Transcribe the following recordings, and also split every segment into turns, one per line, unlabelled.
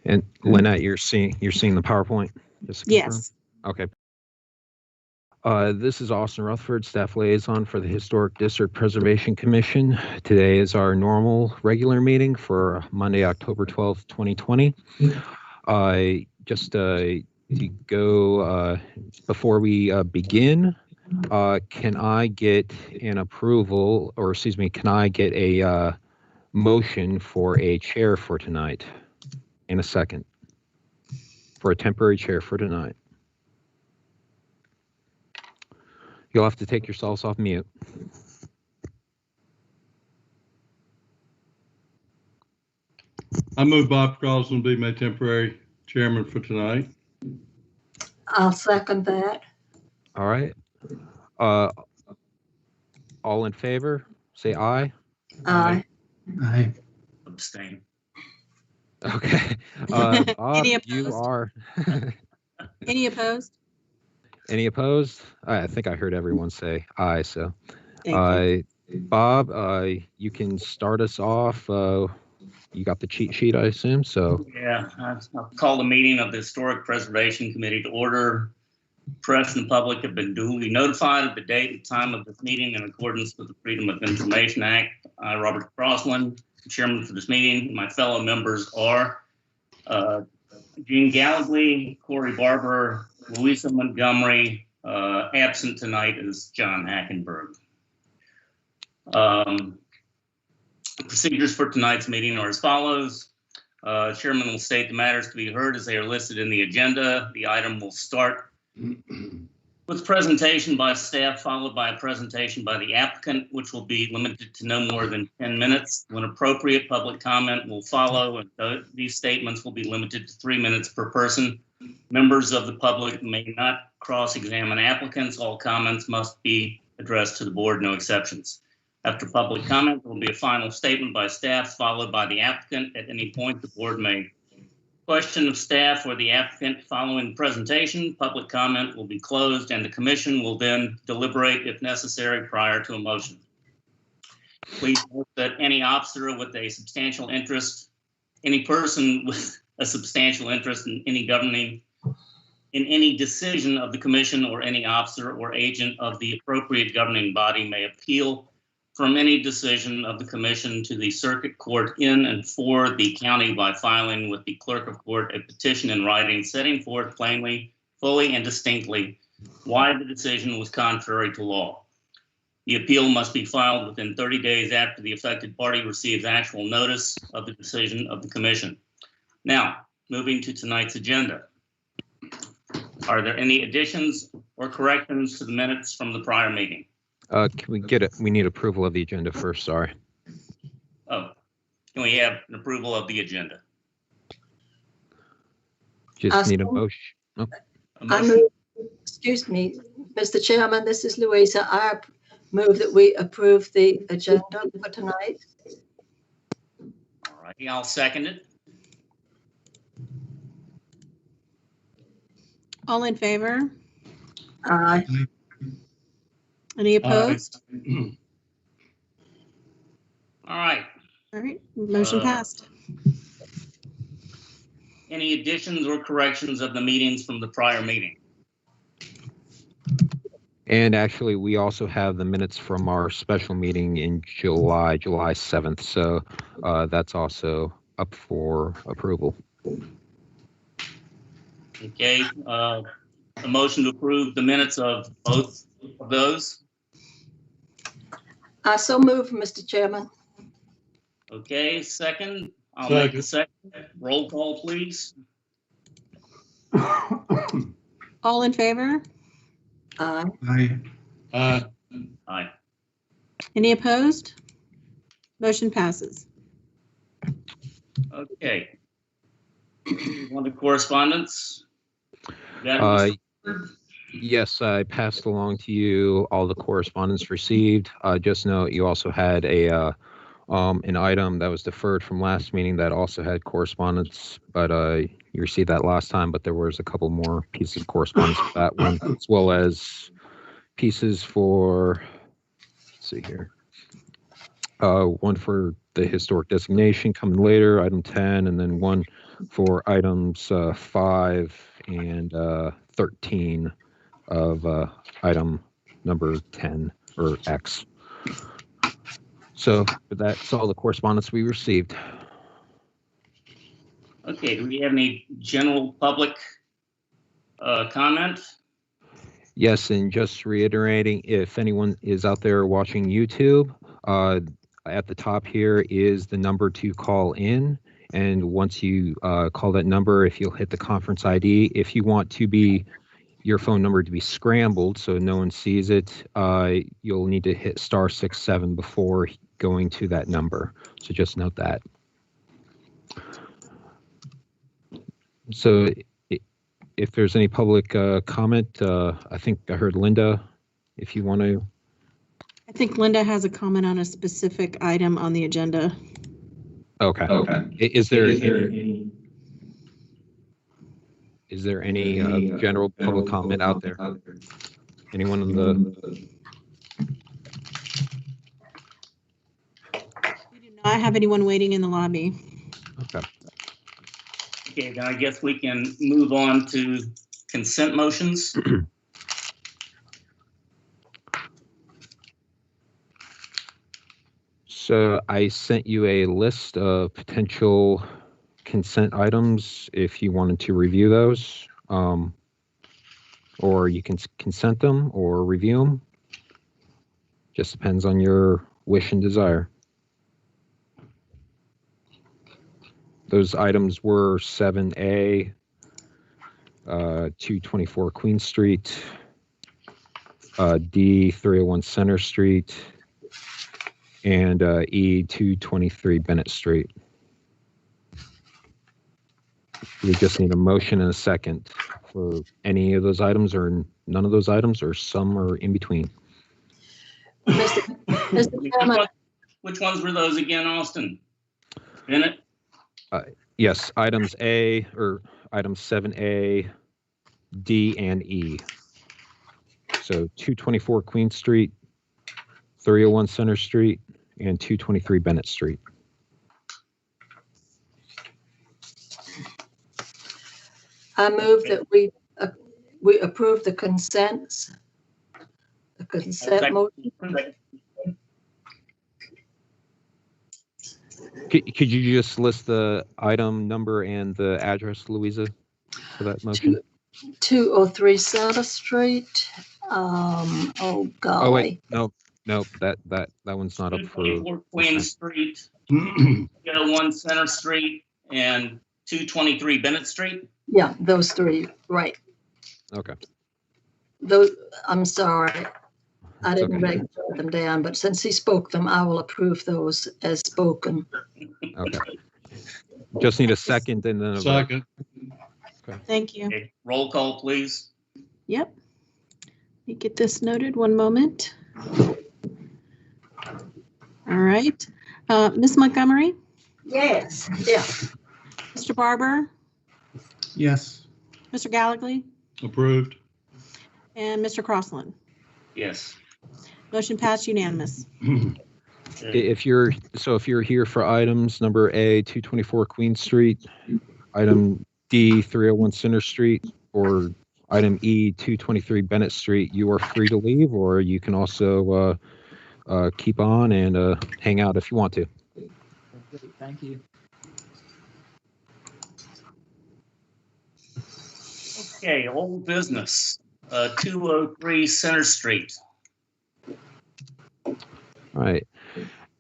And Lynette, you're seeing the PowerPoint? Just to confirm?
Yes.
Okay. This is Austin Rutherford, Staff Liaison for the Historic District Preservation Commission. Today is our normal regular meeting for Monday, October 12th, 2020. Just to go, before we begin, can I get an approval, or excuse me, can I get a motion for a chair for tonight in a second? For a temporary chair for tonight. You'll have to take yourselves off mute.
I move Bob Carlson be my temporary chairman for tonight.
I'll second that.
All right. All in favor, say aye.
Aye.
Aye.
Abstain.
Okay. Bob,
Any
you
opposed?
are.
Any opposed?
Any opposed? I think I heard everyone say aye. So,
Thank you.
Bob, you can start us off. You got the cheat sheet, I assume. So.
Yeah, I'll call the meeting of the Historic Preservation Committee to order. Press and the public have been duly notified of the date and time of this meeting in accordance with the Freedom of Information Act. I, Robert Crossland, chairman for this meeting. My fellow members are Gene Gallagly, Corey Barber, Louisa Montgomery. Absent tonight is John Hackenberg. Procedures for tonight's meeting are as follows. Chairman will state the matters to be heard as they are listed in the agenda. The item will start with presentation by staff, followed by a presentation by the applicant, which will be limited to no more than 10 minutes. When appropriate, public comment will follow, and these statements will be limited to 3 minutes per person. Members of the public may not cross-examine applicants. All comments must be addressed to the board, no exceptions. After public comment, there will be a final statement by staff, followed by the applicant. At any point, the board may question of staff or the applicant. Following the presentation, public comment will be closed and the commission will then deliberate if necessary prior to a motion. Please note that any officer with a substantial interest, any person with a substantial interest in any decision of the commission or any officer or agent of the appropriate governing body may appeal from any decision of the commission to the circuit court in and for the county by filing with the clerk of court a petition in writing setting forth plainly, fully, and distinctly why the decision was contrary to law. The appeal must be filed within 30 days after the affected party receives actual notice of the decision of the commission. Now, moving to tonight's agenda. Are there any additions or corrections to the minutes from the prior meeting?
Can we get it? We need approval of the agenda first. Sorry.
Oh, can we have an approval of the agenda?
Just need a motion. Oh.
A
I
motion?
move, excuse me, Mr. Chairman, this is Louisa. I move that we approve the agenda for tonight.
All righty, I'll second it.
All in favor?
Aye.
Any opposed?
All right.
All right, motion passed.
Any additions or corrections of the meetings from the prior meeting?
And actually, we also have the minutes from our special meeting in July 7th. So that's also up for approval.
Okay, a motion to approve the minutes of both of those.
I so move, Mr. Chairman.
Okay, second. I'll make the second. Roll call, please.
All in favor?
Aye.
Aye.
Aye.
Any opposed? Motion passes.
Okay. On to correspondence. Got it, Mr.
Yes, I passed along to you all the correspondence received. Just note you also had an item that was deferred from last meeting that also had correspondence, but you received that last time, but there was a couple more pieces of correspondence for that one, as well as pieces for, let's see here, one for the historic designation coming later, item 10, and then one for items 5 and 13 of item number 10 or X. So that's all the correspondence we received.
Okay, do we have any general public comment?
Yes, and just reiterating, if anyone is out there watching YouTube, at the top here is the number to call in. And once you call that number, if you'll hit the conference ID, if you want your phone number to be scrambled so no one sees it, you'll need to hit *67 before going to that number. So just note that. So if there's any public comment, I think I heard Linda, if you want to.
I think Linda has a comment on a specific item on the agenda.
Okay. Is there any general public comment out there? Anyone in the?
We do not have anyone waiting in the lobby.
Okay.
Okay, then I guess we can move on to consent motions.
So I sent you a list of potential consent items if you wanted to review those, or you can consent them or review them. Just depends on your wish and desire. Those items were 7A, 224 Queen Street, D, 301 Center Street, and E, 223 Bennett Street. We just need a motion and a second for any of those items or none of those items or some are in between.
Mr. Chairman,
Which ones were those again, Austin? Bennett?
Yes, items A or items 7A, D, and E. So 224 Queen Street, 301 Center Street, and 223 Bennett Street.
I move that we approve the consents. The consent motion.
Could you just list the item number and the address, Louisa, for that motion?
203 Center Street. Oh golly.
Oh wait, no, that one's not up for.
224 Queen Street, 301 Center Street, and 223 Bennett Street.
Yeah, those three, right.
Okay.
Those, I'm sorry. I
It's
didn't
okay.
write them down, but since he spoke them, I will approve those as spoken.
Okay. Just need a second and then a vote.
Second.
Thank you.
Okay, roll call, please.
Yep. Let me get this noted. One moment. All right. Ms. Montgomery,
Yes. Yeah.
Mr. Barber,
Yes.
Mr. Gallagly,
Approved.
and Mr. Crossland.
Yes.
Motion passed unanimous.
If you're here for items number A, 224 Queen Street, item D, 301 Center Street, or item E, 223 Bennett Street, you are free to leave, or you can also keep on and hang out if you want to.
Thank you.
Okay, old business, 203 Center Street.
All right.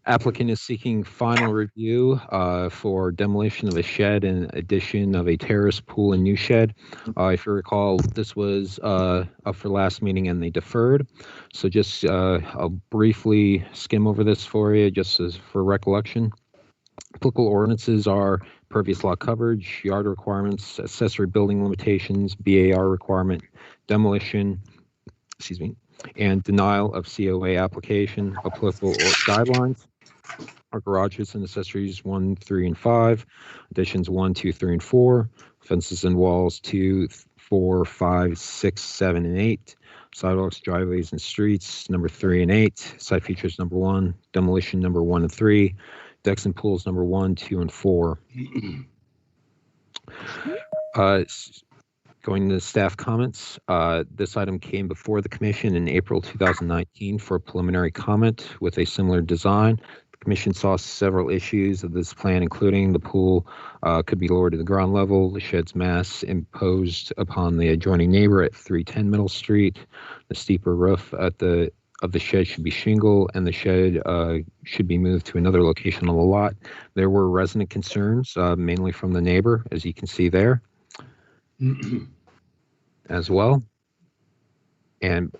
Applicant is seeking final review for demolition of a shed and addition of a terrace, pool, and new shed. If you recall, this was up for last meeting and they deferred. So just I'll briefly skim over this for you just as for recollection. Applicable ordinances are pervious lot coverage, yard requirements, accessory building limitations, BAR requirement, demolition, and denial of COA application. Applicable guidelines are garages and accessories 1, 3, and 5, additions 1, 2, 3, and 4, fences and walls 2, 4, 5, 6, 7, and 8, sidewalks, driveways, and streets number 3 and 8, site features number 1, demolition number 1 and 3, decks and pools number 1, 2, and 4. Going to staff comments, this item came before the commission in April 2019 for a preliminary comment with a similar design. The commission saw several issues of this plan, including the pool could be lowered to the ground level, the shed's mass imposed upon the adjoining neighbor at 310 Middle Street, the steeper roof of the shed should be shingle, and the shed should be moved to another location on the lot. There were resident concerns, mainly from the neighbor, as you can see there. As well. And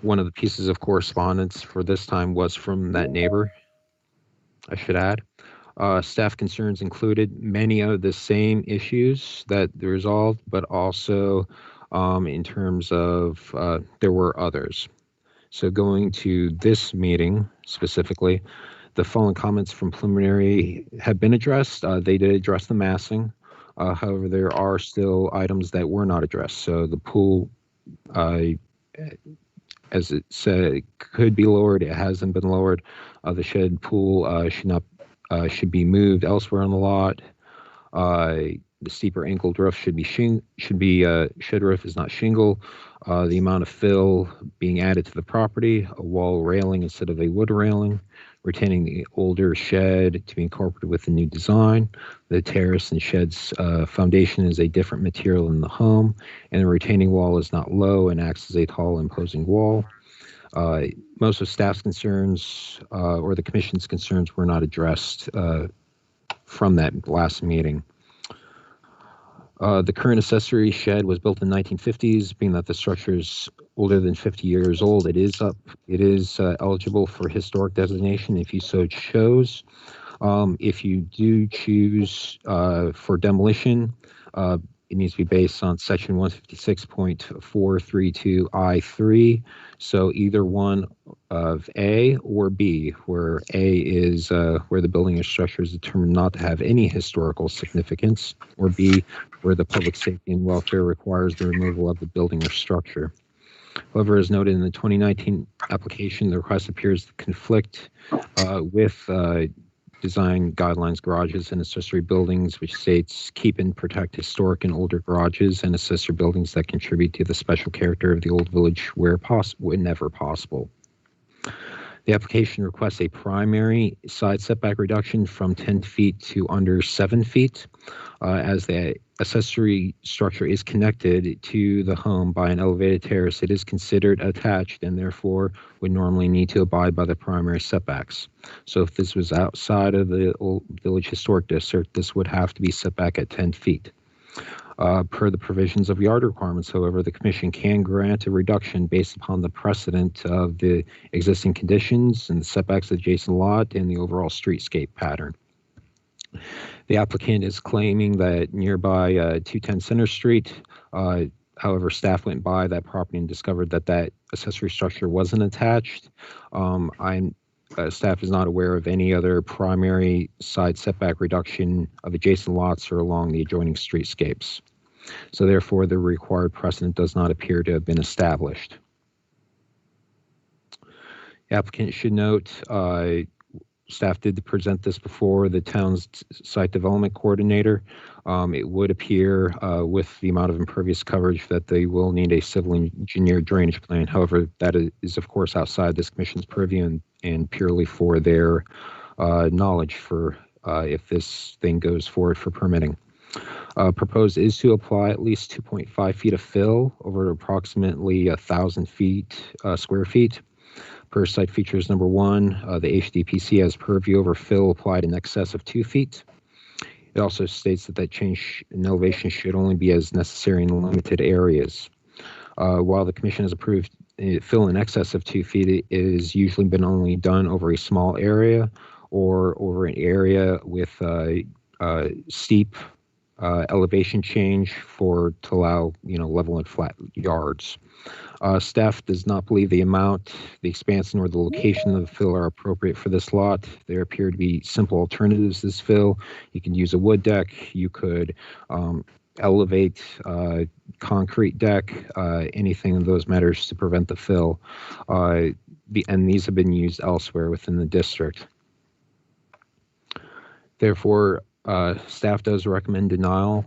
one of the pieces of correspondence for this time was from that neighbor, I should add. Staff concerns included many of the same issues that they resolved, but also in terms of there were others. So going to this meeting specifically, the following comments from preliminary have been addressed. They did address the massing. However, there are still items that were not addressed. So the pool, as it said, could be lowered. It hasn't been lowered. The shed pool should be moved elsewhere on the lot. The steeper angled roof should be shed roof is not shingle. The amount of fill being added to the property, a wall railing instead of a wood railing, retaining the older shed to be incorporated with the new design. The terrace and shed's foundation is a different material than the home, and the retaining wall is not low and acts as a tall, imposing wall. Most of staff's concerns or the commission's concerns were not addressed from that last meeting. The current accessory shed was built in the 1950s, being that the structure is older than 50 years old. It is eligible for historic designation if you so chose. If you do choose for demolition, it needs to be based on section 156.432 I3. So either one of A or B, where A is where the building or structure is determined not to have any historical significance, or B, where the public safety and welfare requires the removal of the building or structure. However, as noted in the 2019 application, the request appears to conflict with design guidelines, garages and accessory buildings, which states keep and protect historic and older garages and accessory buildings that contribute to the special character of the old village whenever possible. The application requests a primary side setback reduction from 10 feet to under 7 feet, as the accessory structure is connected to the home by an elevated terrace. It is considered attached and therefore would normally need to abide by the primary setbacks. So if this was outside of the old village historic district, this would have to be set back at 10 feet. Per the provisions of yard requirements, however, the commission can grant a reduction based upon the precedent of the existing conditions and the setbacks of the adjacent lot and the overall streetscape pattern. The applicant is claiming that nearby 210 Center Street, however, staff went by that property and discovered that that accessory structure wasn't attached. Staff is not aware of any other primary side setback reduction of adjacent lots or along the adjoining streetscapes. So therefore, the required precedent does not appear to have been established. The applicant should note, staff did present this before the town's site development coordinator. It would appear with the amount of impervious coverage that they will need a civil engineer drainage plan. However, that is of course outside this commission's purview and purely for their knowledge for if this thing goes forward for permitting. Proposed is to apply at least 2.5 feet of fill over approximately 1,000 square feet. Per site features number 1, the HDPC has purview over fill applied in excess of 2 feet. It also states that change in elevation should only be as necessary in limited areas. While the commission has approved fill in excess of 2 feet, it is usually been only done over a small area or over an area with steep elevation change to allow level and flat yards. Staff does not believe the amount, the expanse, nor the location of the fill are appropriate for this lot. There appear to be simple alternatives to this fill. You can use a wood deck. You could elevate concrete deck, anything of those matters to prevent the fill. And these have been used elsewhere within the district. Therefore, Staff does recommend denial,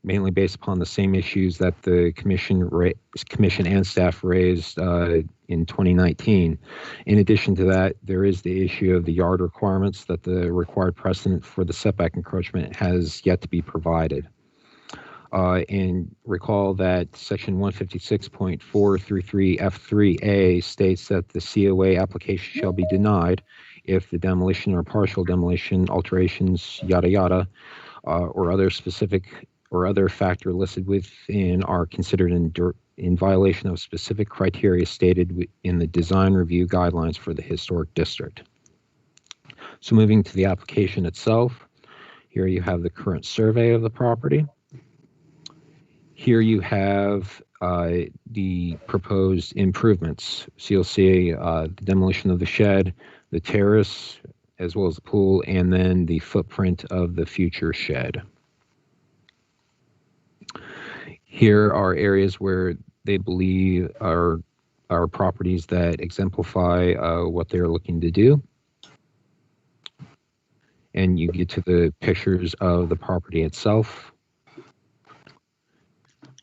mainly based upon the same issues that the commission and staff raised in 2019. In addition to that, there is the issue of the yard requirements that the required precedent for the setback encroachment has yet to be provided. And recall that section 156.433 F3A states that the COA application shall be denied if the demolition or partial demolition, alterations, yada yada, or other specific or other factor listed within are considered in violation of specific criteria stated in the design review guidelines for the historic district. So moving to the application itself, here you have the current survey of the property. Here you have the proposed improvements. So you'll see the demolition of the shed, the terrace, as well as the pool, and then the footprint of the future shed. Here are areas where they believe are properties that exemplify what they're looking to do. And you get to the pictures of the property itself,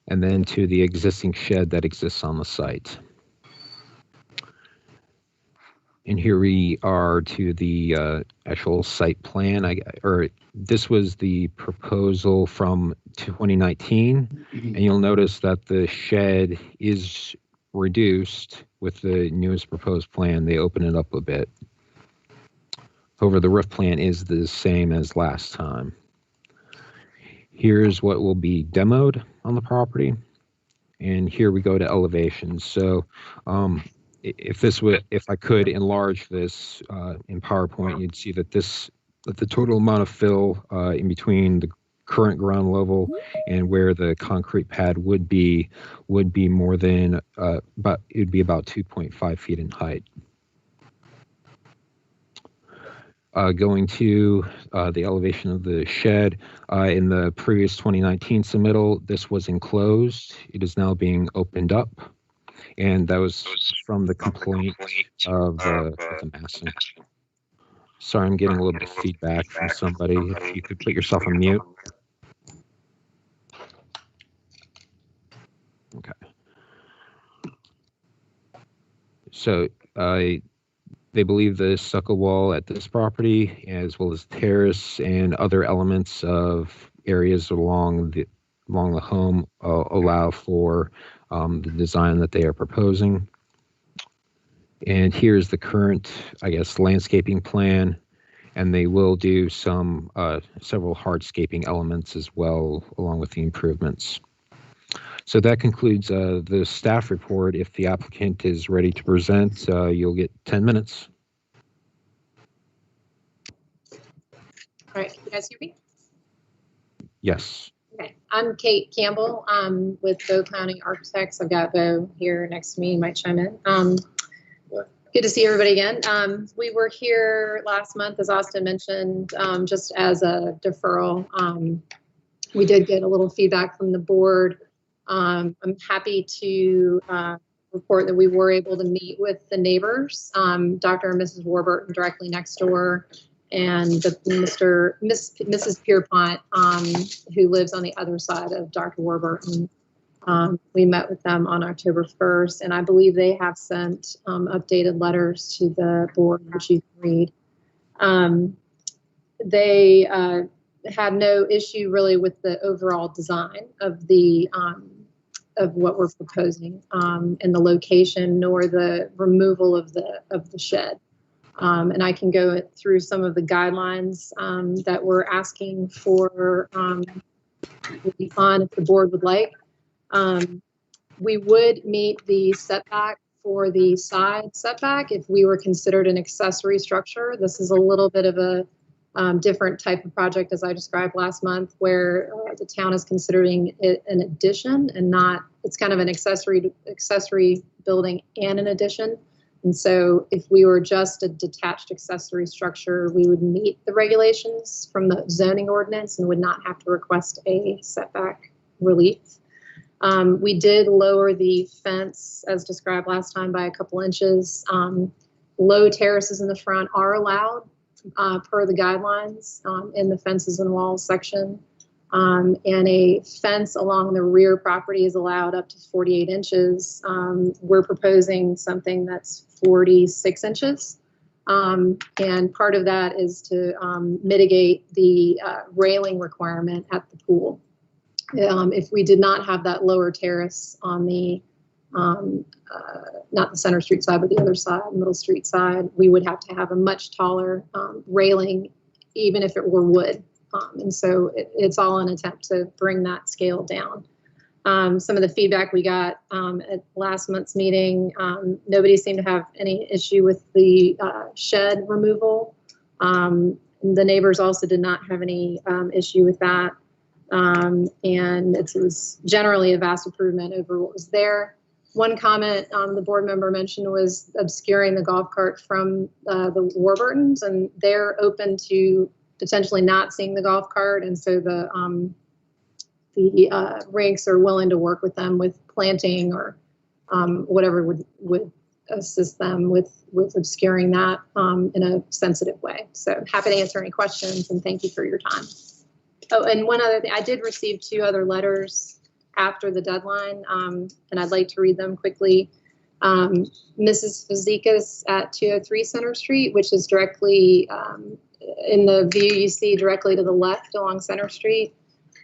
and then to the existing shed that exists on the site. And here we are to the actual site plan. This was the proposal from 2019, and you'll notice that the shed is reduced with the newest proposed plan. They open it up a bit. However, the roof plan is the same as last time. Here's what will be demoed on the property, and here we go to elevations. So if I could enlarge this in PowerPoint, you'd see that the total amount of fill in between the current ground level and where the concrete pad would be more than but it would be about 2.5 feet in height. Going to the elevation of the shed, in the previous 2019 submittal, this was enclosed. It is now being opened up, and that was from the complaint of the massing. Sorry, I'm getting a little bit of feedback from somebody. If you could put yourself on mute. Okay. So they believe the stucco wall at this property, as well as terrace and other elements of areas along the home, allow for the design that they are proposing. And here's the current, I guess, landscaping plan, and they will do some several hardscaping elements as well, along with the improvements. So that concludes the staff report. If the applicant is ready to present, you'll get 10 minutes.
All right, can you guys hear me?
Yes.
Okay, I'm Kate Campbell. With Bow County Architects. I've got Bow here next to me. He might chime in. Good to see everybody again. We were here last month, as Austin mentioned, just as a deferral. We did get a little feedback from the board. I'm happy to report that we were able to meet with the neighbors, Dr. and Mrs. Warburton directly next door, and Mrs. Pierpont, who lives on the other side of Dr. Warburton. We met with them on October 1st, and I believe they have sent updated letters to the board, which you can read. They had no issue really with the overall design of the of what we're proposing, and the location, nor the removal of the shed. And I can go through some of the guidelines that we're asking for. Would be fine if the board would like. We would meet the setback for the side setback if we were considered an accessory structure. This is a little bit of a different type of project, as I described last month, where the town is considering it an addition and not, it's kind of an accessory building and an addition. And so if we were just a detached accessory structure, we would meet the regulations from the zoning ordinance and would not have to request a setback relief. We did lower the fence, as described last time, by a couple inches. Low terraces in the front are allowed. per the guidelines in the fences and walls section. And a fence along the rear property is allowed up to 48 inches. We're proposing something that's 46 inches. And part of that is to mitigate the railing requirement at the pool. If we did not have that lower terrace on the, not the Center Street side, but the other side, Middle Street side, we would have to have a much taller railing, even if it were wood. And so it's all an attempt to bring that scale down. Some of the feedback we got at last month's meeting, nobody seemed to have any issue with the shed removal. The neighbors also did not have any issue with that. And it was generally a vast improvement over what was there. One comment the board member mentioned was obscuring the golf cart from the Warburtons, and they're open to potentially not seeing the golf cart, and so the rinks are willing to work with them with planting or whatever would assist them with obscuring that in a sensitive way. So happy to answer any questions, and thank you for your time. Oh, and one other thing, I did receive 2 other letters after the deadline, and I'd like to read them quickly. Mrs. Fazekas at 203 Center Street, which is directly in the view you see directly to the left along Center Street.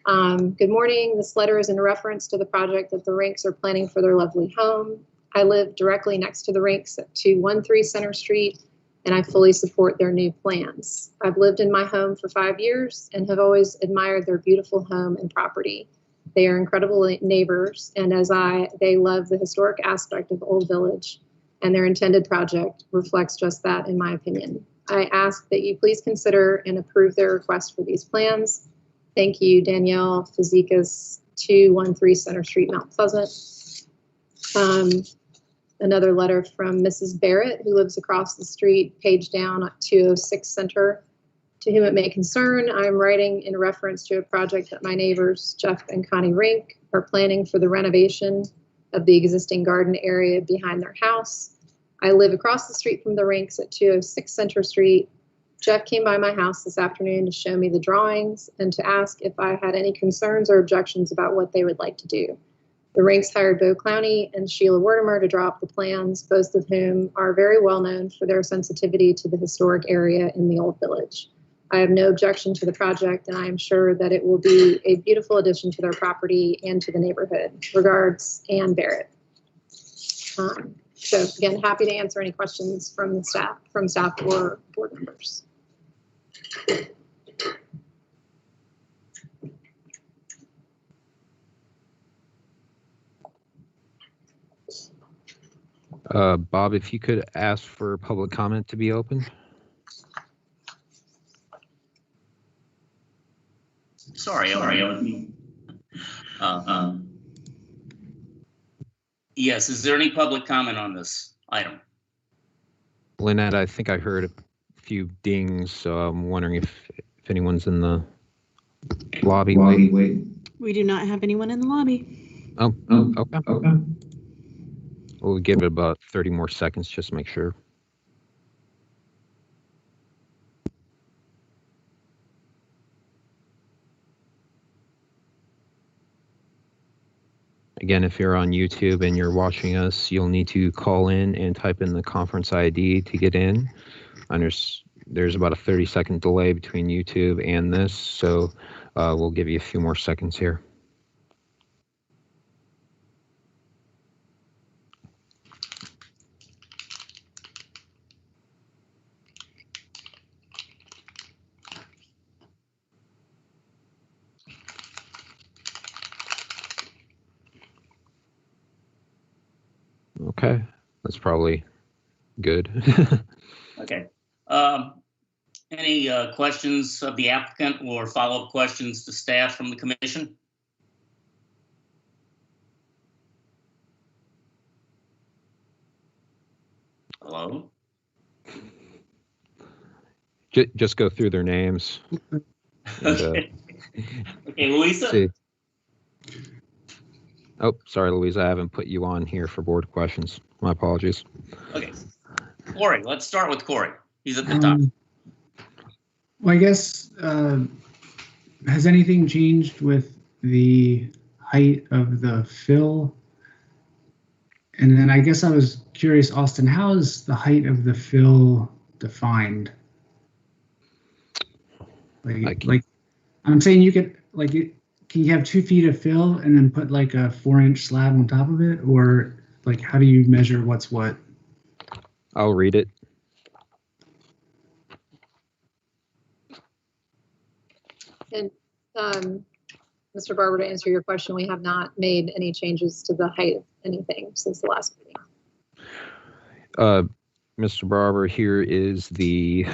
Good morning. This letter is in reference to the project that the Rinks are planning for their lovely home. I live directly next to the Rinks at 213 Center Street, and I fully support their new plans. I've lived in my home for 5 years and have always admired their beautiful home and property. They are incredible neighbors, and they love the historic aspect of Old Village, and their intended project reflects just that, in my opinion. I ask that you please consider and approve their request for these plans. Thank you, Danielle Fazekas, 213 Center Street, Mount Pleasant. Another letter from Mrs. Barrett, who lives across the street, page down at 206 Center. To whom it may concern, I am writing in reference to a project that my neighbors, Jeff and Connie Rink, are planning for the renovation of the existing garden area behind their house. I live across the street from the Rinks at 206 Center Street. Jeff came by my house this afternoon to show me the drawings and to ask if I had any concerns or objections about what they would like to do. The Rinks hired Bo Clowney and Sheila Wertimer to draw up the plans, both of whom are very well known for their sensitivity to the historic area in the Old Village. I have no objection to the project, and I am sure that it will be a beautiful addition to their property and to the neighborhood. Regards, Ann Barrett. So again, happy to answer any questions from staff or board members.
Bob, if you could ask for public comment to be open.
Sorry, I was yes, is there any public comment on this item?
Lynette, I think I heard a few dings, so I'm wondering if anyone's in the lobby.
We do not have anyone in the lobby.
Oh, okay. We'll give it about 30 more seconds, just to make sure. Again, if you're on YouTube and you're watching us, you'll need to call in and type in the conference ID to get in. And there's about a 30-second delay between YouTube and this, so we'll give you a few more seconds here. Okay, that's probably good.
Okay. Any questions of the applicant or follow-up questions to staff from the commission? Hello?
Just go through their names.
Okay. Okay, Louisa?
See. Oh, sorry, Louisa, I haven't put you on here for board questions. My apologies.
Okay. Corey, let's start with Corey. He's at the top.
Well, I guess, has anything changed with the height of the fill? And then I guess I was curious, Austin, how is the height of the fill defined? Like I'm saying you could, can you have 2 feet of fill and then put like a 4-inch slab on top of it? Or like, how do you measure what's what?
I'll read it.
And Mr. Barber, to answer your question, we have not made any changes to the height of anything since the last meeting.
Mr. Barber, here is the,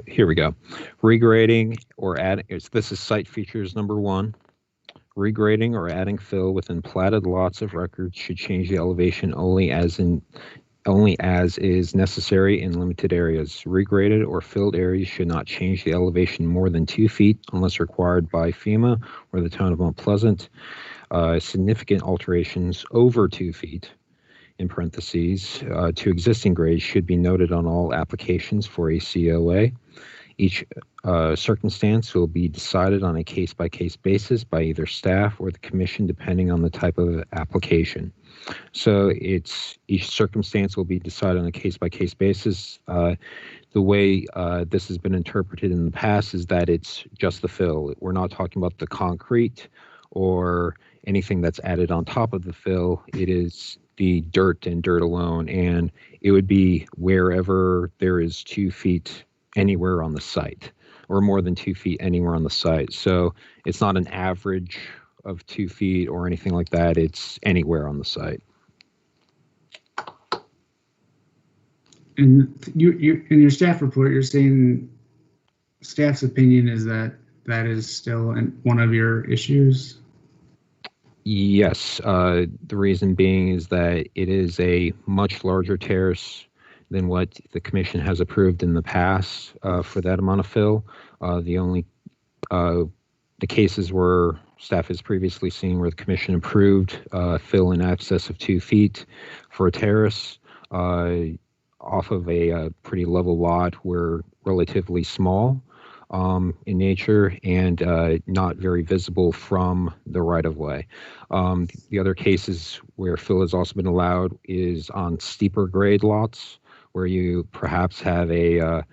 here we go. Regrading or adding, this is site features number 1. Regrading or adding fill within platted lots of record should change the elevation only as is necessary in limited areas. Regraded or filled areas should not change the elevation more than 2 feet unless required by FEMA or the town of Mount Pleasant. Significant alterations over 2 feet, in parentheses, to existing grades should be noted on all applications for a COA. Each circumstance will be decided on a case-by-case basis by either staff or the commission, depending on the type of application. So each circumstance will be decided on a case-by-case basis. The way this has been interpreted in the past is that it's just the fill. We're not talking about the concrete or anything that's added on top of the fill. It is the dirt and dirt alone, and it would be wherever there is 2 feet anywhere on the site, or more than 2 feet anywhere on the site. So it's not an average of 2 feet or anything like that. It's anywhere on the site.
And you in your staff report, you're saying staff's opinion is that that is still one of your issues?
Yes, the reason being is that it is a much larger terrace than what the commission has approved in the past for that amount of fill. The cases where staff has previously seen where the commission approved fill in excess of 2 feet for a terrace off of a pretty level lot were relatively small in nature and not very visible from the right-of-way. The other cases where fill has also been allowed is on steeper grade lots, where you perhaps have a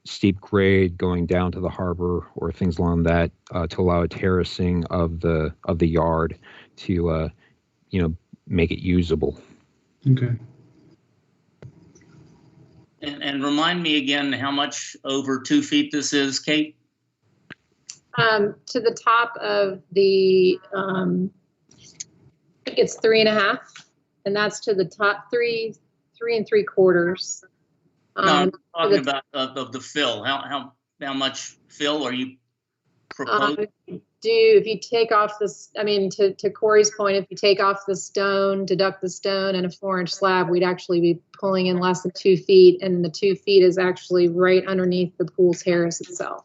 steep grade going down to the harbor or things along that to allow a terracing of the yard to make it usable.
Okay.
And remind me again how much over 2 feet this is, Kate?
To the top of the, I think it's 3.5, and that's to the top 3 3¾
No, I'm talking about of the fill. How much fill are you proposing?
If you take off this, I mean, to Corey's point, if you take off the stone, deduct the stone and a 4-inch slab, we'd actually be pulling in less than 2 feet, and the 2 feet is actually right underneath the pool terrace itself.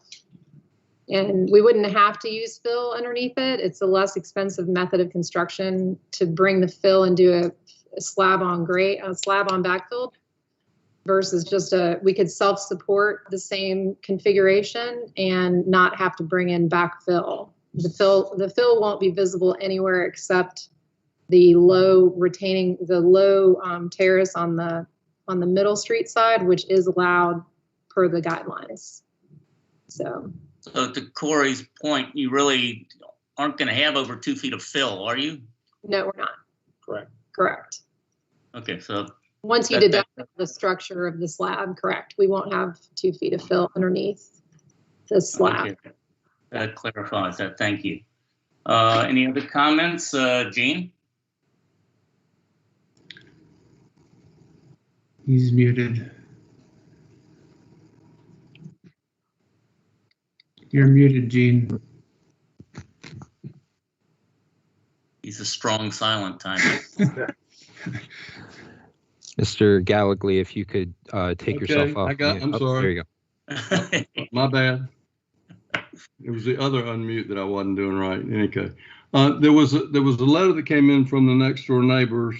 And we wouldn't have to use fill underneath it. It's a less expensive method of construction to bring the fill and do a slab on backfill versus just we could self-support the same configuration and not have to bring in backfill. The fill won't be visible anywhere except the low terrace on the middle street side, which is allowed per the guidelines. So
to Corey's point, you really aren't going to have over 2 feet of fill, are you?
no, we're not. Correct.
Okay, so
Once you deduct the structure of the slab, correct. We won't have 2 feet of fill underneath the slab.
okay. That clarifies that. Thank you. Any other comments, Gene?
He's muted. You're muted, Gene.
He's a strong silent time.
Mr. Gallagly, if you could take yourself off.
I'm sorry.
There you go.
My bad. It was the other unmute that I wasn't doing right. Okay. There was a letter that came in from the next door neighbors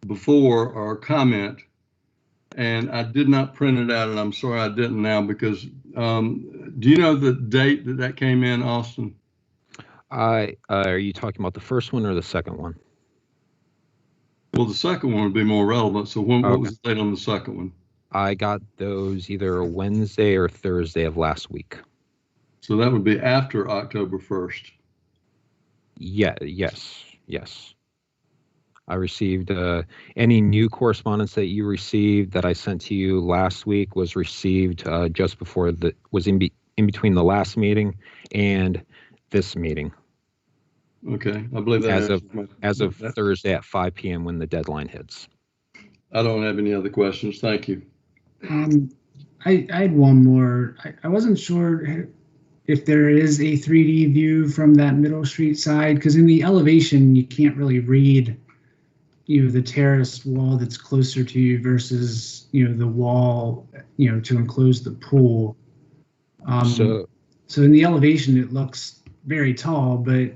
before our comment and I did not print it out, and I'm sorry I didn't now because, do you know the date that came in, Austin?
Are you talking about the first one or the second one?
Well, the second one would be more relevant. So what
Okay.
was the date on the second one?
I got those either Wednesday or Thursday of last week.
So that would be after October 1st.
Yeah, yes. I received any new correspondence that you received that I sent to you last week was received just before in between the last meeting and this meeting.
Okay, I believe that
as of Thursday at 5 p.m. when the deadline hits.
I don't have any other questions. Thank you.
I had one more. I wasn't sure if there is a 3D view from that Middle Street side, because in the elevation you can't really read, the terraced wall that's closer to you versus the wall to enclose the pool. So in the elevation it looks very tall, but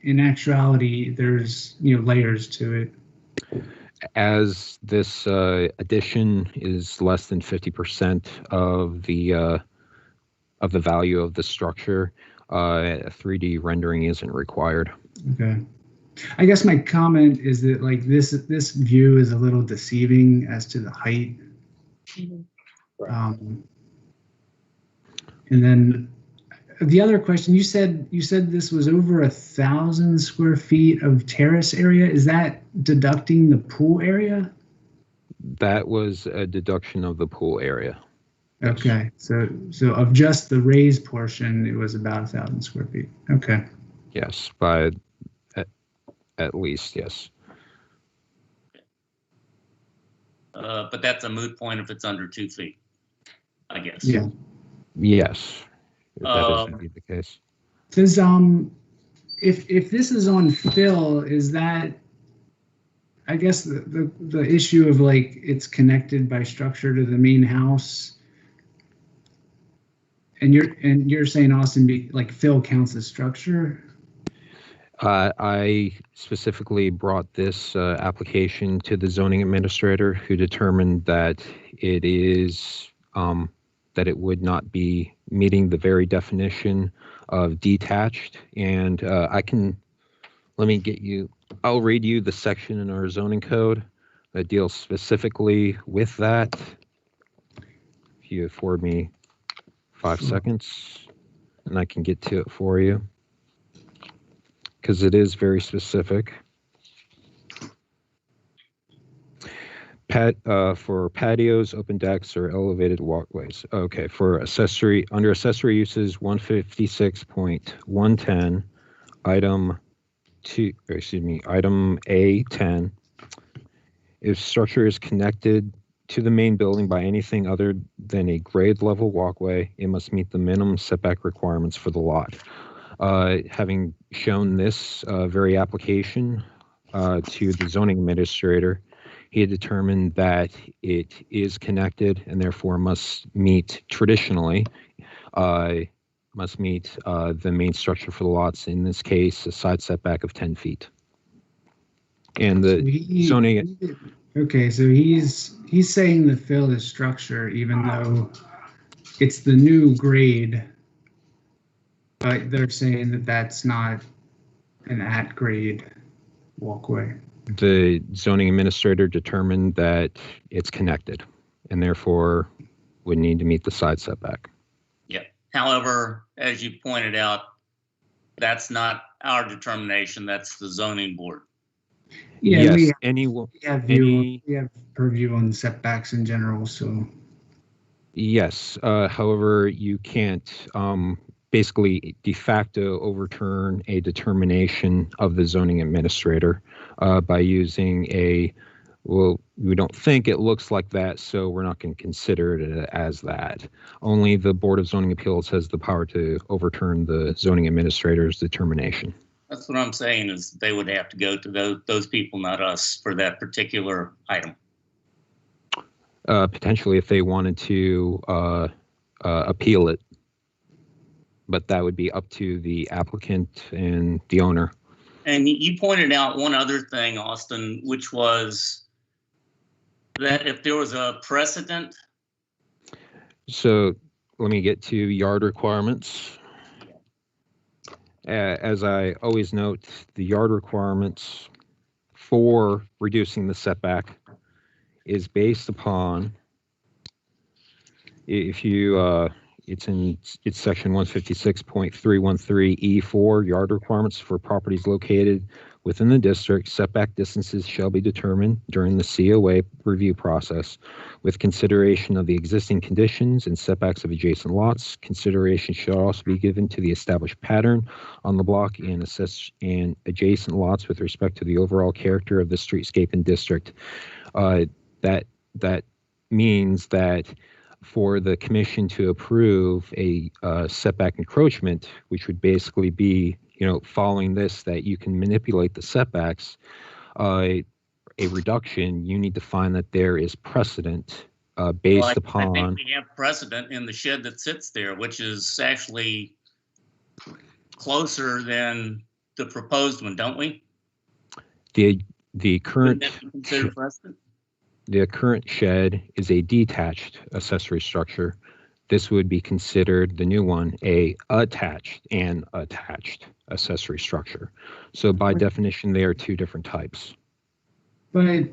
in actuality there's layers to it.
As this addition is less than 50% of the value of the structure, a 3D rendering isn't required.
Okay. I guess my comment is that like this view is a little deceiving as to the height. And then the other question, you said this was over 1,000 square feet of terrace area. Is that deducting the pool area?
That was a deduction of the pool area.
Okay, so of just the raised portion, it was about 1,000 square feet. Okay.
Yes, by at least, yes.
But that's a moot point if it's under 2 feet, I guess.
Yeah.
Yes, that is indeed the case.
Does if this is on fill, is that, I guess the issue of like it's connected by structure to the main house, and you're saying, Austin, like fill counts as structure?
I specifically brought this application to the zoning administrator, who determined that it is that it would not be meeting the very definition of detached. And I'll read you the section in our zoning code that deals specifically with that. If you afford me 5 seconds, and I can get to it for you, because it is very specific. For patios, open decks, or elevated walkways. Okay, for under accessory uses 156.110, item A10, if structure is connected to the main building by anything other than a grade level walkway, it must meet the minimum setback requirements for the lot. Having shown this very application to the zoning administrator, he had determined that it is connected and therefore must meet the main structure for the lots, in this case a side setback of 10 feet. And the zoning.
Okay, so he's saying the fill is structure even though it's the new grade, but they're saying that that's not an at grade walkway.
The zoning administrator determined that it's connected and therefore would need to meet the side setback.
Yeah. However, as you pointed out, that's not our determination. That's the zoning board.
Yeah,
yes,
we have purview on setbacks in general. So
yes. However, you can't basically de facto overturn a determination of the zoning administrator by using we don't think it looks like that, so we're not going to consider it as that. Only the Board of Zoning Appeals has the power to overturn the zoning administrator's determination.
That's what I'm saying, is they would have to go to those people, not us, for that particular item.
Potentially if they wanted to appeal it, but that would be up to the applicant and the owner. And
you pointed out one other thing, Austin, which was that if there was a precedent,
So let me get to yard requirements. As I always note, the yard requirements for reducing the setback is based upon, if you, it's section 156.313E4, yard requirements for properties located within the district. Setback distances shall be determined during the COA review process with consideration of the existing conditions and setbacks of adjacent lots. Consideration shall also be given to the established pattern on the block and adjacent lots with respect to the overall character of the streetscape and district. That means that for the commission to approve a setback encroachment, which would basically be, following this, that you can manipulate the setbacks, a reduction, you need to find that there is precedent based
I
upon.
think we have precedent in the shed that sits there, which is actually closer than the proposed one, don't we?
The current.
Wouldn't that be considered precedent?
The current shed is a detached accessory structure. This would be considered, the new one, a attached accessory structure. So by definition, they are two different types.
But if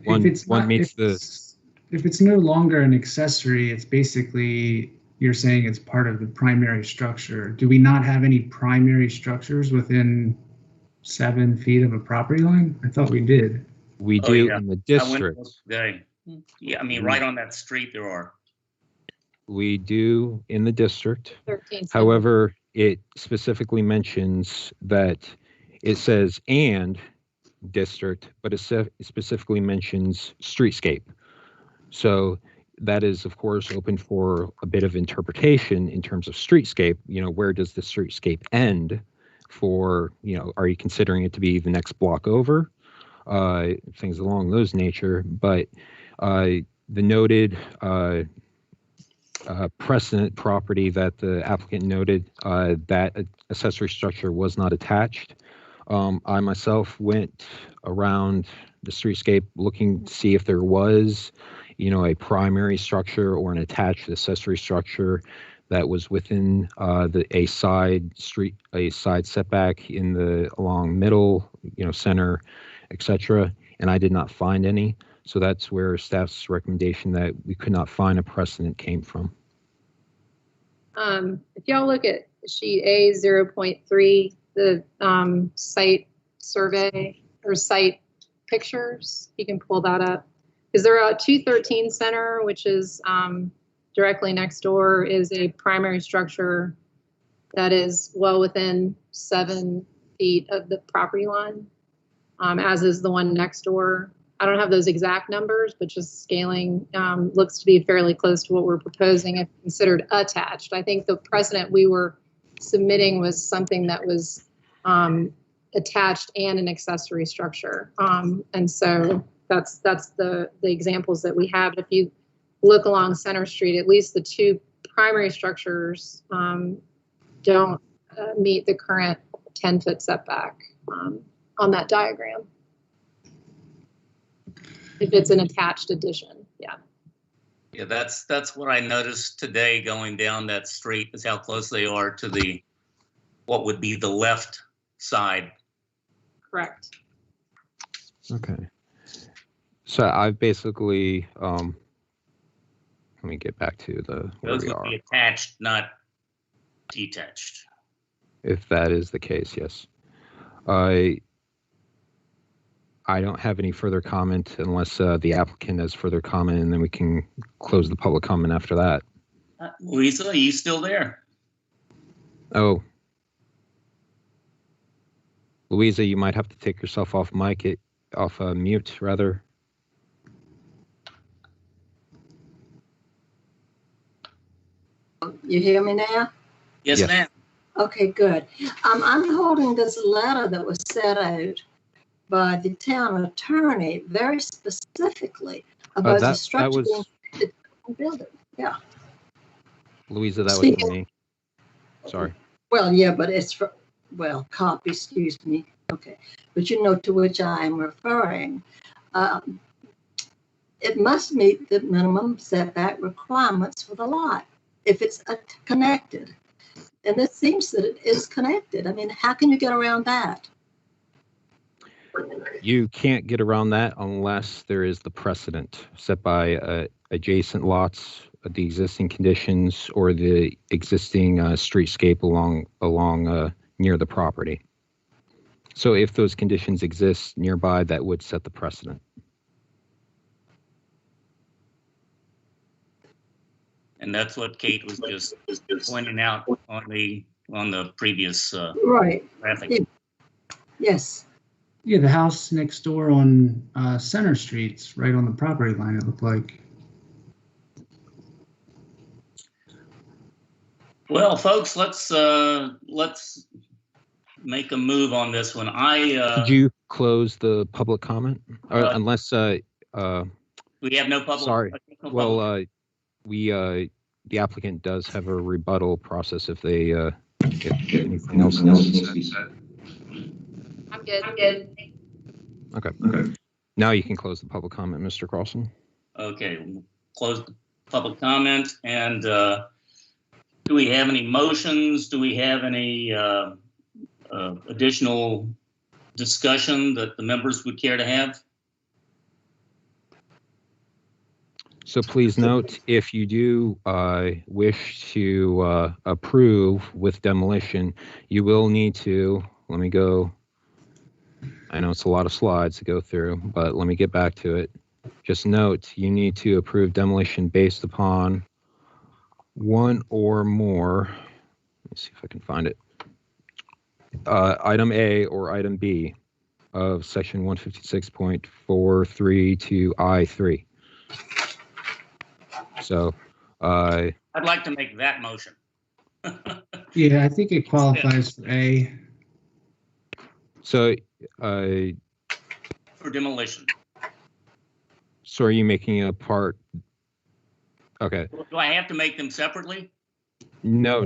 it's no longer an accessory, it's basically, you're saying it's part of the primary structure. Do we not have any primary structures within 7 feet of a property line? I thought we did.
We do in the district.
Yeah, I mean, right on that street there are.
We do in the district.
13.
However, it specifically mentions that it says and district, but it specifically mentions streetscape. So that is, of course, open for a bit of interpretation in terms of streetscape. Where does the streetscape end for, are you considering it to be the next block over? Things along those nature. But the noted precedent property that the applicant noted, that accessory structure was not attached. I myself went around the streetscape looking to see if there was, a primary structure or an attached accessory structure that was within a side setback in the along middle, center, etc. And I did not find any. So that's where staff's recommendation that we could not find a precedent came from.
If y'all look at sheet A 0.3, the site survey or site pictures, you can pull that up. Because they're at 213 Center, which is directly next door, is a primary structure that is well within 7 feet of the property line, as is the one next door. I don't have those exact numbers, but just scaling looks to be fairly close to what we're proposing if considered attached. I think the precedent we were submitting was something that was attached and an accessory structure. And so that's the examples that we have. If you look along Center Street, at least the two primary structures don't meet the current 10-foot setback on that diagram. If it's an attached addition, yeah.
Yeah, that's what I noticed today going down that street, is how close they are to what would be the left side.
Correct.
Okay. So I've basically, let me get back to where
Those
we
would
are.
be attached, not detached.
If that is the case, yes. I don't have any further comment unless the applicant has further comment, and then we can close the public comment after that.
Lisa, are you still there?
Oh. Louisa, you might have to take yourself off mic, off mute, rather.
You hear me now?
Yes,
Yes.
ma'am.
Okay, good. I'm holding this letter that was set out by the town attorney very specifically about the structure being the building. Yeah.
Louisa, that was
Speaking-
for me. Sorry.
Well, yeah, but it's for, copy, excuse me. Okay. But you know to which I am referring. it must meet the minimum setback requirements for the lot if it's connected. And it seems that it is connected. I mean, how can you get around that?
You can't get around that unless there is the precedent set by adjacent lots, the existing conditions, or the existing streetscape along near the property. So if those conditions exist nearby, that would set the precedent.
And that's what Kate was just pointing out on the previous
Right.
graphic.
Yeah. Yes.
Yeah, the house next door on Center Street's right on the property line, it looked like.
Well, folks, let's make a move on this one.
Did you close the public comment? Unless
we have no public.
sorry.
No
Well,
public.
the applicant does have a rebuttal process if they if anything else needs to be said.
I'm good.
Okay. Now you can close the public comment, Mr. Carlson.
Okay, we'll close the public comment. And do we have any motions? Do we have any additional discussion that the members would care to have?
So please note, if you do wish to approve with demolition, you will need to, let me go, I know it's a lot of slides to go through, but let me get back to it. Just note, you need to approve demolition based upon one or more, let me see if I can find it, item A or item B of section 156.43 to I3. So
I'd like to make that motion.
Yeah, I think it qualifies for A.
So
For demolition.
so are you making a part? Okay.
Do I have to make them separately?
No.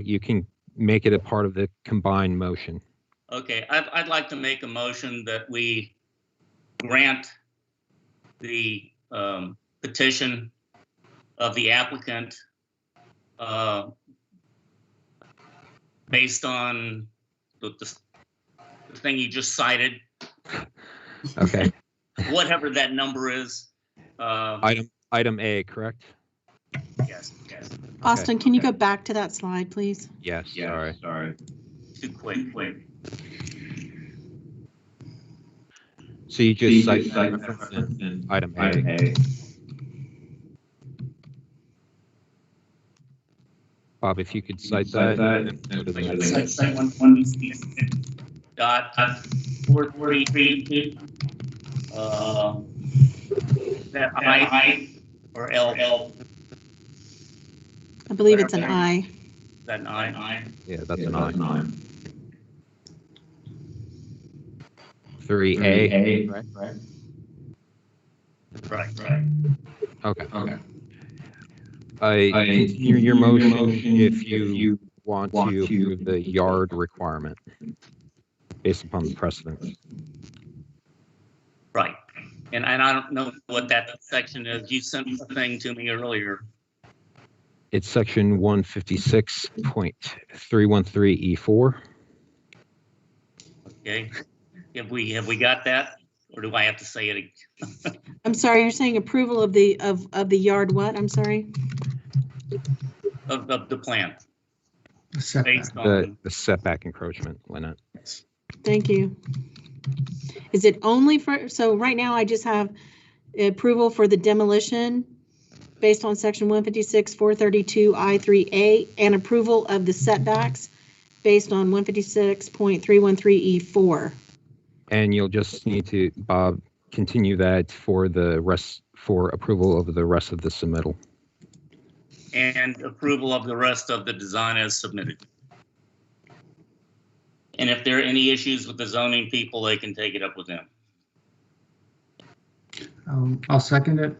You can make it a part of the combined motion.
Okay, I'd like to make a motion that we grant the petition of the applicant based on the thing you just cited,
Okay.
whatever that number is.
Item A, correct?
Yes.
Austin, can you go back to that slide, please?
Yes. Sorry.
Too quick.
So you just cite reference in item A. Bob, if you could cite that. And go to the next.
Site 1.443. That I or L?
I believe it's an I.
That an I?
Yeah, that's an I. 3A.
Right.
Okay. I continue your motion if you want to approve the yard requirement based upon the precedent.
Right. And I don't know what that section is. You sent a thing to me earlier.
It's section 156.313E4.
Okay. Have we got that, or do I have to say it again?
I'm sorry, you're saying approval of the yard what? I'm sorry.
Of the plan.
Setback.
Based on
The setback encroachment, Lynette.
Thank you. Is it only for, so right now I just have approval for the demolition based on section 156.432 I3A and approval of the setbacks based on 156.313E4.
And you'll just need to, Bob, continue that for approval of the rest of the submittal.
and approval of the rest of the design as submitted. And if there are any issues with the zoning people, they can take it up with them.
I'll second it.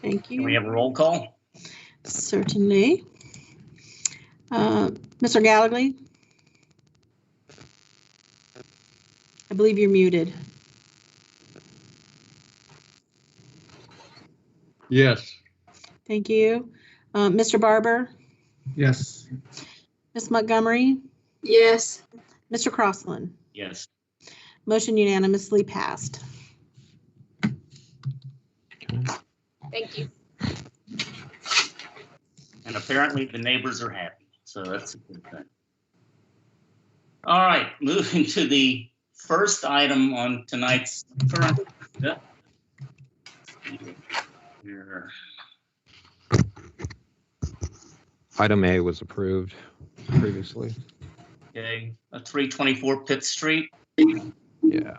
Thank you.
Can we have a roll call?
Certainly. Mr. Gallagher? I believe you're muted.
Yes.
Thank you. Mr. Barber,
Yes.
Ms. Montgomery,
Yes.
Mr. Crossland.
Yes.
Motion unanimously passed.
Thank you.
And apparently the neighbors are happy, so that's a good thing. All right, moving to the first item on tonight's current agenda. Here.
Item A was approved previously.
Okay, 324 Pitt Street.
Yeah.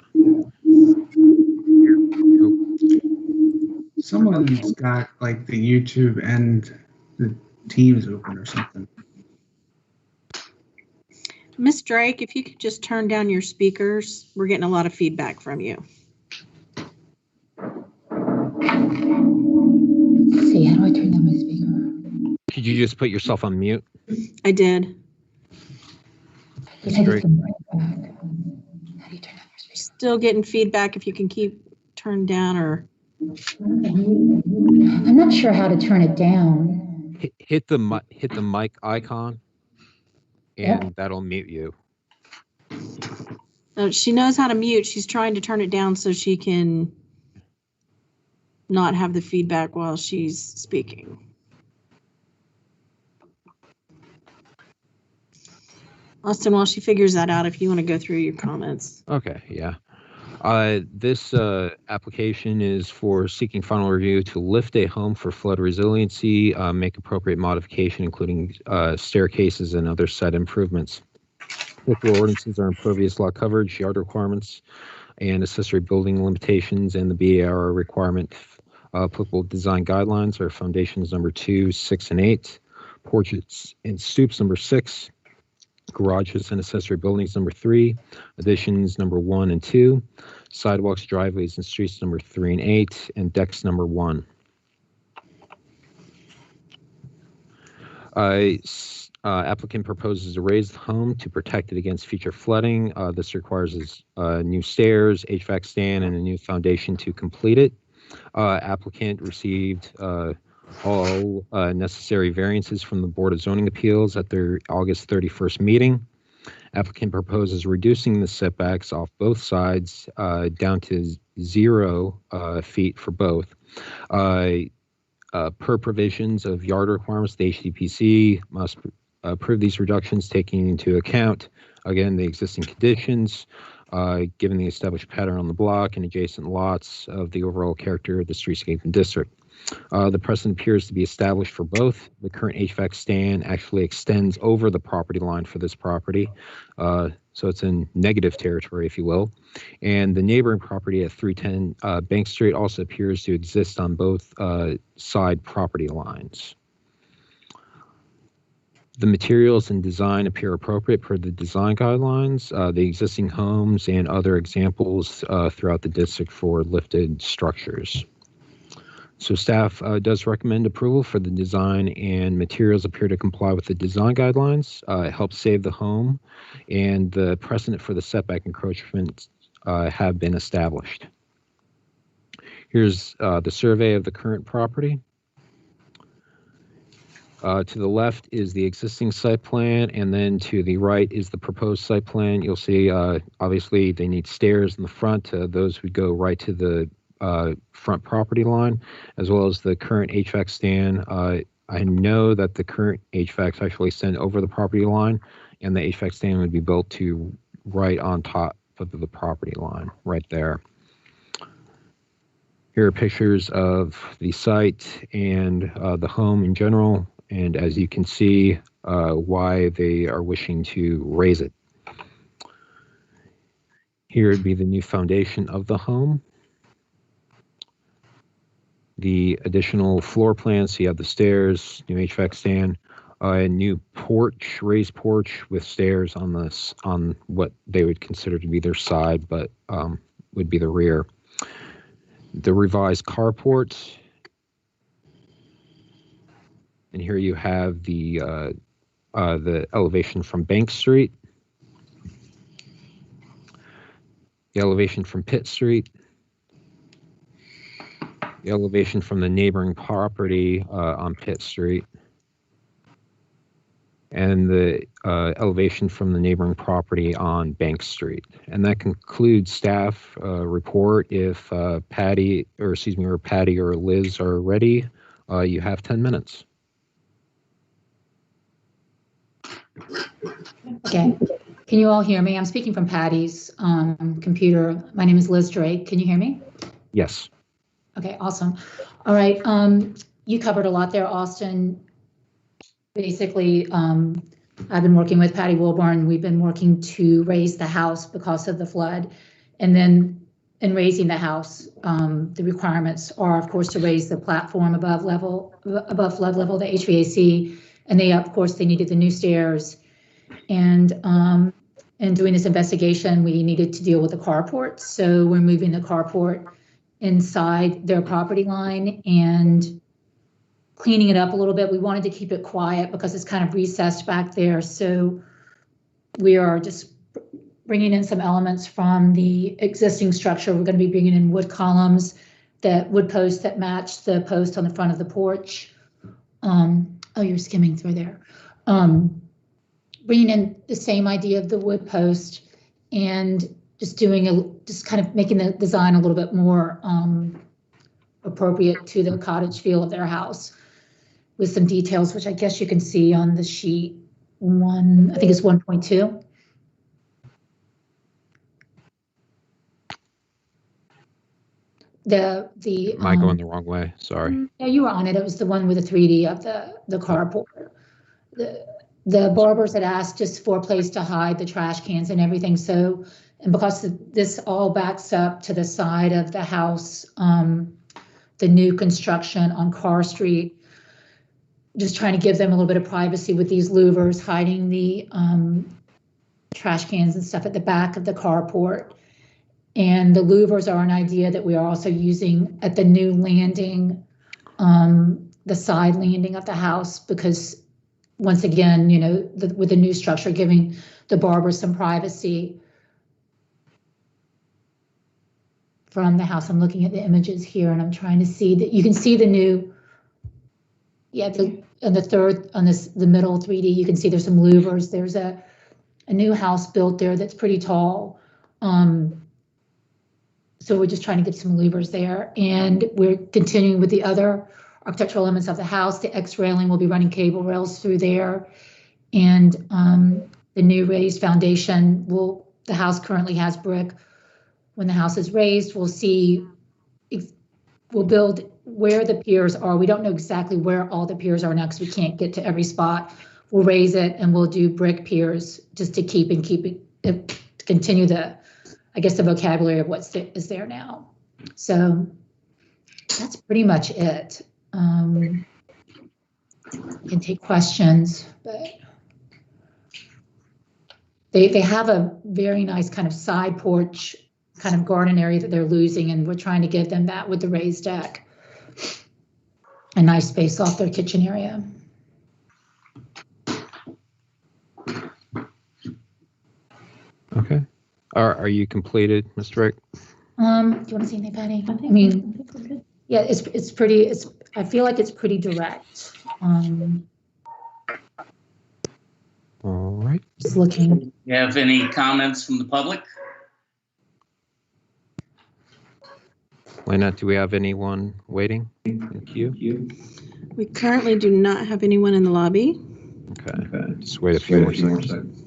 Someone's got like the YouTube and the Teams open or something.
Miss Drake, if you could just turn down your speakers, we're getting a lot of feedback from you.
Let's see, how do I turn down my speaker?
Could you just put yourself on mute?
I did.
I just
Great.
can bring it back. How do you turn down your speaker?
Still getting feedback. If you can keep turned down or.
I'm not sure how to turn it down.
Hit the mic icon, and that'll mute you.
No, she knows how to mute. She's trying to turn it down so she can not have the feedback while she's speaking. Austin, while she figures that out, if you want to go through your comments.
Okay, yeah. This application is for seeking final review to lift a home for flood resiliency, make appropriate modification, including staircases and other site improvements. Local ordinances are impervious lot coverage, yard requirements, and accessory building limitations, and the VL.A requirement. Applicable design guidelines are foundations number 2, 6, and 8, porches and stoops number 6, garages and accessory buildings number 3, additions number 1 and 2, sidewalks, driveways, and streets number 3 and 8, and decks number 1. Applicant proposes to raise the home to protect it against future flooding. This requires new stairs, HVAC stand, and a new foundation to complete it. Applicant received all necessary variances from the Board of Zoning Appeals at their August 31st meeting. Applicant proposes reducing the setbacks off both sides down to 0 feet for both. Per provisions of yard requirements, the HDPC must approve these reductions, taking into account, again, the existing conditions, given the established pattern on the block and adjacent lots of the overall character of the streetscape and district. The precedent appears to be established for both. The current HVAC stand actually extends over the property line for this property, so it's in negative territory, if you will. And the neighboring property at 310 Bank Street also appears to exist on both side property lines. The materials and design appear appropriate per the design guidelines, the existing homes, and other examples throughout the district for lifted structures. So staff does recommend approval for the design, and materials appear to comply with the design guidelines. It helps save the home, and the precedent for the setback encroachments have been established. Here's the survey of the current property. To the left is the existing site plan, and then to the right is the proposed site plan. You'll see, obviously, they need stairs in the front. Those would go right to the front property line, as well as the current HVAC stand. I know that the current HVAC actually extend over the property line, and the HVAC stand would be built to right on top of the property line, right there. Here are pictures of the site and the home in general, and as you can see, why they are wishing to raise it. Here would be the new foundation of the home. The additional floor plans, so you have the stairs, new HVAC stand, a new porch, raised porch with stairs on this, on what they would consider to be their side, but would be the rear. The revised carport, and here you have the elevation from Bank Street, the elevation from Pitt Street, the elevation from the neighboring property on Pitt Street, and the elevation from the neighboring property on Bank Street. And that concludes staff report. If Patty or Liz are ready, you have 10 minutes.
Okay. Can you all hear me? I'm speaking from Patty's computer. My name is Liz Drake. Can you hear me?
Yes.
Okay, awesome. All right. You covered a lot there, Austin. Basically, I've been working with Patty Wilburn. We've been working to raise the house because of the flood. And then in raising the house, the requirements are, of course, to raise the platform above flood level, the HVAC. And of course, they needed the new stairs. And in doing this investigation, we needed to deal with the carport. So we're moving the carport inside their property line and cleaning it up a little bit. We wanted to keep it quiet because it's kind of recessed back there. So we are just bringing in some elements from the existing structure. We're going to be bringing in wood columns, wood posts that match the post on the front of the porch. Oh, you're skimming through there. Bringing in the same idea of the wood post and just kind of making the design a little bit more appropriate to the cottage feel of their house, with some details, which I guess you can see on the sheet I think it's 1.2.
Am I going the wrong way? Sorry.
Yeah, you were on it. It was the one with the 3D of the carport. The barbers had asked just for a place to hide the trash cans and everything. So, and because this all backs up to the side of the house, the new construction on Carr Street, just trying to give them a little bit of privacy with these louvers, hiding the trash cans and stuff at the back of the carport. And the louvers are an idea that we are also using at the new landing, the side landing of the house, because once again, with the new structure, giving the barbers some privacy from the house. I'm looking at the images here and I'm trying to see that you can see the new, on the middle 3D, you can see there's some louvers. There's a new house built there that's pretty tall. So we're just trying to get some louvers there, and we're continuing with the other architectural elements of the house. The X railing will be running cable rails through there, and the new raised foundation the house currently has brick. When the house is raised, we'll build where the piers are. We don't know exactly where all the piers are now because we can't get to every spot. We'll raise it and we'll do brick piers just to continue the vocabulary of what is there now. So that's pretty much it. Can take questions, but they have a very nice kind of side porch, kind of garden area that they're losing, and we're trying to give them that with the raised deck. A nice space off their kitchen area.
Okay. Are you completed, Mr. Rick?
Do you want to see anything, Patty? I mean, yeah, it's pretty. I feel like it's pretty direct.
All right.
Just looking.
You have any comments from the public?
Lena, do we have anyone waiting in queue?
We currently do not have anyone in the lobby.
Okay. Just wait a few more seconds.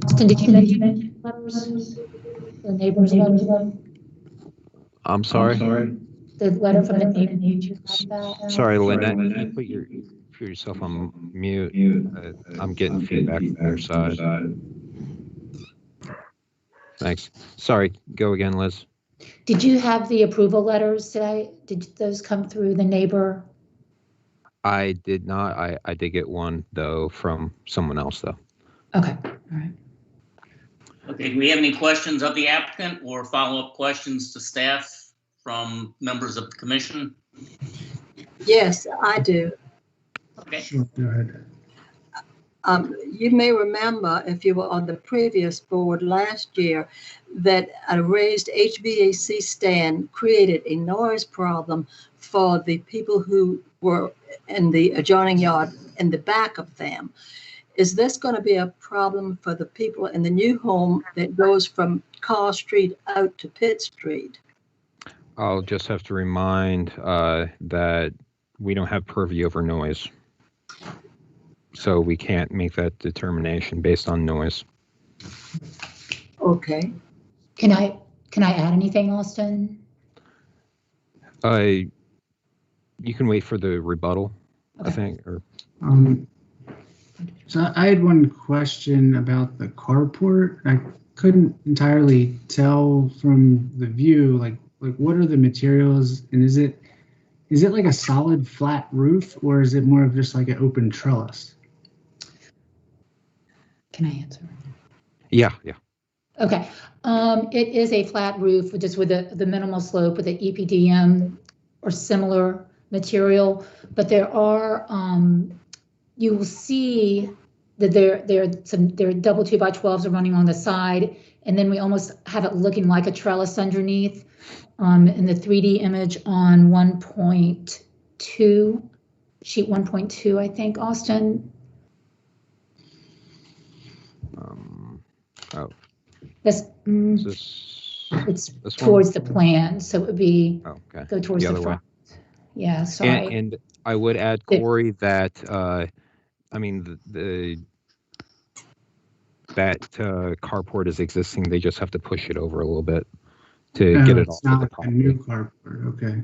Austin, did you mention letters? The neighbors' letter?
I'm sorry?
The letter from the neighbor. Did you have that?
Sorry, Lynette, can you put yourself on mute? I'm getting feedback from your side. Thanks. Sorry, go again, Liz.
Did you have the approval letters today? Did those come through the neighbor?
I did not. I did get one, though, from someone else, though.
Okay, all right.
Okay, do we have any questions of the applicant or follow-up questions to staff from members of the commission?
Yes, I do.
Okay.
Sure, go ahead.
You may remember, if you were on the previous board last year, that a raised HVAC stand created a noise problem for the people who were in the adjoining yard in the back of them. Is this going to be a problem for the people in the new home that goes from Carr Street out to Pitt Street?
I'll just have to remind that we don't have purview over noise. So we can't make that determination based on noise.
Okay.
Can I add anything, Austin?
You can wait for the rebuttal,
Okay.
I think. Or
So I had one question about the carport. I couldn't entirely tell from the view, like what are the materials, and is it like a solid flat roof, or is it more of just like an open trellis?
Can I answer?
yeah.
Okay. It is a flat roof, just with the minimal slope with the EPDM or similar material, but there are you will see that there are double 2x12s are running on the side, and then we almost have it looking like a trellis underneath. In the 3D image on 1.2, sheet 1.2, I think, Austin.
Oh,
That's it's towards the plan, so it would be go towards the front. Yeah, sorry.
And I would add, Corey, that I mean that carport is existing. They just have to push it over a little bit to get it off
not
the
like a new carport. Okay.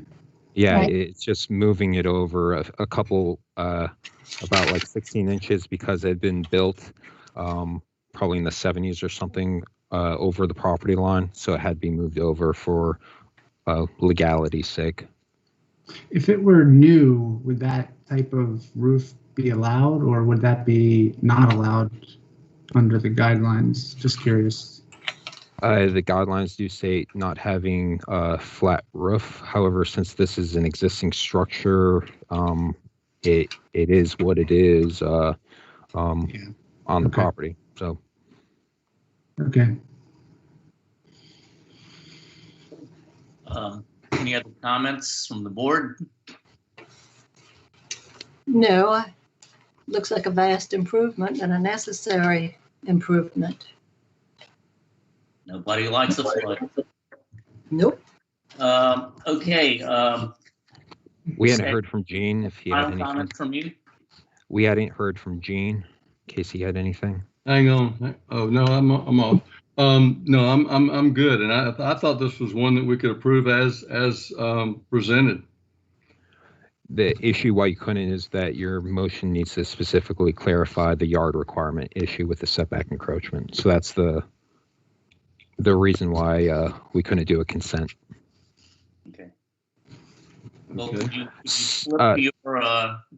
Yeah,
Right.
It's just moving it over a couple, about like 16 inches, because it had been built probably in the 70s or something over the property line. So it had to be moved over for legality's sake.
If it were new, would that type of roof be allowed, or would that be not allowed under the guidelines? Just curious.
The guidelines do say not having a flat roof. However, since this is an existing structure, it is what it is on the property. So.
Okay.
Any other comments from the board?
No, looks like a vast improvement and a necessary improvement.
Nobody likes a flood.
Nope.
Okay.
We hadn't heard from Gene if he had anything.
Comment from you?
We hadn't heard from Gene in case he had anything.
Hang on. Oh no, I'm off. No, I'm good. And I thought this was one that we could approve as presented.
The issue why you couldn't is that your motion needs to specifically clarify the yard requirement issue with the setback encroachment. So that's the reason why we couldn't do a consent.
Okay. Well,
Okay.
could you flip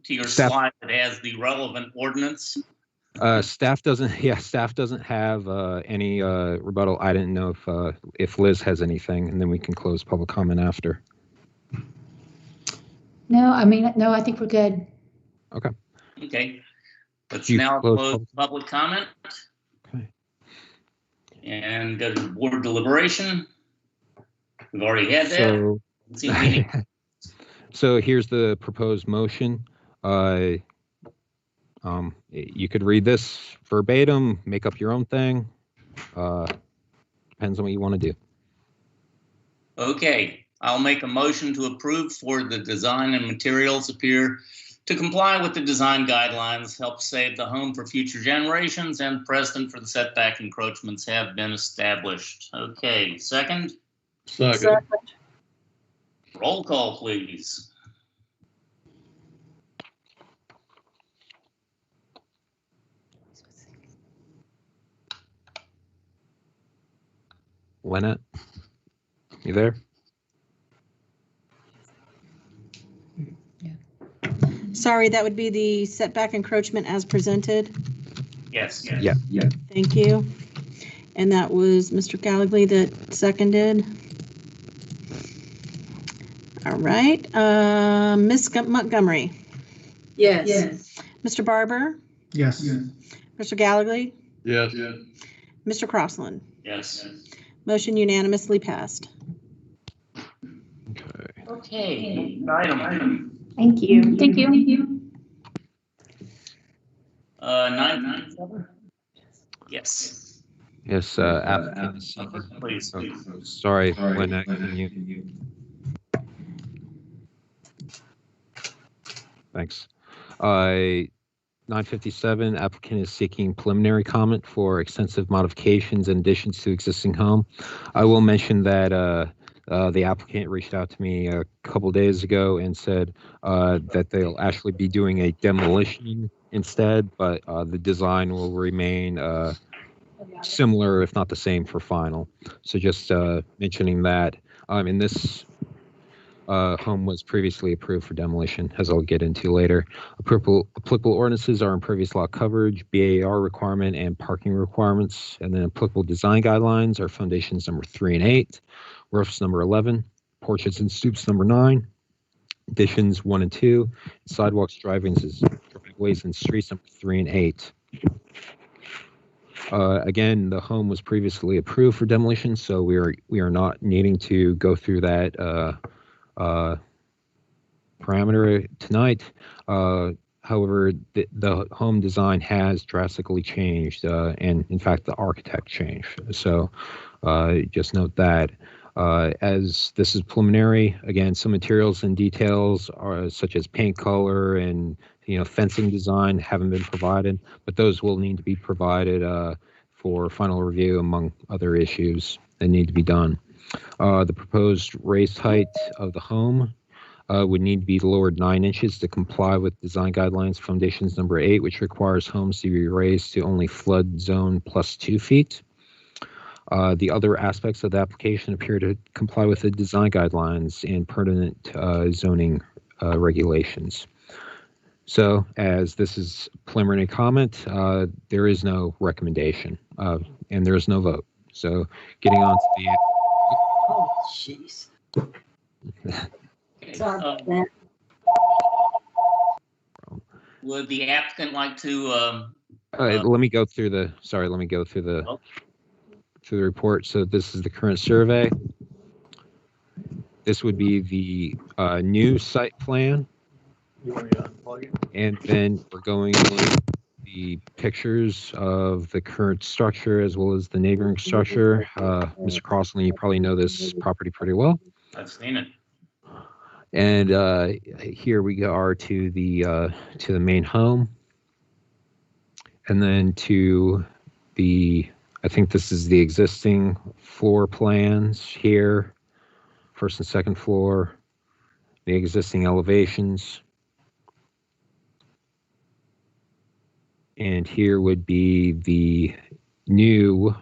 to your slide that has the relevant ordinance?
Staff doesn't have any rebuttal. I didn't know if Liz has anything, and then we can close public comment after.
No, I think we're good.
Okay.
Okay. Let's
You
now
close
close public comment.
Okay.
And go to board deliberation. We've already had that.
So here's the proposed motion. You could read this verbatim, make up your own thing. Depends on what you want to do.
Okay, I'll make a motion to approve for the design and materials appear to comply with the design guidelines, help save the home for future generations, and precedent for the setback encroachments have been established. Okay, second?
Second.
Roll call, please.
Lynette, you there?
Sorry, that would be the setback encroachment as presented.
Yes.
Yeah.
Thank you. And that was Mr. Gallagher that seconded. All right, Ms. Montgomery.
Yes.
Mr. Barber,
Yes.
Mr. Gallagher,
Yes.
Mr. Crossland.
Yes.
Motion unanimously passed.
Okay.
Okay. Item.
Thank you. Thank you.
957. Yes.
Yes, applicant is seeking.
Please.
Oh, sorry, Lynette, can you? Thanks. 957, applicant is seeking preliminary comment for extensive modifications and additions to existing home. I will mention that the applicant reached out to me a couple days ago and said that they'll actually be doing a demolition instead, but the design will remain similar, if not the same, for final. So just mentioning that. In this home was previously approved for demolition, as I'll get into later. Applicable ordinances are impervious lot coverage, VAR requirement, and parking requirements. And then applicable design guidelines are foundations number 3 and 8, roofs number 11, porches and stoops number 9, additions 1 and 2, sidewalks, driveways, and streets number 3 and 8. Again, the home was previously approved for demolition, so we are not needing to go through that parameter tonight. However, the home design has drastically changed, and in fact, the architect changed. So just note that. As this is preliminary, again, some materials and details are such as paint color and fencing design haven't been provided, but those will need to be provided for final review, among other issues that need to be done. The proposed raised height of the home would need to be lowered 9 inches to comply with design guidelines foundations number 8, which requires homes to be raised to only flood zone plus 2 feet. The other aspects of the application appear to comply with the design guidelines and pertinent zoning regulations. So, as this is preliminary comment, there is no recommendation and there is no vote. So, getting on to the.
Oh, jeez. Sorry about that.
Would the applicant like to?
Let me go through the. Sorry, let me go through the. Through the report. So this is the current survey. This would be the new site plan.
You want me to unplug it?
And then we're going to the pictures of the current structure as well as the neighboring structure. Mr. Crossland, you probably know this property pretty well.
I've seen it.
And here we are to the main home, and then to the. I think this is the existing floor plans here, first and second floor, the existing elevations. And here would be the new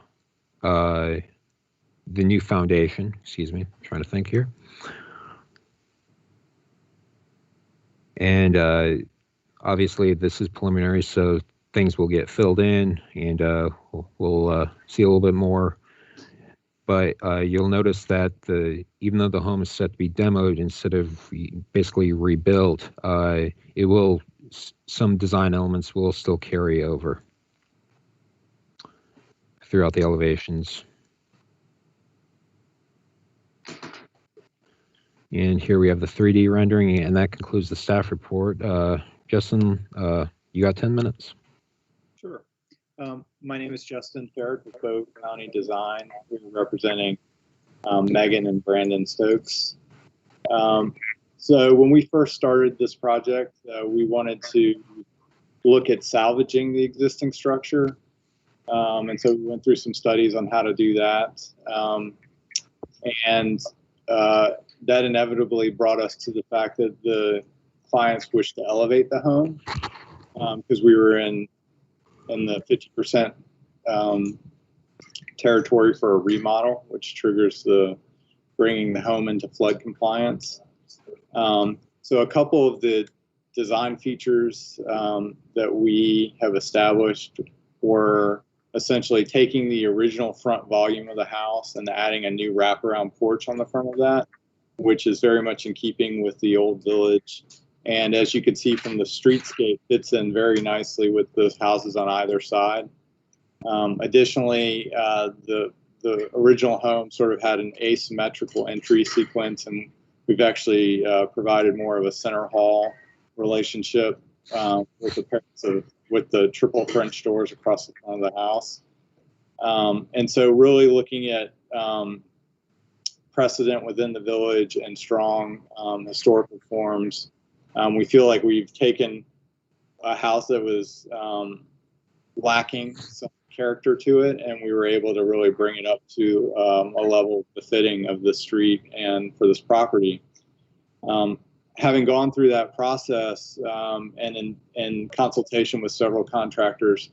foundation, excuse me, I'm trying to think here. And obviously this is preliminary, so things will get filled in, and we'll see a little bit more. But you'll notice that even though the home is set to be demoed instead of basically rebuilt, some design elements will still carry over throughout the elevations. And here we have the 3D rendering, and that concludes the staff report. Justin, you got 10 minutes.
Sure. My name is Justin Ferret with Bow County Design. We're representing Megan and Brandon Stokes. So when we first started this project, we wanted to look at salvaging the existing structure. And so we went through some studies on how to do that. And that inevitably brought us to the fact that the clients wished to elevate the home because we were in the 50% territory for a remodel, which triggers the bringing the home into flood compliance. So a couple of the design features that we have established were essentially taking the original front volume of the house and adding a new wraparound porch on the front of that, which is very much in keeping with the old village And as you can see from the streetscape, fits in very nicely with those houses on either side. Additionally, the original home sort of had an asymmetrical entry sequence, and we've actually provided more of a center hall relationship with the triple French doors across the front of the house. And so really looking at precedent within the village and strong historical forms, we feel like we've taken a house that was lacking some character to it, and we were able to really bring it up to a level befitting of the street and for this property. Having gone through that process and in consultation with several contractors,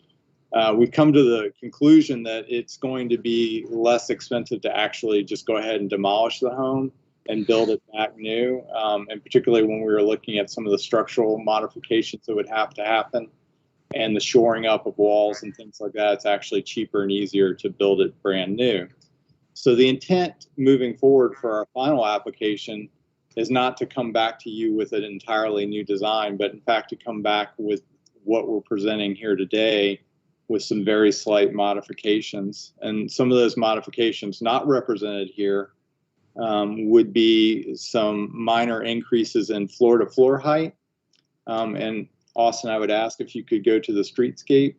we've come to the conclusion that it's going to be less expensive to actually just go ahead and demolish the home and build it back new. And particularly when we were looking at some of the structural modifications that would have to happen and the shoring up of walls and things like that, it's actually cheaper and easier to build it brand new. So the intent moving forward for our final application is not to come back to you with an entirely new design, but in fact to come back with what we're presenting here today with some very slight modifications. And some of those modifications not represented here would be some minor increases in floor-to-floor height. And Austin, I would ask if you could go to the streetscape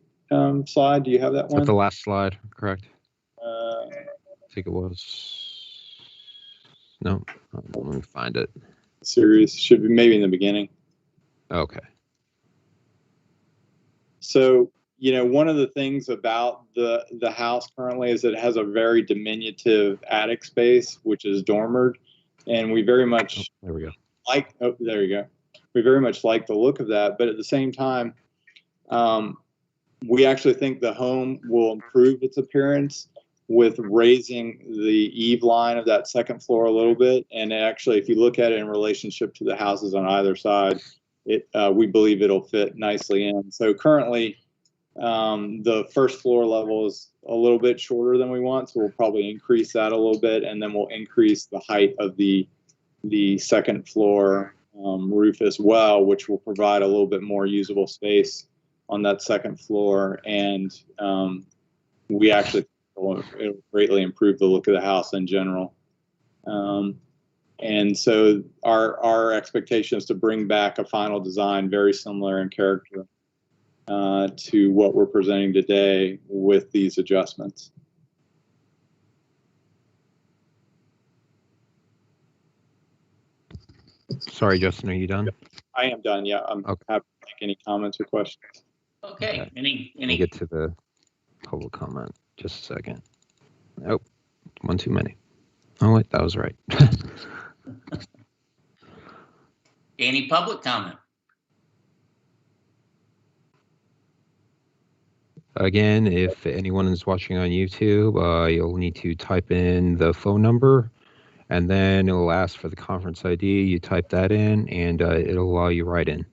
slide. Do you have that one?
That's the last slide, correct?
I
think it was. No, let me find it.
Series should be maybe in the beginning.
Okay.
So, you know, one of the things about the house currently is that it has a very diminutive attic space, which is dormered, and we very much
there we go.
There you go. We very much like the look of that, but at the same time, we actually think the home will improve its appearance with raising the eave line of that second floor a little bit. And actually, if you look at it in relationship to the houses on either side, we believe it'll fit nicely in. So currently, the first floor level is a little bit shorter than we want, so we'll probably increase that a little bit, and then we'll increase the height of the second floor roof as well, which will provide a little bit more usable space on that second floor. And we actually it'll greatly improve the look of the house in general. And so our expectation is to bring back a final design very similar in character to what we're presenting today with these adjustments.
Sorry, Justin, are you done?
I am done, yeah. I'm happy to take any comments or questions.
Okay. Any
get to the public comment. Just a second. Oh, one too many. Oh, wait, that was right.
Any public comment?
Again, if anyone is watching on YouTube, you'll need to type in the phone number, and then it'll ask for the conference ID. You type that in, and it'll allow you right in.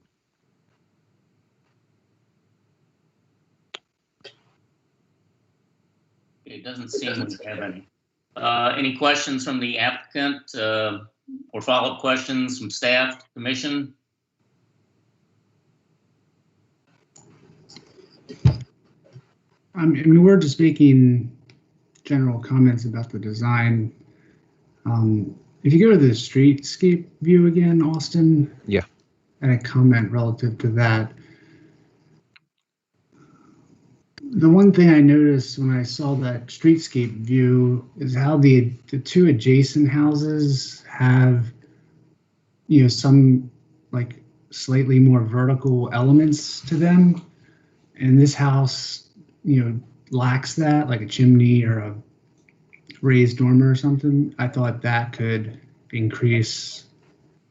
It doesn't seem we have any. Any questions from the applicant or follow-up questions from staff, commission?
I mean, we're just making general comments about the design. If you go to the streetscape view again, Austin.
Yeah.
And a comment relative to that. The one thing I noticed when I saw that streetscape view is how the two adjacent houses have, you know, some like slightly more vertical elements to them. And this house, you know, lacks that, like a chimney or a raised dormer or something. I thought that could increase,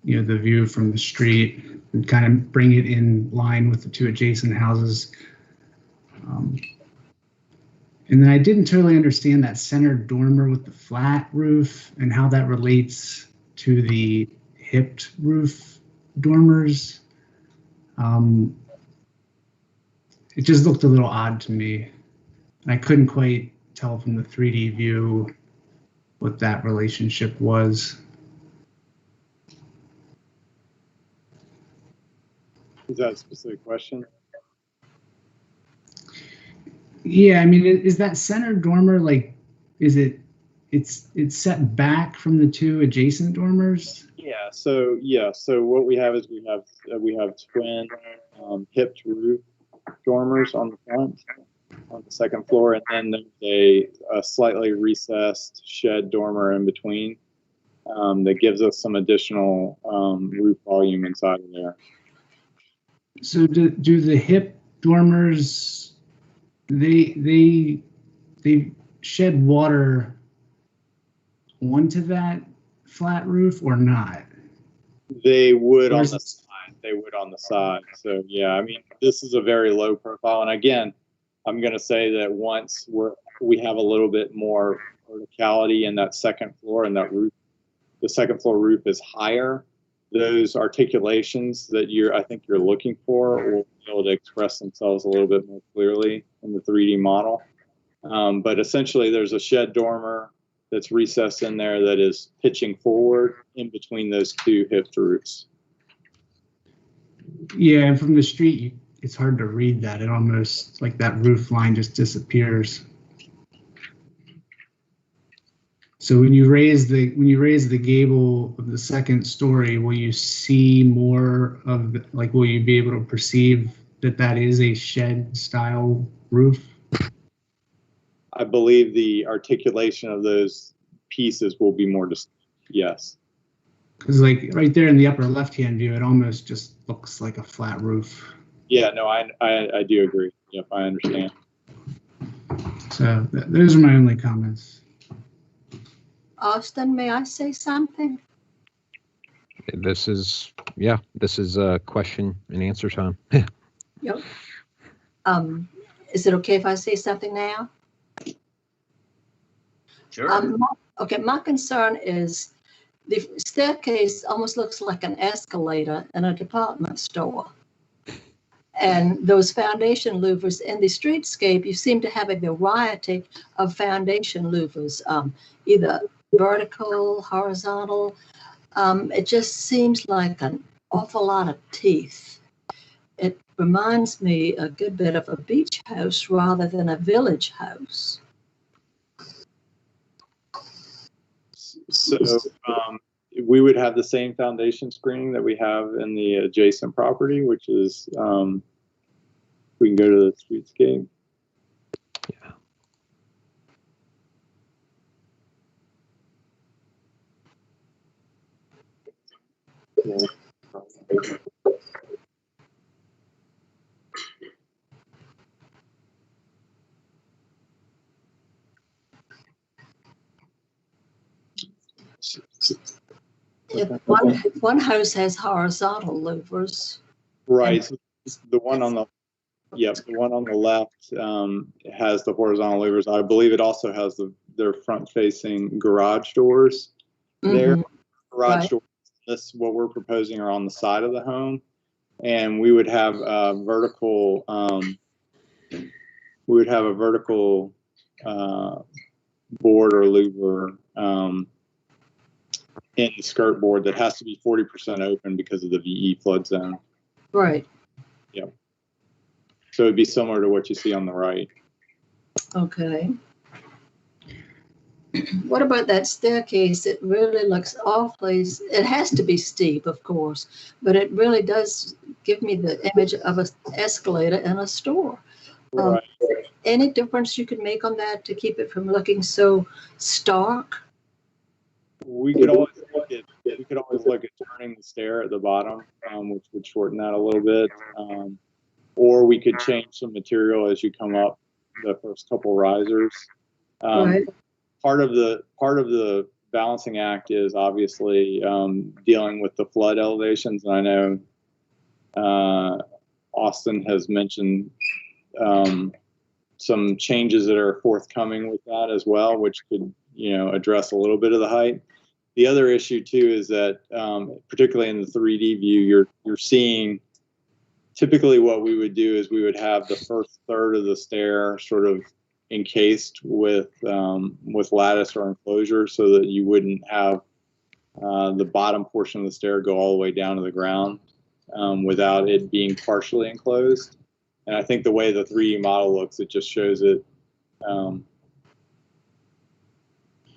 you know, the view from the street and kind of bring it in line with the two adjacent houses. And then I didn't totally understand that center dormer with the flat roof and how that relates to the hipped roof dormers. It just looked a little odd to me. And I couldn't quite tell from the 3D view what that relationship was.
Is that a specific question?
Yeah, I mean, is that center dormer like, it's set back from the two adjacent dormers?
Yeah. So what we have is we have twin hipped roof dormers on the front, on the second floor, and then there's a slightly recessed shed dormer in between that gives us some additional roof volume inside of there.
So do the hip dormers, they shed water onto that flat roof or not?
They would on the side. They would on the side. So yeah, I mean, this is a very low profile. And again, I'm going to say that once we have a little bit more verticality in that second floor, and that roof, the second floor roof is higher, those articulations that I think you're looking for will be able to express themselves a little bit more clearly in the 3D model. But essentially, there's a shed dormer that's recessed in there that is pitching forward in between those two hipped roofs.
Yeah, and from the street, it's hard to read that. It almost, like, that roof line just disappears. So when you raise the gable of the second story, will you see more of will you be able to perceive that is a shed style roof?
I believe the articulation of those pieces will be more distinct, yes.
Because like right there in the upper left-hand view, it almost just looks like a flat roof.
Yeah, no, I do agree. Yep, I understand.
So those are my only comments.
Austin, may I say something?
This is a question and answer time.
Yep. Is it okay if I say something now?
Sure.
Okay, my concern is the staircase almost looks like an escalator in a department store. And those foundation louvers in the streetscape, you seem to have a variety of foundation louvers, either vertical, horizontal. It just seems like an awful lot of teeth. It reminds me a good bit of a beach house rather than a village house.
So we would have the same foundation screening that we have in the adjacent property, which is, we can go to the streetscape. Yeah.
One house has horizontal louvers.
Right. So the one on the left has the horizontal louvers. I believe it also has their front-facing garage doors. There, garage doors. This what we're proposing are on the side of the home, and we would have a vertical. We would have a vertical board or louver in the skirt board that has to be 40% open because of the VE flood zone.
Right.
Yep. So it'd be similar to what you see on the right.
Okay. What about that staircase? It really looks awfully, it has to be steep, of course, but it really does give me the image of an escalator in a store.
Right.
Any difference you could make on that to keep it from looking so stark?
We could always look at turning the stair at the bottom, which would shorten that a little bit. Or we could change some material as you come up the first couple risers.
Right.
Part of the balancing act is obviously dealing with the flood elevations, and I know Austin has mentioned some changes that are forthcoming with that as well, which could address a little bit of the height. The other issue too is that particularly in the 3D view, you're seeing typically what we would do is we would have the first third of the stair sort of encased with lattice or enclosure, so that you wouldn't have the bottom portion of the stair go all the way down to the ground. without it being partially enclosed. And I think the way the 3D model looks, it just shows it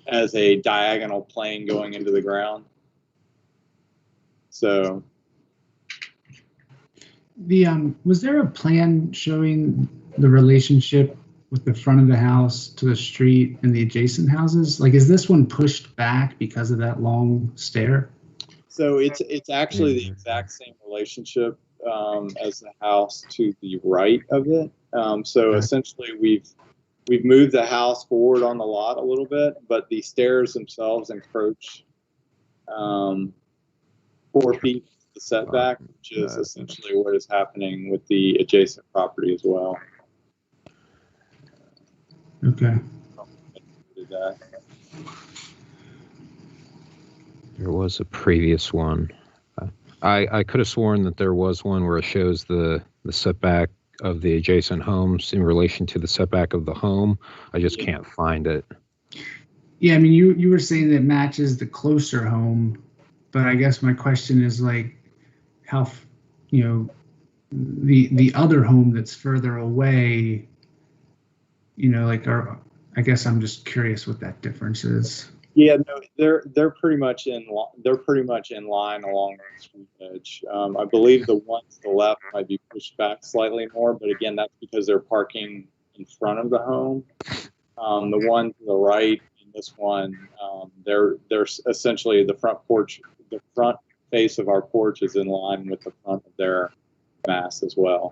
as a diagonal plane going into the ground. So
was there a plan showing the relationship with the front of the house to the street and the adjacent houses? Like, is this one pushed back because of that long stair?
So it's actually the exact same relationship as the house to the right of it. So essentially, we've moved the house forward on the lot a little bit, but the stairs themselves encroach 4 feet the setback, which is essentially what is happening with the adjacent property as well.
Okay.
There was a previous one. I could have sworn that there was one where it shows the setback of the adjacent homes in relation to the setback of the home. I just can't find it.
Yeah, I mean, you were saying that matches the closer home, but I guess my question is like, how, you know, the other home that's further away, you know, like, I guess I'm just curious what that difference is.
Yeah, no, they're pretty much in line along the street edge. I believe the one to the left might be pushed back slightly more, but again, that's because they're parking in front of the home. The one to the right, and this one, they're essentially the front porch. The front face of our porch is in line with the front of their mass as well.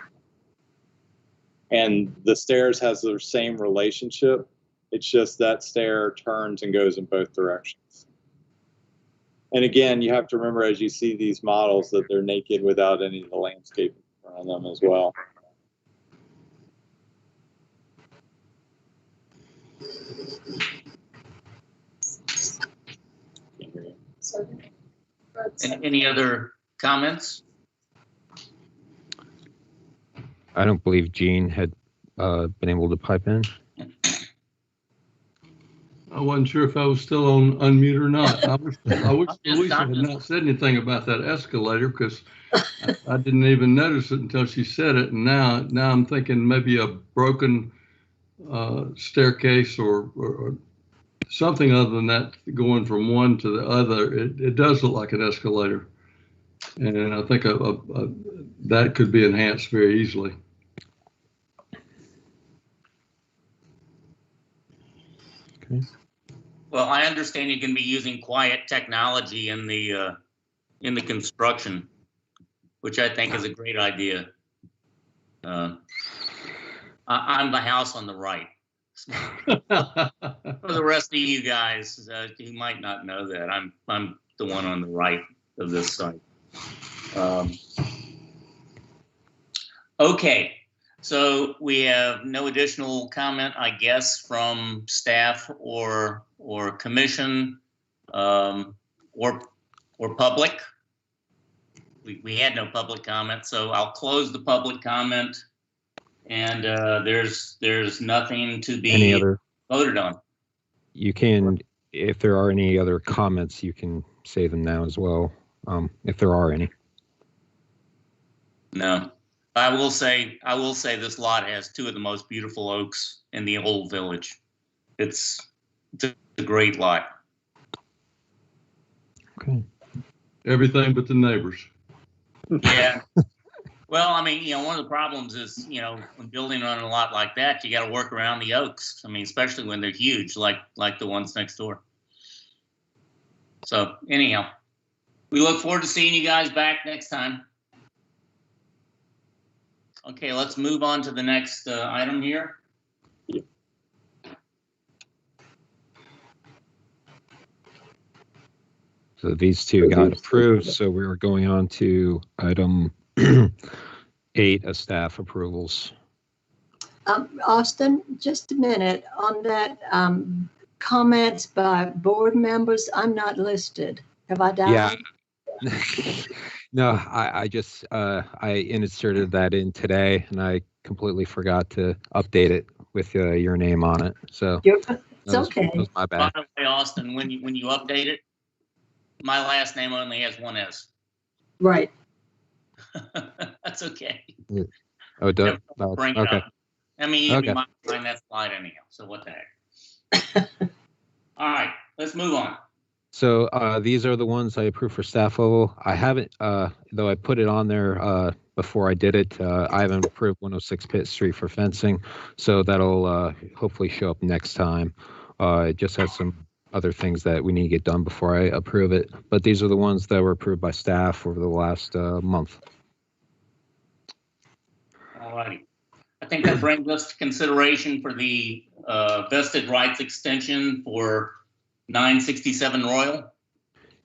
And the stairs has their same relationship. It's just that stair turns and goes in both directions. And again, you have to remember as you see these models that they're naked without any of the landscape in front of them as well.
Any other comments?
I don't believe Gene had been able to pipe in.
I wasn't sure if I was still on unmute or not. I wish Louisa had not said anything about that escalator, because I didn't even notice it until she said it. And now I'm thinking maybe a broken staircase or something other than that, going from one to the other. It does look like an escalator. And I think that could be enhanced very easily.
Okay.
Well, I understand you're going to be using quiet technology in the construction, which I think is a great idea. I'm the house on the right. For the rest of you guys who might not know that, I'm the one on the right of this site. Okay, so we have no additional comment, I guess, from staff or commission or public. We had no public comment, so I'll close the public comment. And there's nothing to be voted on.
You can, if there are any other comments, you can say them now as well, if there are any.
No, I will say this lot has 2 of the most beautiful oaks in the whole village. It's a great lot.
Okay.
Everything but the neighbors.
Yeah. Well, I mean, one of the problems is, when building on a lot like that, you got to work around the oaks. I mean, especially when they're huge, like the ones next door. So anyhow, we look forward to seeing you guys back next time. Okay, let's move on to the next item here.
So these 2 got approved. So we were going on to item 8 of staff approvals.
Austin, just a minute on that. Comments by board members, I'm not listed. Have I died?
Yeah. No, I just I inserted that in today, and I completely forgot to update it with your name on it. So
it's okay.
That was my bad.
By the way, Austin, when you update it, my last name only has 1 S.
Right.
That's okay.
Oh,
Never
Doug.
bring it
Okay.
up. I mean, you'd be
Okay.
behind that slide anyhow, so what the heck. All right, let's move on.
So these are the ones I approved for staff level. I haven't, though I put it on there before I did it, I haven't approved 106 Pitt Street for fencing. So that'll hopefully show up next time. It just has some other things that we need to get done before I approve it. But these are the ones that were approved by staff over the last month.
All righty. I think that brings us to consideration for the vested rights extension for 967 Royal.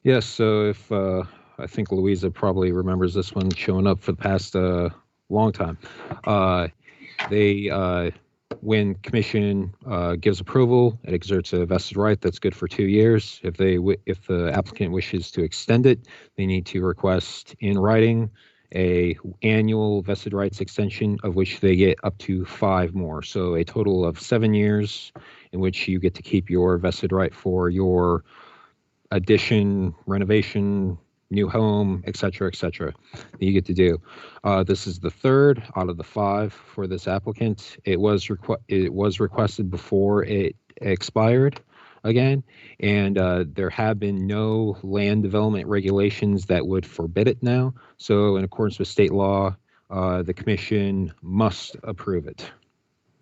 Yes, so if I think Louisa probably remembers this one showing up for the past long time. When commission gives approval, it exerts a vested right that's good for 2 years. If the applicant wishes to extend it, they need to request in writing a annual vested rights extension, of which they get up to 5 more. So a total of 7 years in which you get to keep your vested right for your addition, renovation, new home, etc., etc. You get to do. This is the third out of the 5 for this applicant. It was requested before it expired again, and there have been no land development regulations that would forbid it now. So in accordance with state law, the commission must approve it.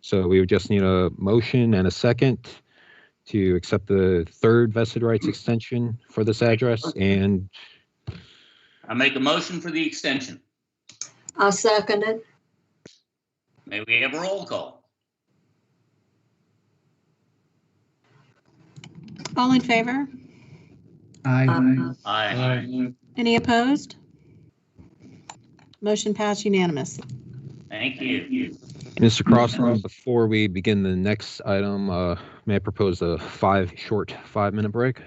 So we would just need a motion and a second to accept the third vested rights extension for this address. And
I make a motion for the extension.
I second it.
May we have a roll call?
All in favor?
Aye.
Aye.
Any opposed? Motion passed unanimous.
Thank you.
Mr. Crossland, before we begin the next item, may I propose a short 5-minute break?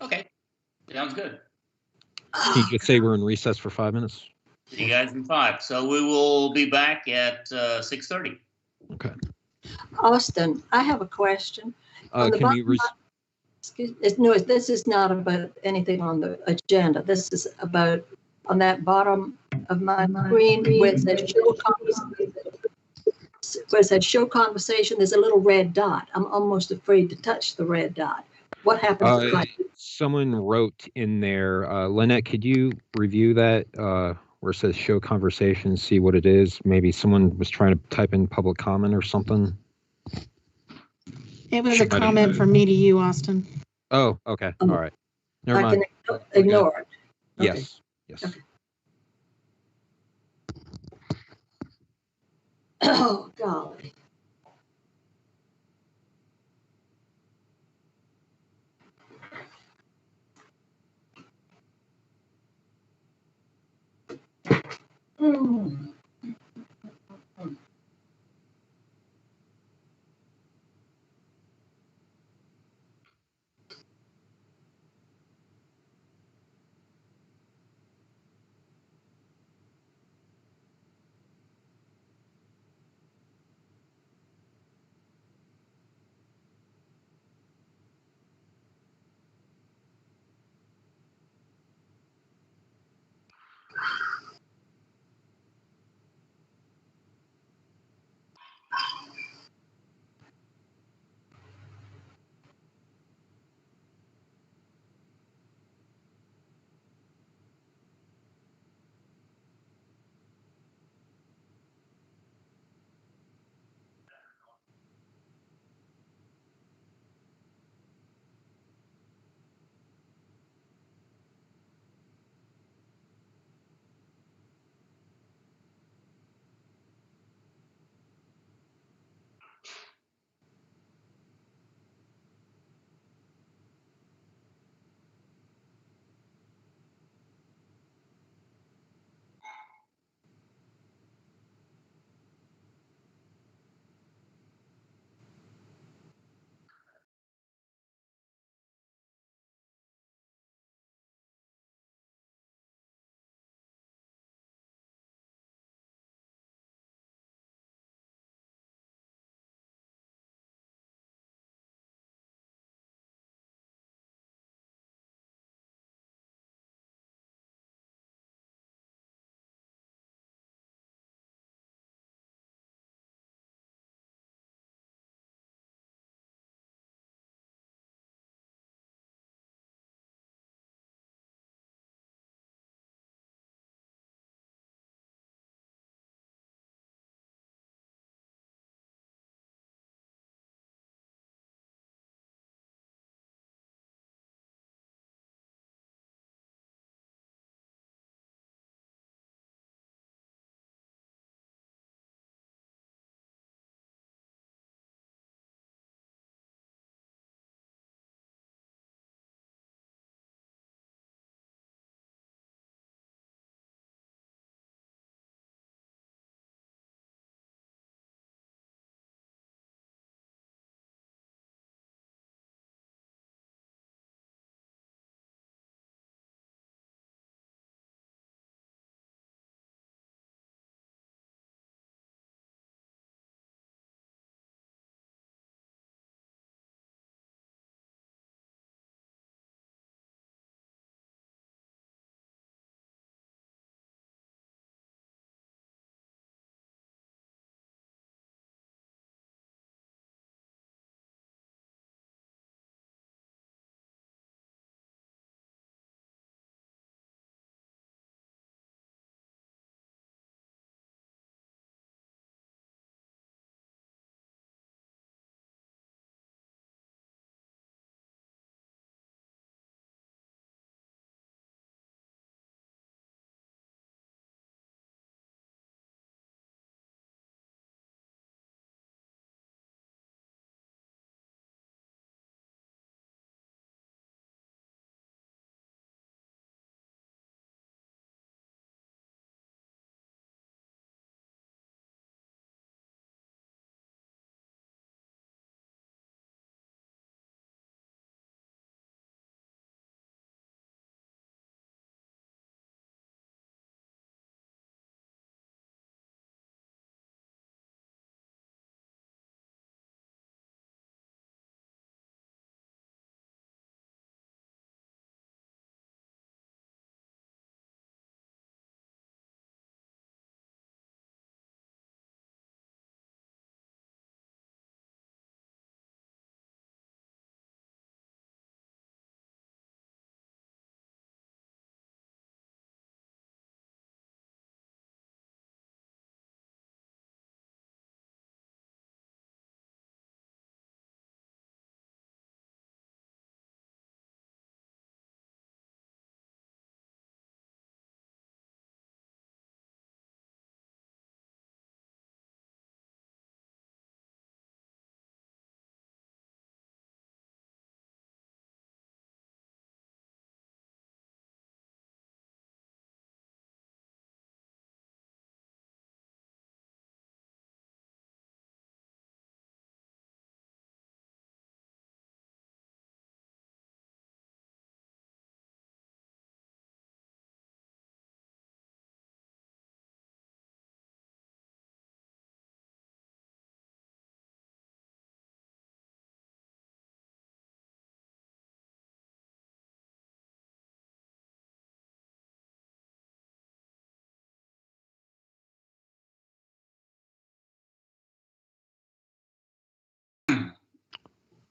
Okay, sounds good.
Can you just say we're in recess for 5 minutes?
See you guys in 5. So we will be back at 6:30.
Okay.
Austin, I have a question. On the
Can we?
No, this is not about anything on the agenda. This is about on that bottom of my screen where it says show conversation, there's a little red dot. I'm almost afraid to touch the red dot. What happens if I...
Someone wrote in there, Lynette, could you review that where it says show conversation, see what it is? Maybe someone was trying to type in public comment or something.
It was a comment from me to you, Austin.
Oh, okay. All right. Never
I
mind.
can ignore it. Okay.
Yes. Yes.
Okay. Oh, golly. Mm.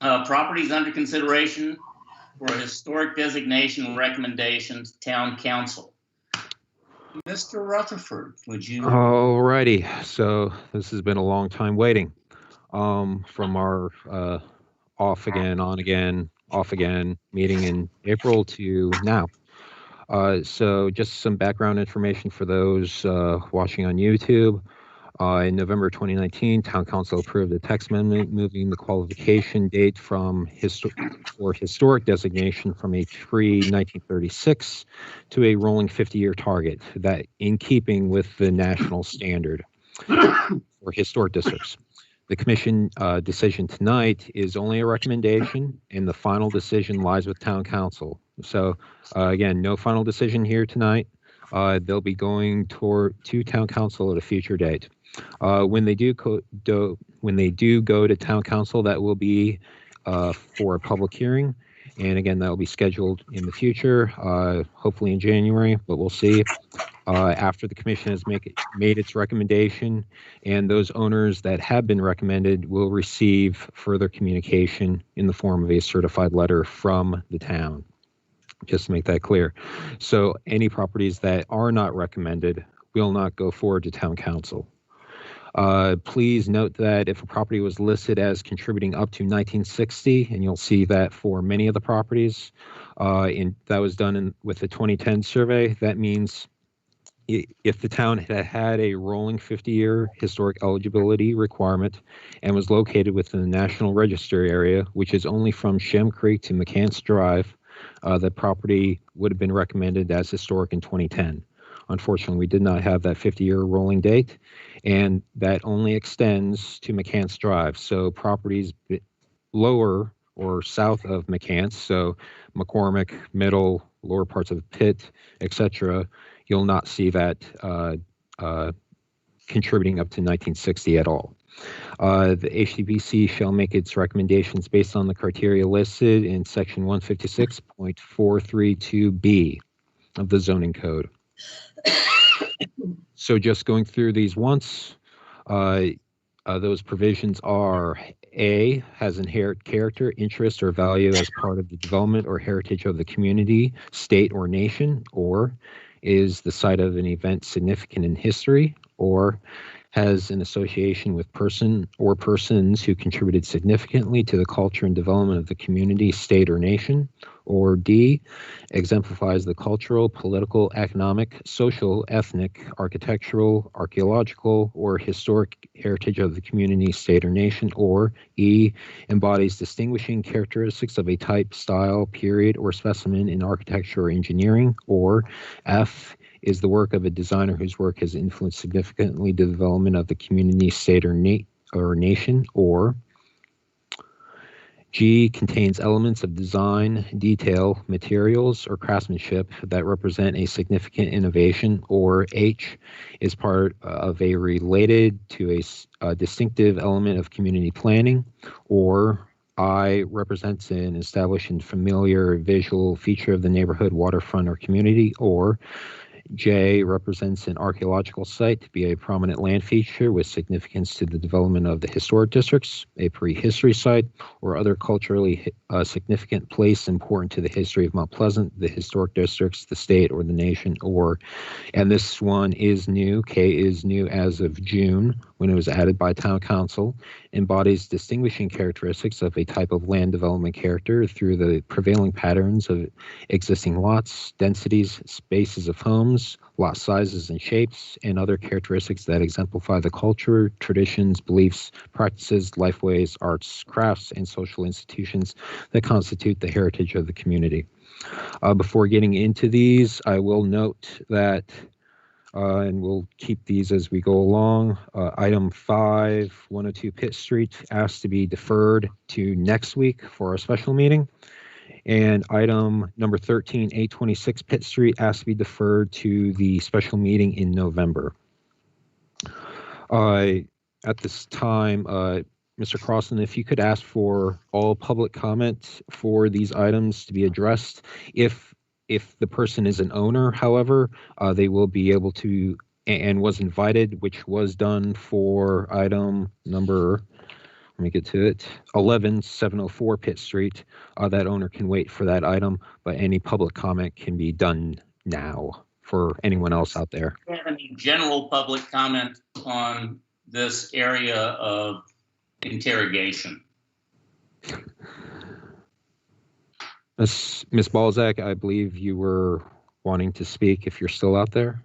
Properties under consideration for a historic designation recommendation to Town Council. Mr. Rutherford, would you?
All righty. So this has been a long time waiting from our off again, on again, off again meeting in April to now. So just some background information for those watching on YouTube. In November 2019, Town Council approved a text amendment moving the qualification date from historic designation from a pre-1936 to a rolling 50-year target, that in keeping with the national standard for historic districts. The commission decision tonight is only a recommendation, and the final decision lies with Town Council. So again, no final decision here tonight. They'll be going to Town Council at a future date. When they do go to Town Council, that will be for a public hearing, and again, that will be scheduled in the future, hopefully in January, but we'll see. After the commission has made its recommendation, and those owners that have been recommended will receive further communication in the form of a certified letter from the town. Just to make that clear. So any properties that are not recommended will not go forward to Town Council. Please note that if a property was listed as contributing up to 1960, and you'll see that for many of the properties, that was done with the 2010 survey, that means if the town had a rolling 50-year historic eligibility requirement and was located within the National Register area, which is only from Shem Creek to McCants Drive, the property would have been recommended as historic in 2010. Unfortunately, we did not have that 50-year rolling date, and that only extends to McCants Drive. So properties lower or south of McCants, so McCormick, Middle, lower parts of the Pit, etc., you'll not see that contributing up to 1960 at all. The HDBC shall make its recommendations based on the criteria listed in section 156.432B of the zoning code. So just going through these once, those provisions are: A, has inherent character, interest, or value as part of the development or heritage of the community, state, or nation, or is the site of an event significant in history, or has an association with person or persons who contributed significantly to the culture and development of the community, state, or nation, or D, exemplifies the cultural, political, economic, social, ethnic, architectural, archaeological, or historic heritage of the community, state, or nation, or E, embodies distinguishing characteristics of a type, style, period, or specimen in architecture or engineering, or F, is the work of a designer whose work has influenced significantly the development of the community, state, or nation, or G, contains elements of design, detail, materials, or craftsmanship that represent a significant innovation, or H, is part of a related to a distinctive element of community planning, or I, represents an established and familiar visual feature of the neighborhood, waterfront, or community, or J, represents an archaeological site to be a prominent land feature with significance to the development of the historic districts, a prehistory site, or other culturally significant place important to the history of Mount Pleasant, the historic districts, the state, or the nation, or, and this one is new, K is new as of June, when it was added by Town Council, embodies distinguishing characteristics of a type of land development character through the prevailing patterns of existing lots, densities, spaces of homes, lot sizes and shapes, and other characteristics that exemplify the culture, traditions, beliefs, practices, lifeways, arts, crafts, and social institutions that constitute the heritage of the community. Before getting into these, I will note that and we'll keep these as we go along. Item 5, 102 Pitt Street, asked to be deferred to next week for our special meeting. And item number 13, 826 Pitt Street, asked to be deferred to the special meeting in November. At this time, Mr. Crossan, if you could ask for all public comment for these items to be addressed. If the person is an owner, however, they will be able to, and was invited, which was done for item number, Let me get to it. 11704 Pitt Street. That owner can wait for that item, but any public comment can be done now for anyone else out there.
Do you have any general public comment on this area of interrogation?
Miss Balzac, I believe you were wanting to speak if you're still out there.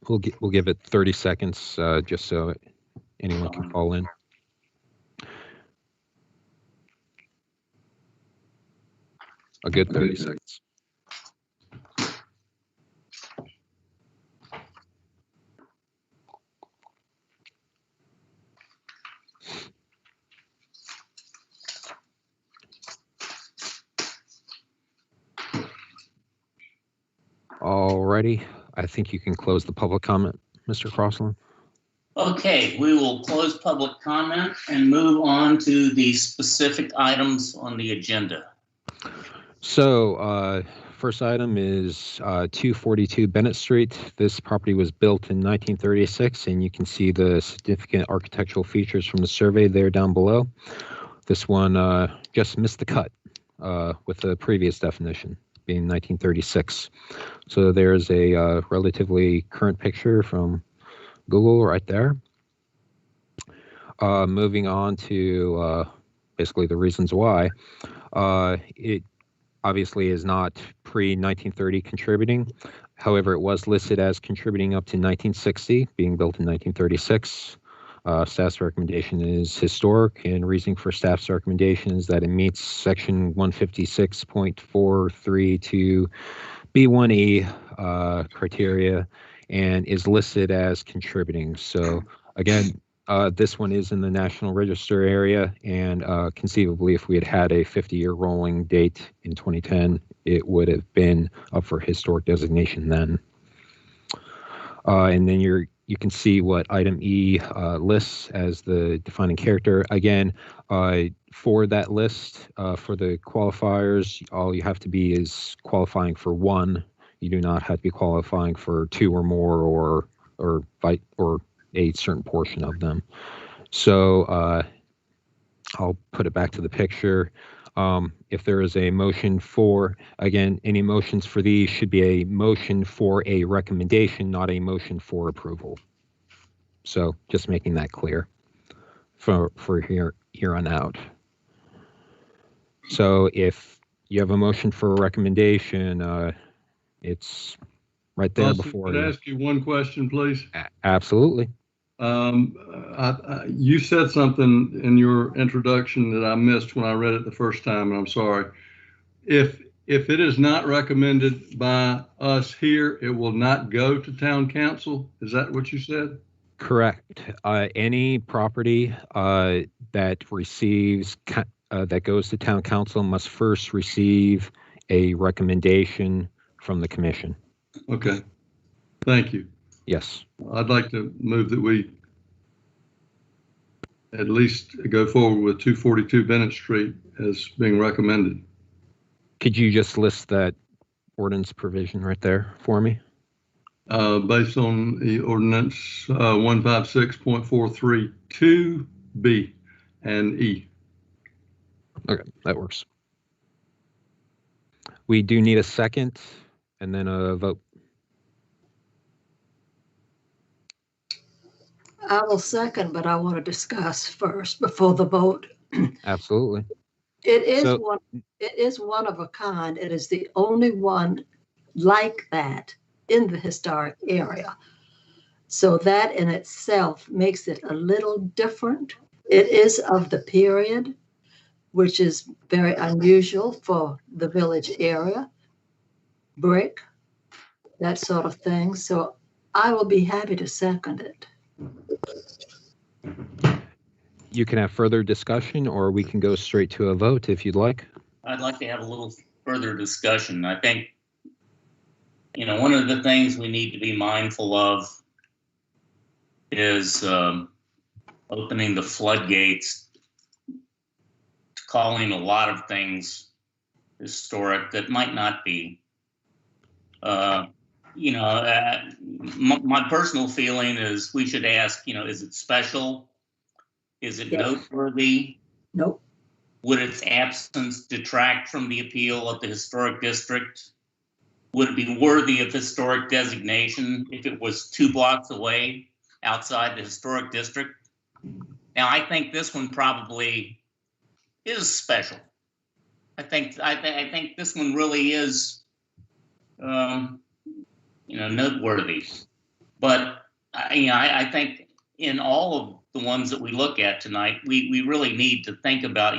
We'll give it 30 seconds just so anyone can call in. A good 30 seconds. Alrighty, I think you can close the public comment, Mr. Crossland.
Okay, we will close public comment and move on to the specific items on the agenda.
So, first item is 242 Bennett Street. This property was built in 1936, and you can see the significant architectural features from the survey there down below. This one just missed the cut with the previous definition being 1936. So there's a relatively current picture from Google right there. Moving on to basically the reasons why. It obviously is not pre-1930 contributing. However, it was listed as contributing up to 1960, being built in 1936. Staff's recommendation is historic, and reasoning for staff's recommendation is that it meets section 156.432 B1E criteria and is listed as contributing. So again, this one is in the National Register area, and conceivably if we had had a 50-year rolling date in 2010, it would have been up for historic designation then. And then you can see what item E lists as the defining character. Again, for that list, for the qualifiers, all you have to be is qualifying for one. You do not have to be qualifying for two or more or a certain portion of them. So I'll put it back to the picture. If there is a motion for, again, any motions for these should be a motion for a recommendation, not a motion for approval. So just making that clear for here on out. So if you have a motion for a recommendation, it's right there
Austin,
before
could
you.
I ask you one question, please?
Absolutely.
You said something in your introduction that I missed when I read it the first time, and I'm sorry. If it is not recommended by us here, it will not go to town council. Is that what you said?
Correct. Any property that receives that goes to town council must first receive a recommendation from the commission.
Okay. Thank you.
Yes.
I'd like to move that we at least go forward with 242 Bennett Street as being recommended.
Could you just list that ordinance provision right there for me?
Based on the ordinance 156.432 B and E.
Okay, that works. We do need a second and then a vote.
I will second, but I want to discuss first before the vote.
Absolutely.
It is one of a kind. It is the only one like that in the historic area. So that in itself makes it a little different. It is of the period, which is very unusual for the village area. Brick, that sort of thing. So I will be happy to second it.
You can have further discussion, or we can go straight to a vote if you'd like.
I'd like to have a little further discussion. I think, one of the things we need to be mindful of is opening the floodgates, calling a lot of things historic that might not be. my personal feeling is we should ask, is it special? Is it noteworthy?
Nope.
Would its absence detract from the appeal of the historic district? Would it be worthy of historic designation if it was 2 blocks away outside the historic district? Now, I think this one probably is special. I think this one really is, noteworthy. But I think in all of the ones that we look at tonight, we really need to think about,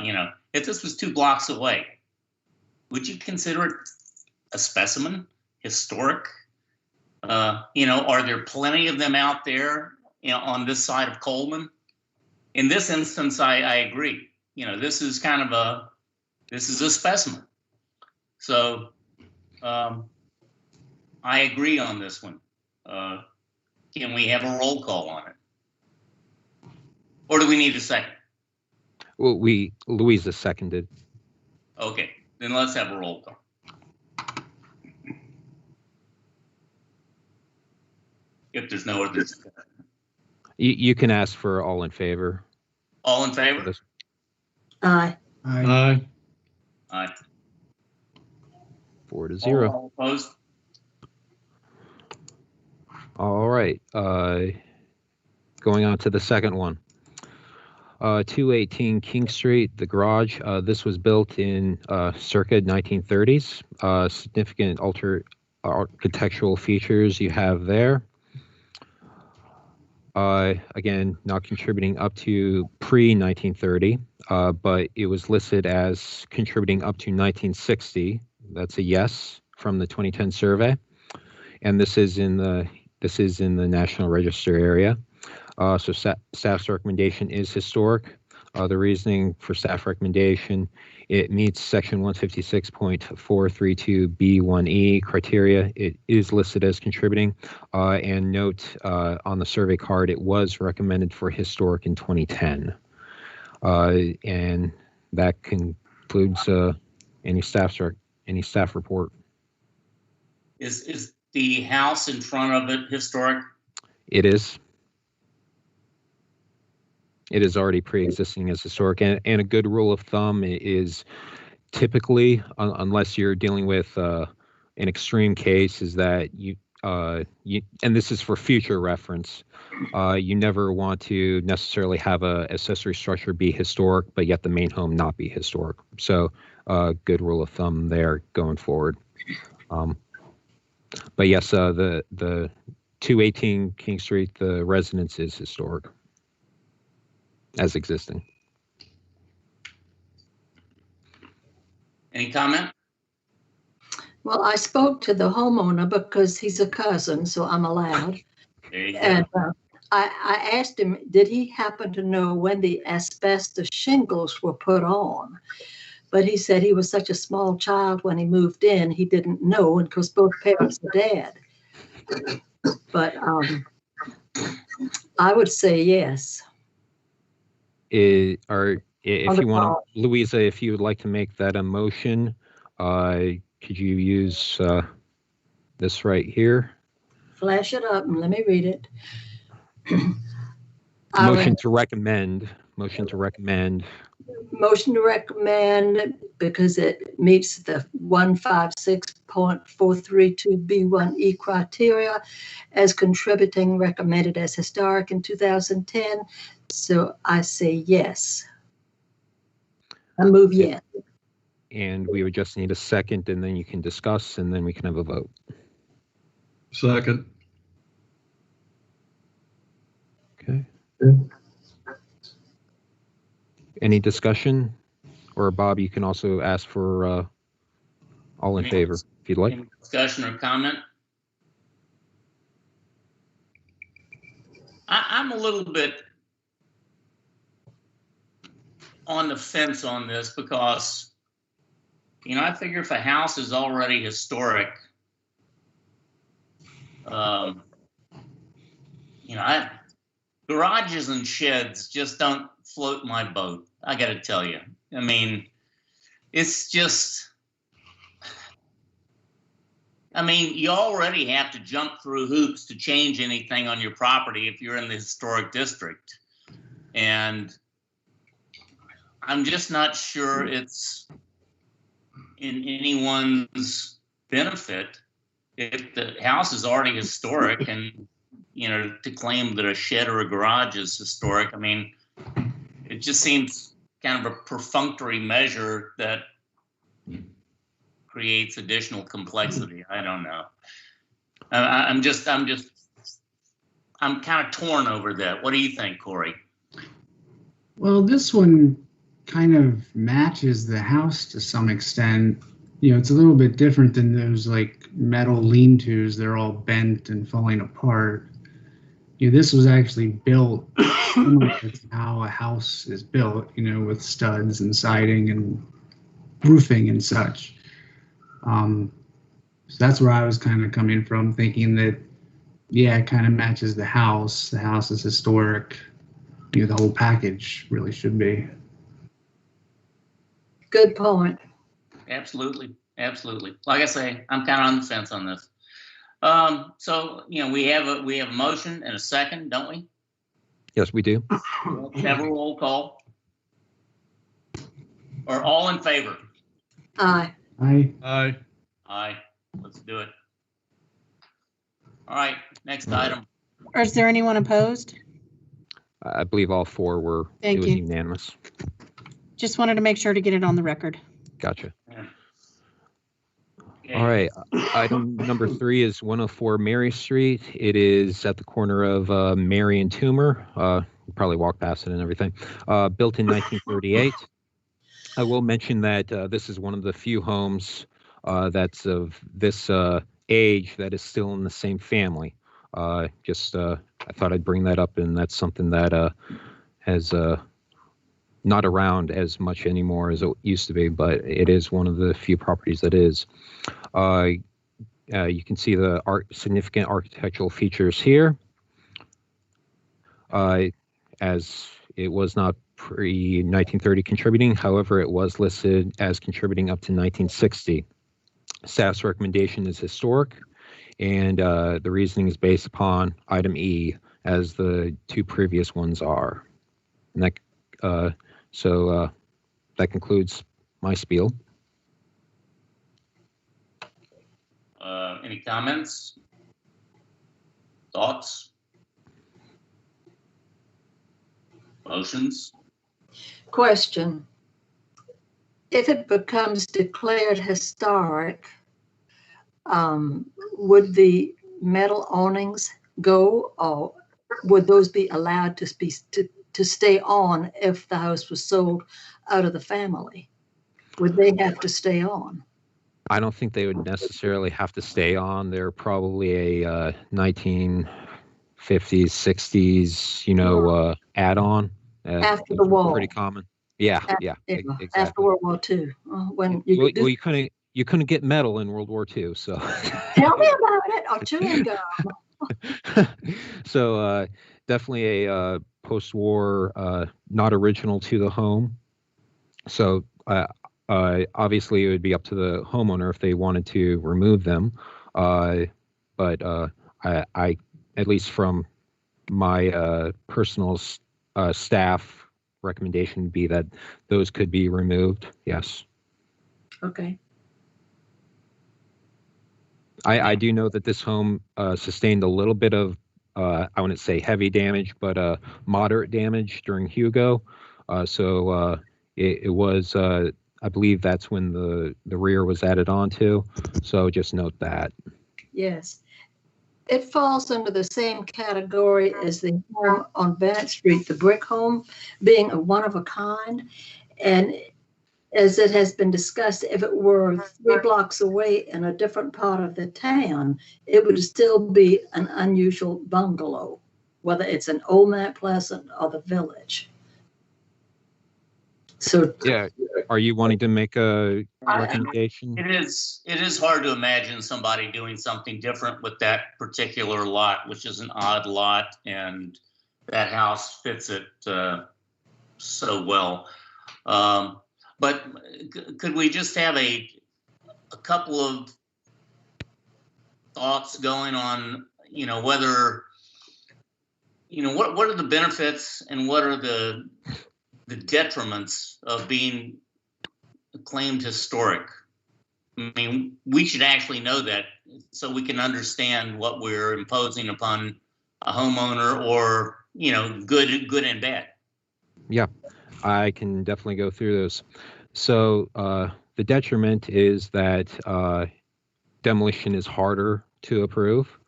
if this was 2 blocks away, would you consider it a specimen, historic? Are there plenty of them out there, on this side of Coleman? In this instance, I agree. This is kind of a specimen. So I agree on this one. Can we have a roll call on it? Or do we need a second?
Well, Louisa seconded.
Okay, then let's have a roll call. If there's no other discussion.
You can ask for all in favor.
All in favor?
Aye.
Aye.
Aye.
4-0.
All opposed?
All right. Going on to the second one. 218 King Street, the garage. This was built in circa 1930s. Significant architectural features you have there. Again, not contributing up to pre-1930, but it was listed as contributing up to 1960. That's a yes from the 2010 survey, and this is in the National Register area. So staff's recommendation is historic. The reasoning for staff recommendation, it meets section 156.432B1E criteria. It is listed as contributing, and note on the survey card, it was recommended for historic in 2010. And that concludes any staff report.
Is the house in front of it historic?
It is. It is already pre-existing as historic, and a good rule of thumb is typically, unless you're dealing with an extreme case, is that you and this is for future reference, you never want to necessarily have a accessory structure be historic, but yet the main home not be historic. So, good rule of thumb there going forward. But yes, the 218 King Street, the residence is historic as existing.
Any comment?
Well, I spoke to the homeowner because he's a cousin, so I'm allowed. And I asked him, did he happen to know when the asbestos shingles were put on? But he said he was such a small child when he moved in, he didn't know, and because both parents are dead. But I would say yes.
If you want to, Louisa, if you would like to make that a motion, could you use this right here?
Flash it up and let me read it.
Motion to recommend. Motion to recommend.
Motion to recommend because it meets the 156.432B1E criteria as contributing, recommended as historic in 2010. So I say yes. I move yes.
And we would just need a second, and then you can discuss, and then we can have a vote.
Second.
Okay. Any discussion? Or Bob, you can also ask for all in favor if you'd like.
Any discussion or comment? I'm a little bit on the fence on this because, I figure if a house is already historic, garages and sheds just don't float my boat. I got to tell you. I mean, it's just, I mean, you already have to jump through hoops to change anything on your property if you're in the historic district. And I'm just not sure it's in anyone's benefit if the house is already historic and, you know, to claim that a shed or a garage is historic. I mean, it just seems kind of a perfunctory measure that creates additional complexity. I don't know. I'm kind of torn over that. What do you think, Corey?
Well, this one kind of matches the house to some extent. You know, it's a little bit different than those like metal lean-tos. They're all bent and falling apart. You know, this was actually built similar to how a house is built, you know, with studs and siding and roofing and such. So that's where I was kind of coming from, thinking that, yeah, it kind of matches the house. The house is historic. You know, the whole package really should be.
Good point.
Absolutely, absolutely. Like I say, I'm kind of on the fence on this. So, you know, we have a motion and a second, don't we?
Yes, we do.
Have a roll call. Or all in favor?
Aye.
Aye.
Aye. Let's do it. All right, next item.
Or is there anyone opposed?
I believe all four were.
Thank
it was
you.
unanimous.
Just wanted to make sure to get it on the record.
Gotcha.
Okay.
All right. Item number 3 is 104 Mary Street. It is at the corner of Mary and Toomer. You probably walk past it and everything. Built in 1938. I will mention that this is one of the few homes that's of this age that is still in the same family. I thought I'd bring that up, and that's something that has not around as much anymore as it used to be, but it is one of the few properties that is. You can see the significant architectural features here. As it was not pre-1930 contributing, however, it was listed as contributing up to 1960. Staff's recommendation is historic, and the reasoning is based upon item E, as the 2 previous ones are. And that, that concludes my spiel.
Any comments? Thoughts? Motions?
Question. If it becomes declared historic, would the metal awnings go, or would those be allowed to stay on if the house was sold out of the family? Would they have to stay on?
I don't think they would necessarily have to stay on. They're probably a 1950s, 60s, you know, add-on.
After the war.
Pretty common. Yeah, exactly.
After World War II. When you
you couldn't get metal in World War II, so.
Tell me about it. Or chewing gum.
So definitely a post-war, not original to the home. So obviously it would be up to the homeowner if they wanted to remove them. But I, at least from my personal staff recommendation, would be that those could be removed. Yes.
Okay.
I do know that this home sustained a little bit of, I wouldn't say heavy damage, but moderate damage during Hugo. So it was, I believe that's when the rear was added onto. So just note that. Yes.
It falls under the same category as the home on Bennett Street, the brick home, being a one of a kind. And as it has been discussed, if it were 3 blocks away in a different part of the town, it would still be an unusual bungalow, whether it's an Old Mount Pleasant or the Village. So
yeah, are you wanting to make a recommendation?
It is hard to imagine somebody doing something different with that particular lot, which is an odd lot, and that house fits it so well. But could we just have a couple of thoughts going on, whether, what are the benefits and what are the detriments of being claimed historic? I mean, we should actually know that so we can understand what we're imposing upon a homeowner, or, good and bad.
Yeah, I can definitely go through those. So the detriment is that demolition is harder to approve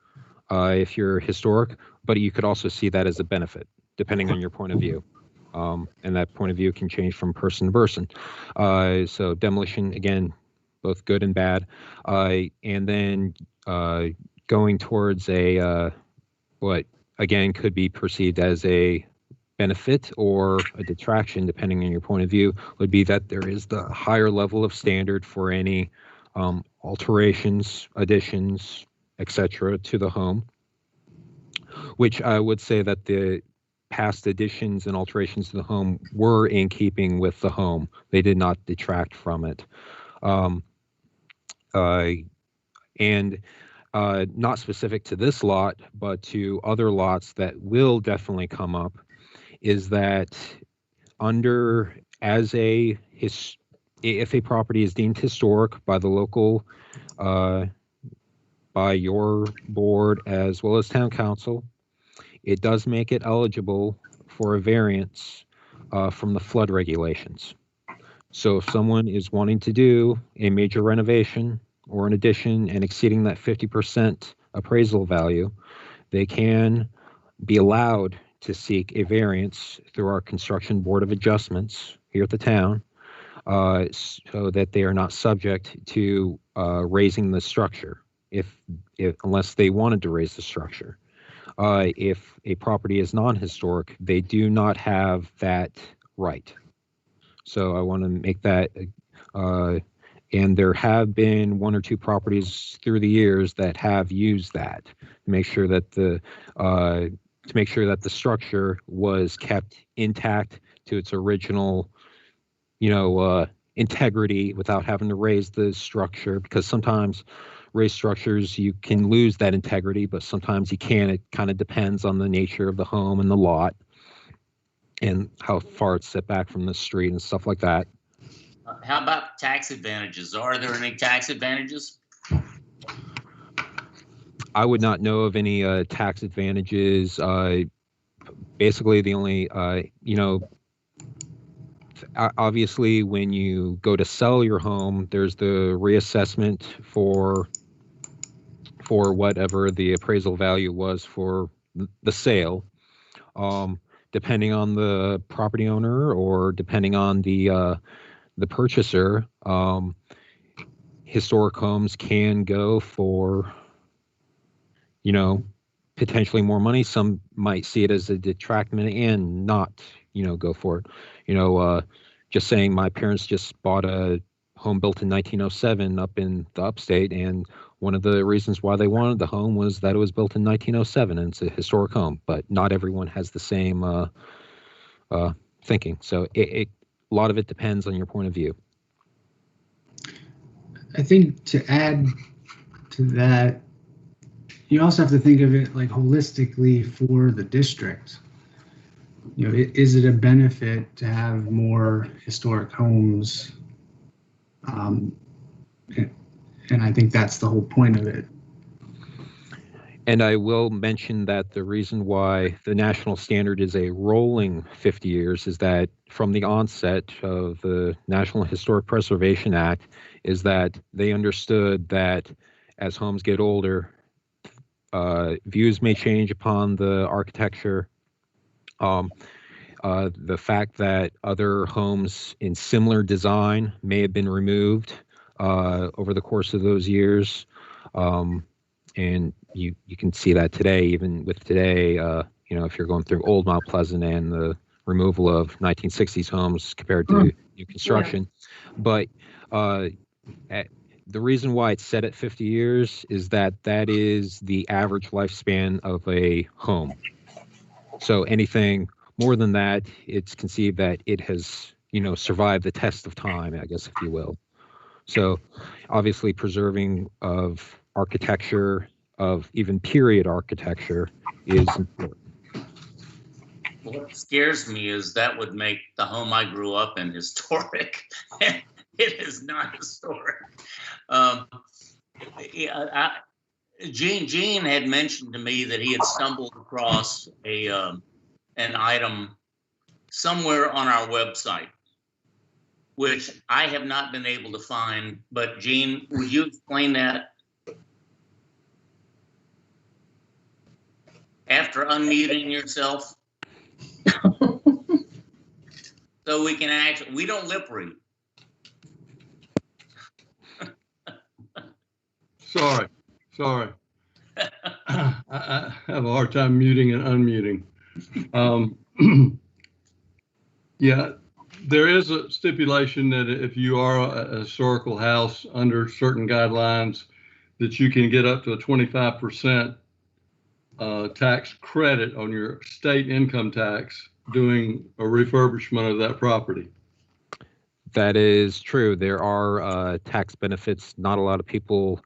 if you're historic, but you could also see that as a benefit, depending on your point of view. And that point of view can change from person to person. So demolition, again, both good and bad. And then going towards what again could be perceived as a benefit or a detraction, depending on your point of view, would be that there is the higher level of standard for any alterations, additions, etc. to the home, which I would say that the past additions and alterations to the home were in keeping with the home. They did not detract from it. And not specific to this lot, but to other lots that will definitely come up, is that if a property is deemed historic by the local, by your board as well as town council, it does make it eligible for a variance from the flood regulations. So if someone is wanting to do a major renovation or an addition and exceeding that 50% appraisal value, they can be allowed to seek a variance through our construction board of adjustments here at the town, so that they are not subject to raising the structure unless they wanted to raise the structure. If a property is non-historic, they do not have that right. So I want to make that, and there have been one or two properties through the years that have used that to make sure that the structure was kept intact to its original, integrity without having to raise the structure, because sometimes raised structures, you can lose that integrity, but sometimes you can. It kind of depends on the nature of the home and the lot and how far it's set back from the street and stuff like that.
How about tax advantages? Are there any tax advantages?
I would not know of any tax advantages. Basically, the only, obviously, when you go to sell your home, there's the reassessment for whatever the appraisal value was for the sale. Depending on the property owner or depending on the purchaser, historic homes can go for, potentially more money. Some might see it as a detractment and not, go for it. Just saying, my parents just bought a home built in 1907 up in the upstate, and one of the reasons why they wanted the home was that it was built in 1907 and it's a historic home, but not everyone has the same thinking. So a lot of it depends on your point of view.
I think to add to that, you also have to think of it like holistically for the district. Is it a benefit to have more historic homes? And I think that's the whole point of it.
And I will mention that the reason why the national standard is a rolling 50 years is that from the onset of the National Historic Preservation Act is that they understood that as homes get older, views may change upon the architecture. The fact that other homes in similar design may have been removed over the course of those years. And you can see that today, even with today, if you're going through Old Mount Pleasant and the removal of 1960s homes compared to new construction. Yeah. But the reason why it's set at 50 years is that is the average lifespan of a home. So anything more than that, it's conceived that it has, survived the test of time, I guess, if you will. So obviously preserving of architecture of even period architecture is important.
What scares me is that would make the home I grew up in historic. It is not historic. Gene had mentioned to me that he had stumbled across an item somewhere on our website, which I have not been able to find. But Gene, would you explain that? After unmuting yourself. So we can actually, we don't lip read.
Sorry. I have a hard time muting and unmuting. Yeah, there is a stipulation that if you are a historical house under certain guidelines, that you can get up to a 25% tax credit on your state income tax doing a refurbishment of that property.
That is true. There are tax benefits. Not a lot of people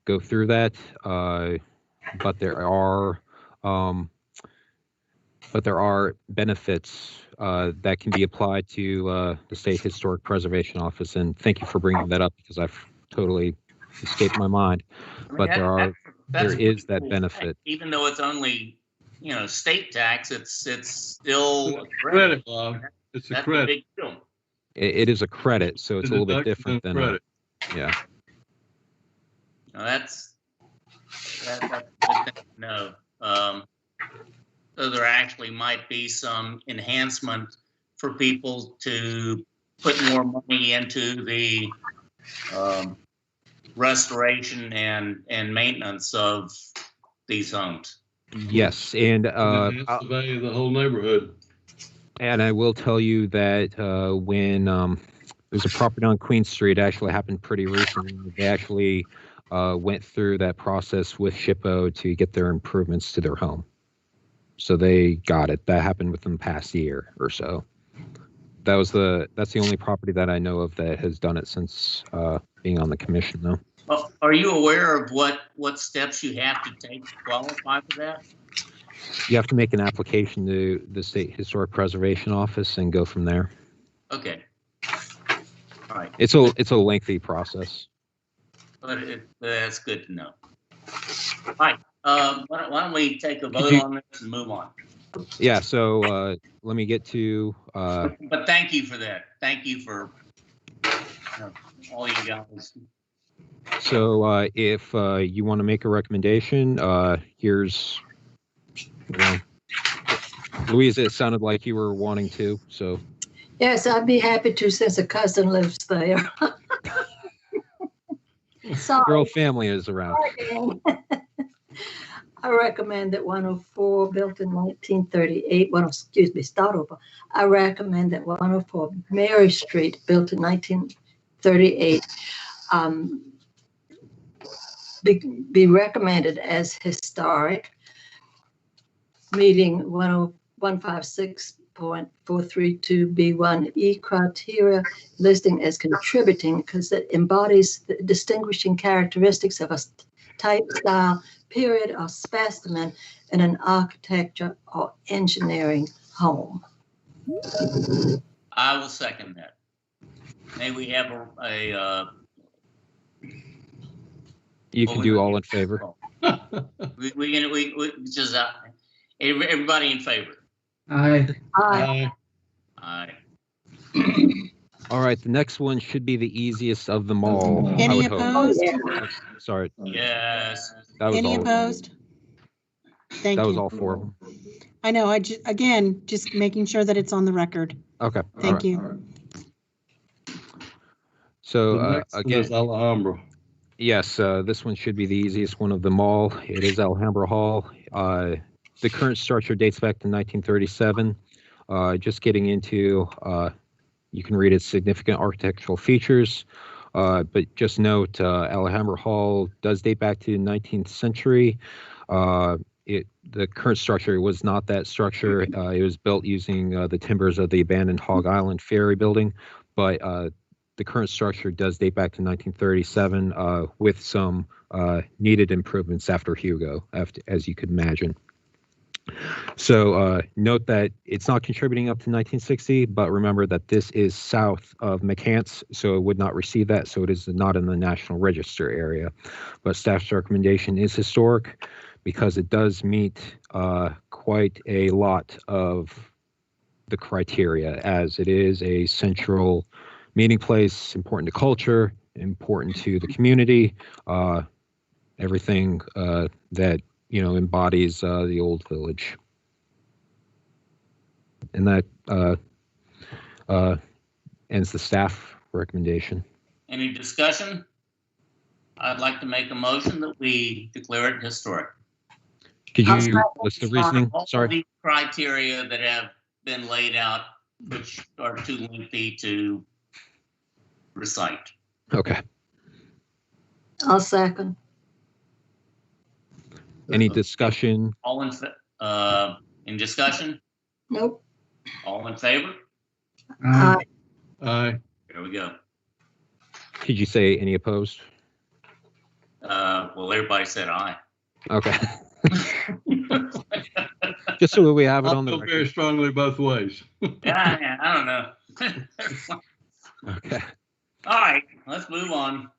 go through that, but there are benefits that can be applied to the State Historic Preservation Office. And thank you for bringing that up, because I've totally escaped my mind. But there is that benefit.
Even though it's only, state tax, it's still
a credit, Bob. It's a credit.
A big deal.
It is a credit, so it's a little bit different than
credit.
Yeah.
Now that's no. So there actually might be some enhancement for people to put more money into the restoration and maintenance of these homes.
Yes, and
the value of the whole neighborhood.
And I will tell you that when there's a property on Queen Street, actually happened pretty recently. They actually went through that process with SHPO to get their improvements to their home. So they got it. That happened within the past year or so. That's the only property that I know of that has done it since being on the commission, though.
Well, are you aware of what steps you have to take to qualify for that?
You have to make an application to the State Historic Preservation Office and go from there.
Okay. All right.
It's a lengthy process.
But that's good to know. All right. Why don't we take a vote on this and move on?
Yeah. So let me get to.
But thank you for that. Thank you for all you guys.
So if you want to make a recommendation, here's. Louise, it sounded like you were wanting to, so.
Yes, I'd be happy to, since a cousin lives there. Sorry.
Your whole family is around.
I recommend that 104, built in 1938, start over. I recommend that 104 Mary Street, built in 1938, be recommended as historic, meeting 156.432B1E criteria, listing as contributing because it embodies the distinguishing characteristics of a type, style, period, or specimen in an architecture or engineering home.
I will second that. May we have a
you can do all in favor.
we just everybody in favor.
Aye.
Aye.
Aye.
All right, the next one should be the easiest of them all.
Any opposed?
Sorry.
Yes.
That was
Any
all
opposed? Thank you.
That was all four of them.
I know. Just making sure that it's on the record.
Okay.
Thank you.
So again,
is Alhambra.
yes, this one should be the easiest one of them all. It is Alhambra Hall. The current structure dates back to 1937. Just getting into, you can read its significant architectural features, but just note Alhambra Hall does date back to the 19th century. The current structure was not that structure. It was built using the timbers of the abandoned Hog Island Ferry building, but the current structure does date back to 1937 with some needed improvements after Hugo, as you could imagine. So note that it's not contributing up to 1960, but remember that this is south of McCants, so it would not receive that, so it is not in the National Register area. But staff's recommendation is historic because it does meet quite a lot of the criteria, as it is a central meeting place, important to culture, important to the community, everything that embodies the old village. And that ends the staff recommendation.
Any discussion? I'd like to make a motion that we declare it historic.
Could you list the reasoning?
All
Sorry.
the criteria that have been laid out, which are too lengthy to recite.
Okay.
I'll second.
Any discussion?
All in discussion?
Nope.
All in favor?
Aye.
Aye.
There we go.
Could you say any opposed?
Well, everybody said aye.
Okay. Just so that we have it
I
on the
feel very
record.
strongly both ways.
Yeah, I don't know.
Okay.
All right, let's move on.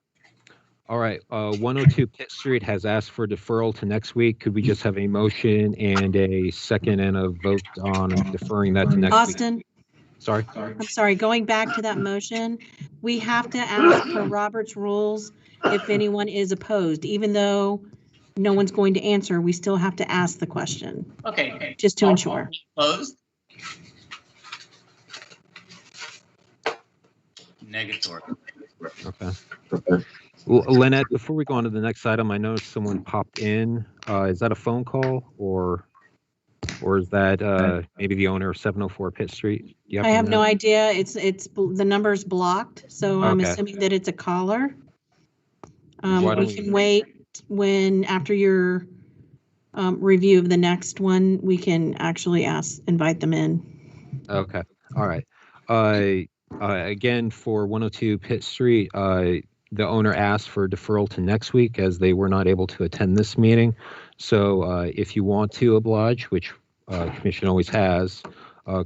All right. 102 Pitt Street has asked for deferral to next week. Could we just have a motion and a second and a vote on deferring that to next week?
Austin,
Sorry.
I'm sorry, going back to that motion, we have to ask for Robert's rules if anyone is opposed, even though no one's going to answer, we still have to ask the question,
Okay.
just to ensure.
Opposed? Negatory.
Okay. Lynette, before we go on to the next item, I noticed someone popped in. Is that a phone call or is that maybe the owner of 704 Pitt Street?
I have no idea. It's the number's blocked, so I'm
Okay.
assuming that it's a caller.
Why don't
We can wait when after your review of the next one, we can actually invite them in.
Okay. All right. Again, for 102 Pitt Street, the owner asked for deferral to next week as they were not able to attend this meeting. So if you want to oblige, which commission always has,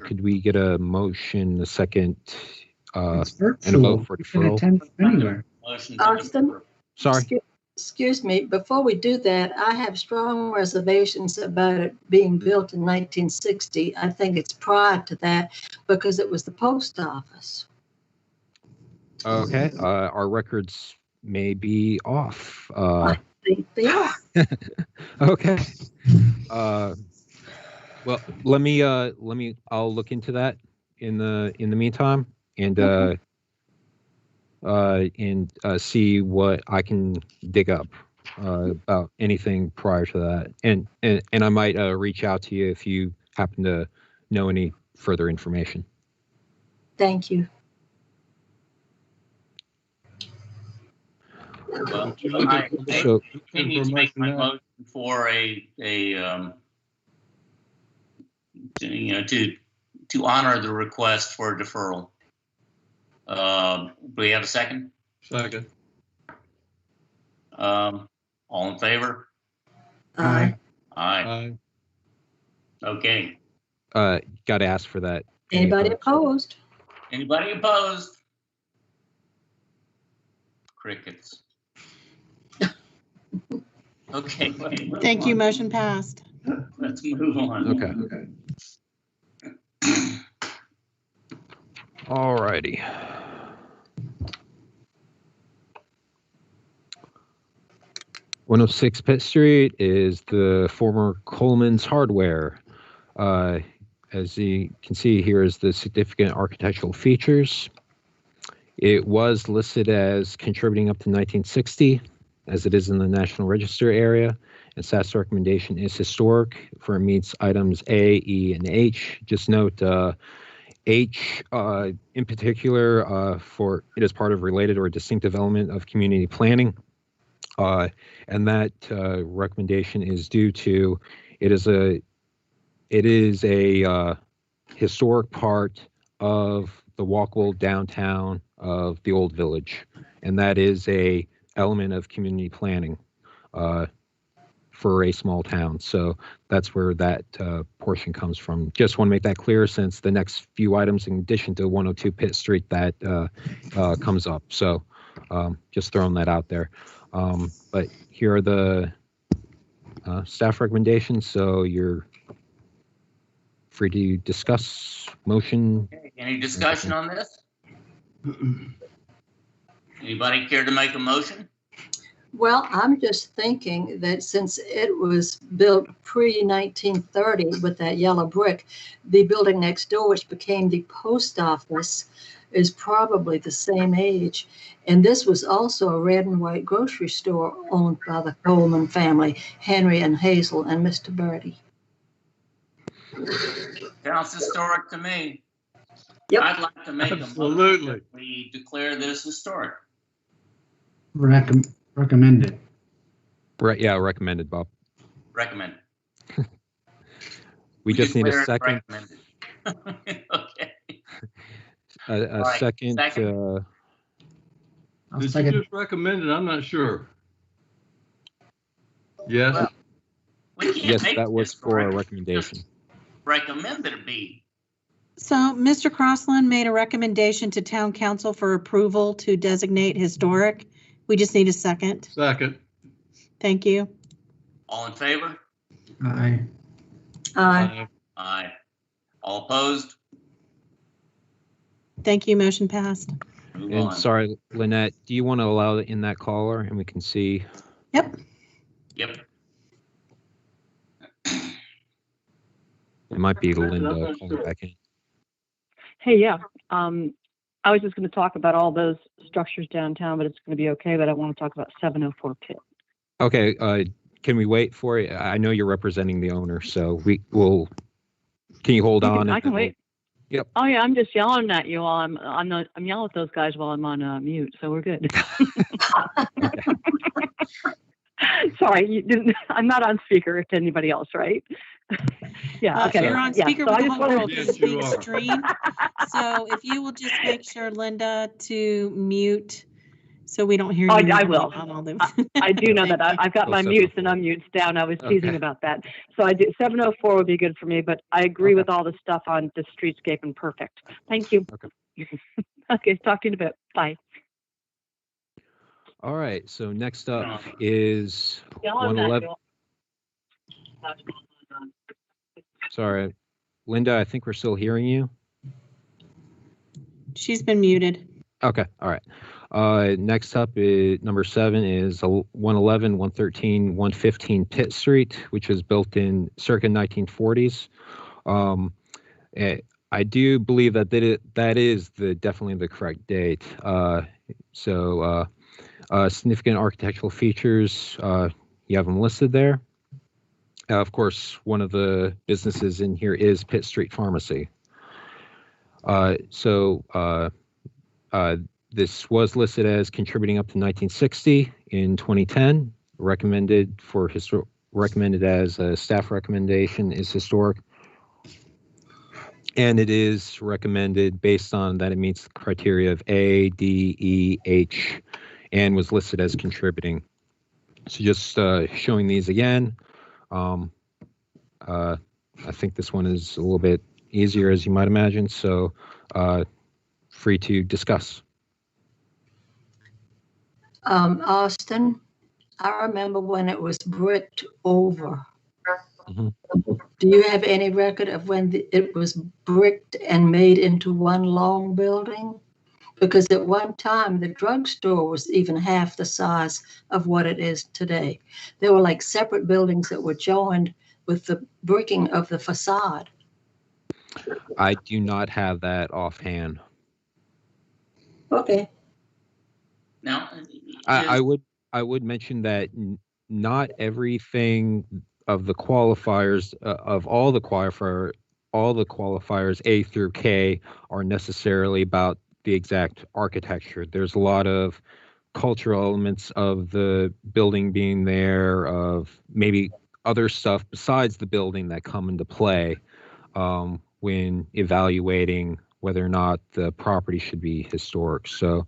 could we get a motion, a second,
It's
and a
virtual.
vote for
You can
deferral?
attend anywhere.
Motion to
Austin?
defer.
Sorry.
Excuse me, before we do that, I have strong reservations about it being built in 1960. I think it's prior to that because it was the post office.
Okay. Our records may be off.
I think they are.
Okay. Well, let me, I'll look into that in the meantime and see what I can dig up about anything prior to that. And I might reach out to you if you happen to know any further information.
Thank you.
Well,
Would you look
I
at-
So,
continue to make my
information
motion for to honor the request for deferral. Do we have a second?
Second.
All in favor?
Aye.
Aye.
Aye.
Okay.
got to ask for that.
Anybody opposed?
Anybody opposed? Crickets. Okay.
Thank you, motion passed.
Let's move on.
Okay. All righty. .106 Pitt Street is the former Coleman's Hardware. As you can see here is the significant architectural features. It was listed as contributing up to 1960, as it is in the National Register area, and staff's recommendation is historic for it meets items A, E, and H. Just note H in particular for it is part of related or distinctive element of community planning. And that recommendation is due to it is a historic part of the walkable downtown of the old village, and that is a element of community planning for a small town. So that's where that portion comes from. Just want to make that clear, since the next few items, in addition to 102 Pitt Street, that comes up. So just throwing that out there. But here are the staff recommendations. So you're free to discuss motion.
Okay, any discussion on this? Anybody care to make a motion?
Well, I'm just thinking that since it was built pre-1930 with that yellow brick, the building next door, which became the post office, is probably the same age. And this was also a red and white grocery store owned by the Coleman family, Henry and Hazel and Mr. Birdie.
Sounds historic to me.
Yep.
I'd like to make a
Absolutely.
motion that we declare this historic.
Recommended.
Right, yeah, recommended, Bob.
Recommend.
We just need a
declare it
second.
recommended. Okay.
A
All right,
second.
second.
I'll
Did
second.
you just recommend it? I'm not sure. Yes.
Well, we can't
Yes,
make
that was
this
for a
correct.
recommendation.
Just recommend that it be.
So Mr. Crossland made a recommendation to town council for approval to designate historic. We just need a second.
Second.
Thank you.
All in favor?
Aye.
Aye. All opposed?
Thank you. Motion passed.
Move
And
on.
sorry, Lynette, do you want to allow it in that caller and we can see?
Yep.
Yep.
It might be
I'm
Linda
not
calling
sure.
back in.
Hey, yeah. I was just going to talk about all those structures downtown, but it's going to be okay. But I want to talk about 704 Pitt.
Okay, can we wait for it? I know you're representing the owner, so we will. Can you hold on?
I
and
can
then
wait.
Yep.
Oh yeah, I'm just yelling at you while I'm yelling at those guys while I'm on mute, so we're good. Sorry, you didn't. I'm not on speaker to anybody else, right? Yeah. Okay.
You're on
Yeah,
speaker
so
with
I
the
just
whole
wanted
world.
to-
It's
Yes, you
being
are.
streamed. So if you will just make sure, Linda, to mute so we don't hear you.
I
yelling
will.
on all them.
I do know that.
Thank you.
I've got
Oh,
my
704.
mutes and unmutes down. I was teasing
Okay.
about that. So I do 704 would be good for me, but I agree
Okay.
with all the stuff on the streetscape and perfect. Thank you.
Okay.
Okay, talk to you in a bit. Bye.
All right. So next up is
Yelling at
111.
you.
Sorry, Linda. I think we're still hearing you.
She's been muted.
Okay. All right. Next up is number 7 is 111, 113, 115 Pitt Street, which was built in circa 1940s. I do believe that that is definitely the correct date. Significant architectural features, you have them listed there. Of course, one of the businesses in here is Pitt Street Pharmacy. This was listed as contributing up to 1960 in 2010. Recommended as a staff recommendation is historic. And it is recommended based on that it meets the criteria of A, D, E, H, and was listed as contributing. So just showing these again. I think this one is a little bit easier, as you might imagine. So free to discuss.
Austin, I remember when it was bricked over.
Mhm.
Do you have any record of when it was bricked and made into one long building? Because at one time, the drugstore was even half the size of what it is today. There were like separate buildings that were joined with the bricking of the facade.
I do not have that offhand.
Okay.
Now,
I would mention that not everything of the qualifiers of all the qualifiers A through K are necessarily about the exact architecture. There's a lot of cultural elements of the building being there, of maybe other stuff besides the building that come into play when evaluating whether or not the property should be historic. So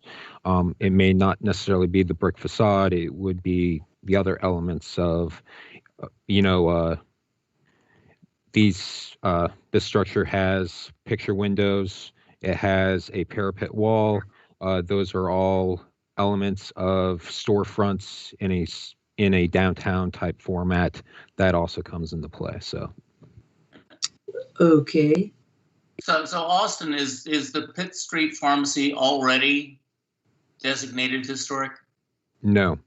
it may not necessarily be the brick facade. It would be the other elements of, this structure has picture windows. It has a parapet wall. Those are all elements of storefronts in a downtown type format. That also comes into play. So.
Okay.
So Austin, is the Pitt Street Pharmacy already designated historic?
No,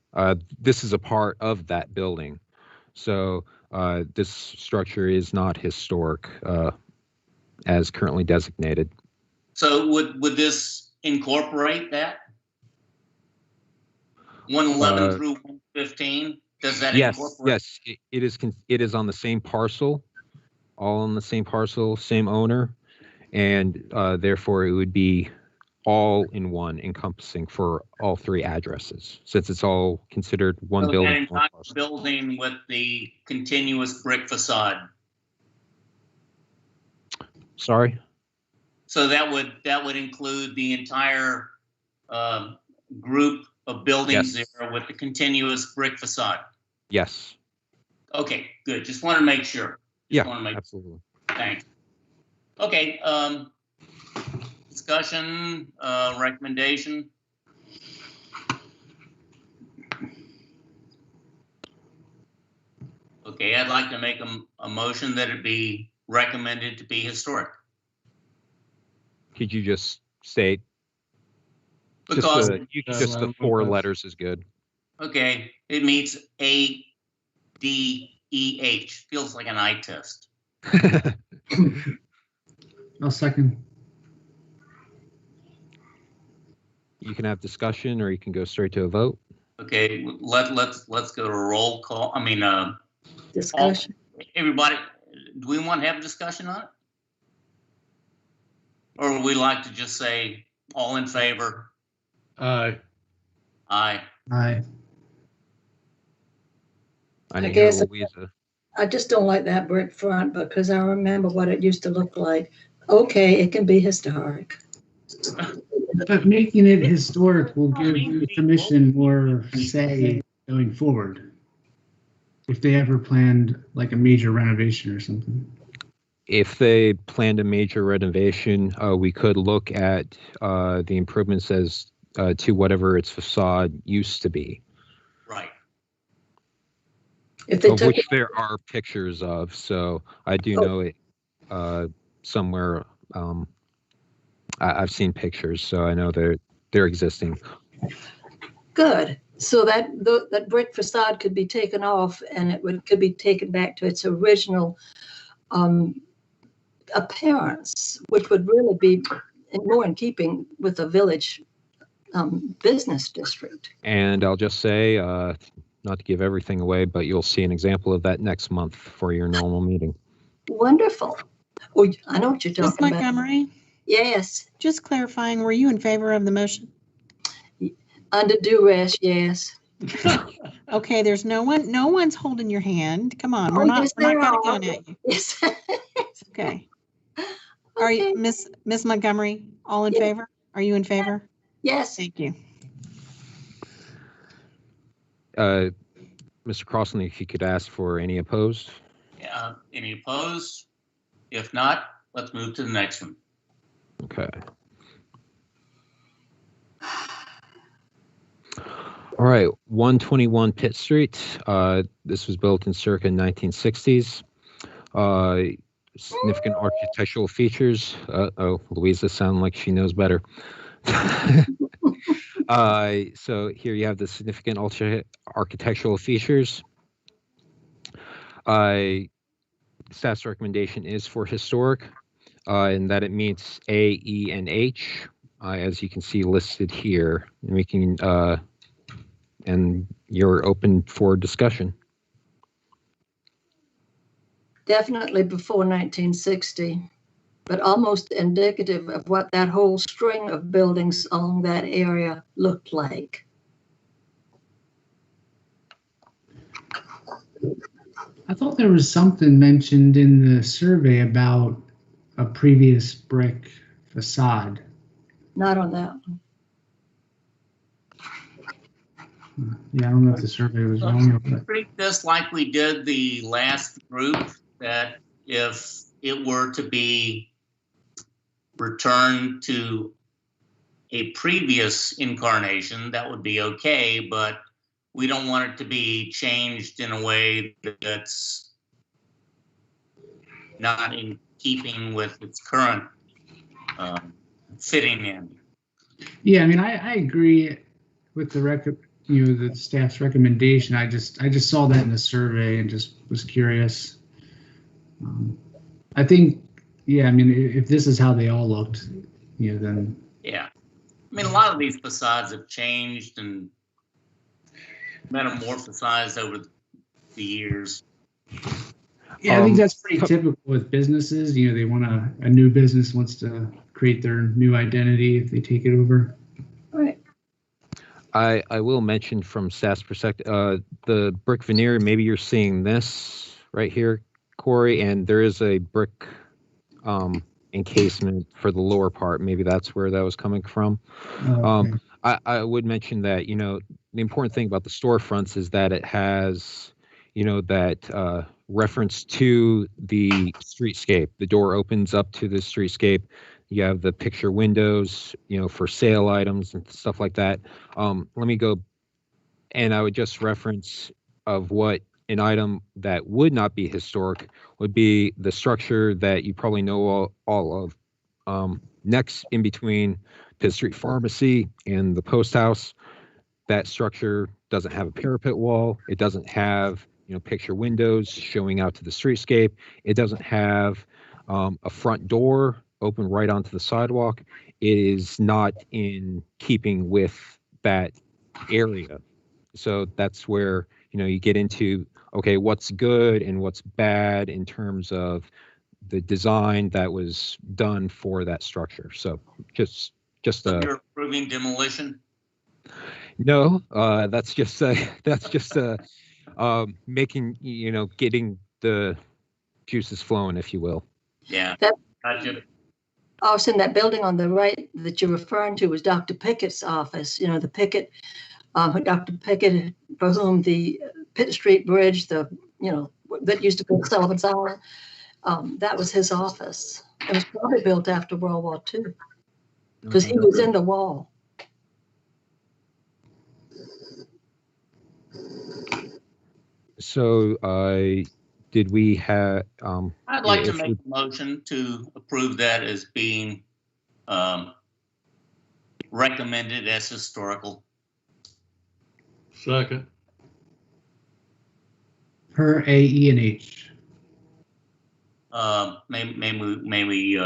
this is a part of that building. So this structure is not historic as currently designated.
So would this incorporate that? 111 through 115? Does that incorporate?
Yes, it is on the same parcel, all on the same parcel, same owner, and therefore it would be all in one, encompassing for all three addresses, since it's all considered one
So
building.
that entire building with the continuous brick facade.
Sorry?
So that would include the entire group of buildings there with the continuous brick facade.
Yes.
Okay, good. Just want to make sure.
Absolutely.
Thanks. Okay. Discussion, recommendation. Okay, I'd like to make a motion that it be recommended to be historic.
Could you just state?
Because
just the 4 letters is good.
Okay, it meets A, D, E, H. Feels like an eye test.
I'll second.
You can have discussion, or you can go straight to a vote. Okay, let's go to a roll call. I mean,
Discussion.
Everybody, do we want to have a discussion on it? Or would we like to just say all in favor?
Aye.
Aye.
Aye.
I guess I just don't like that brick front because I remember what it used to look like. Okay, it can be historic.
But making it historic will give the commission more say going forward. If they ever planned like a major renovation or something.
If they planned a major renovation, we could look at the improvements as to whatever its facade used to be.
Right.
If they
Of which there are pictures of, so I do know it somewhere. I've seen pictures, so I know they're existing.
Good. So that brick facade could be taken off, and could be taken back to its original appearance, which would really be more in keeping with the village business district.
And I'll just say, not to give everything away, but you'll see an example of that next month for your normal meeting.
Wonderful. Oh, I know what you're talking about.
Ms. Montgomery?
Yes.
Just clarifying, were you in favor of the motion?
Under duress, yes.
Okay, there's no one's holding your hand. Come on, we're not going to gun at you.
Yes.
Okay. Are you, Miss Montgomery, all in favor? Are you in favor?
Yes.
Thank you.
Mr. Crossley, if you could ask for any opposed.
Yeah, any opposed? If not, let's move to the next one.
Okay. All right, 121 Pitt Street. This was built in circa 1960s. Significant architectural features. Louisa sounds like she knows better. So here you have the significant architectural features. Staff's recommendation is for historic, and that it meets A, E, and H, as you can see listed here. And we can, and you're open for discussion.
Definitely before 1960, but almost indicative of what that whole string of buildings along that area looked like.
I thought there was something mentioned in the survey about a previous brick facade.
Not on that one.
Yeah, I don't know if the survey was wrong. But
Treat this like we did the last group, that if it were to be returned to a previous incarnation, that would be okay, but we don't want it to be changed in a way that's not in keeping with its current fitting in.
yeah, I mean, I agree with the staff's recommendation. I just saw that in the survey and just was curious. I think, yeah, I mean, if this is how they all looked, then.
Yeah. I mean, a lot of these facades have changed and metamorphosized over the years.
Yeah, I think that's pretty typical with businesses. They want a new business wants to create their new identity if they take it over.
Right.
I will mention from staff's perspective, the brick veneer, maybe you're seeing this right here, Corey, and there is a brick encasement for the lower part. Maybe that's where that was coming from.
Oh, okay.
I would mention that, the important thing about the storefronts is that it has, that reference to the streetscape. The door opens up to the streetscape. You have the picture windows, for sale items and stuff like that. Let me go, and I would just reference of what an item that would not be historic would be the structure that you probably know all of. Next, in between Pitt Street Pharmacy and the post house, that structure doesn't have a parapet wall. It doesn't have, picture windows showing out to the streetscape. It doesn't have a front door open right onto the sidewalk. It is not in keeping with that area. So that's where, you get into, okay, what's good and what's bad in terms of the design that was done for that structure. So just
You're approving demolition?
No, that's just making, getting the juices flowing, if you will.
Yeah. Gotcha.
Also, in that building on the right that you're referring to was Dr. Pickett's office. The Pickett, Dr. Pickett, for whom the Pitt Street Bridge, that used to be Sullivan's Island, that was his office. It was probably built after World War II because he was in the wall.
So, did we have?
I'd like to make a motion to approve that as being recommended as historical.
Second.
Per A, E, and H.
May we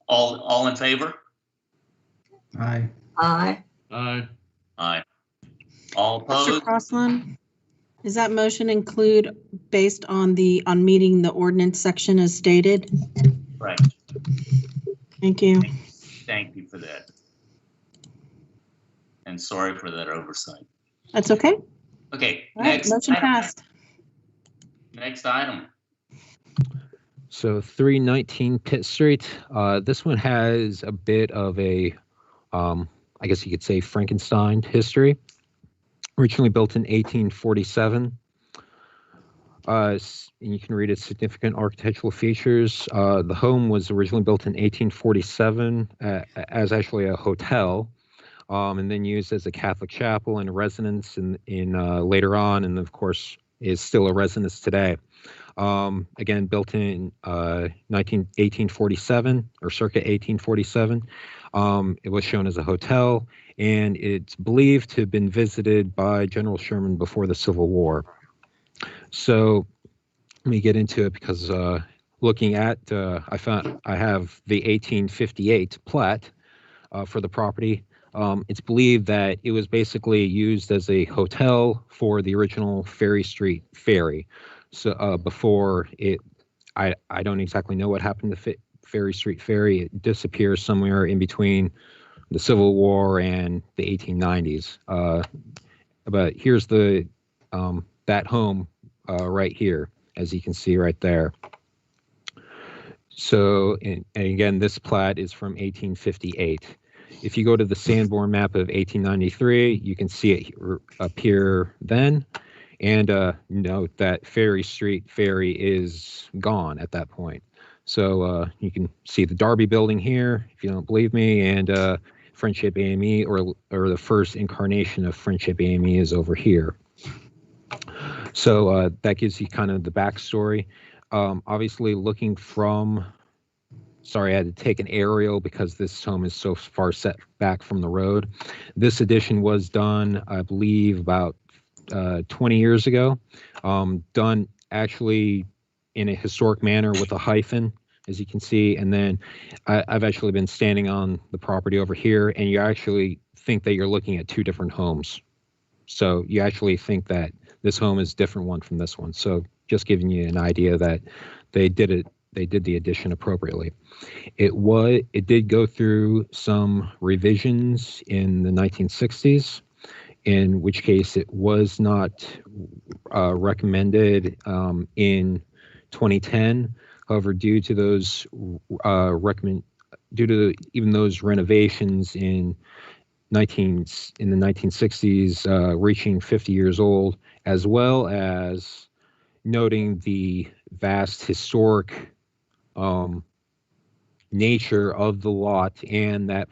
all in favor?
Aye.
Aye.
Aye.
Aye. All
Mr.
opposed?
Crossland, does that motion include based on meeting the ordinance section as stated?
Right.
Thank you.
Thank you for that. And sorry for that oversight.
That's okay.
Okay,
All right,
next
motion
item.
passed.
Next item.
So 319 Pitt Street. This one has a bit of a, I guess you could say, Frankenstein history. Originally built in 1847. And you can read its significant architectural features. The home was originally built in 1847 as actually a hotel, and then used as a Catholic chapel and a residence in later on, and of course is still a residence today. Again, built in 1847 or circa 1847. It was shown as a hotel, and it's believed to have been visited by General Sherman before the Civil War. So let me get into it because looking at, I have the 1858 plat for the property. It's believed that it was basically used as a hotel for the original Ferry Street ferry. So before it, I don't exactly know what happened to Ferry Street ferry. It disappears somewhere in between the Civil War and the 1890s. But here's the that home right here, as you can see right there. So, and again, this plat is from 1858. If you go to the Sanborn map of 1893, you can see it appear then. And note that Ferry Street Ferry is gone at that point. So you can see the Darby building here, if you don't believe me, and Friendship AME, or the first incarnation of Friendship AME, is over here. So that gives you kind of the backstory. Obviously, looking from, sorry, I had to take an aerial because this home is so far set back from the road. This addition was done, I believe, about 20 years ago, done actually in a historic manner with a hyphen, as you can see. And then I've actually been standing on the property over here, and you actually think that you're looking at two different homes. So you actually think that this home is a different one from this one. So just giving you an idea that they did the addition appropriately. It did go through some revisions in the 1960s, in which case it was not recommended in 2010. However, due to those even those renovations in the 1960s, reaching 50 years old, as well as noting the vast historic nature of the lot and that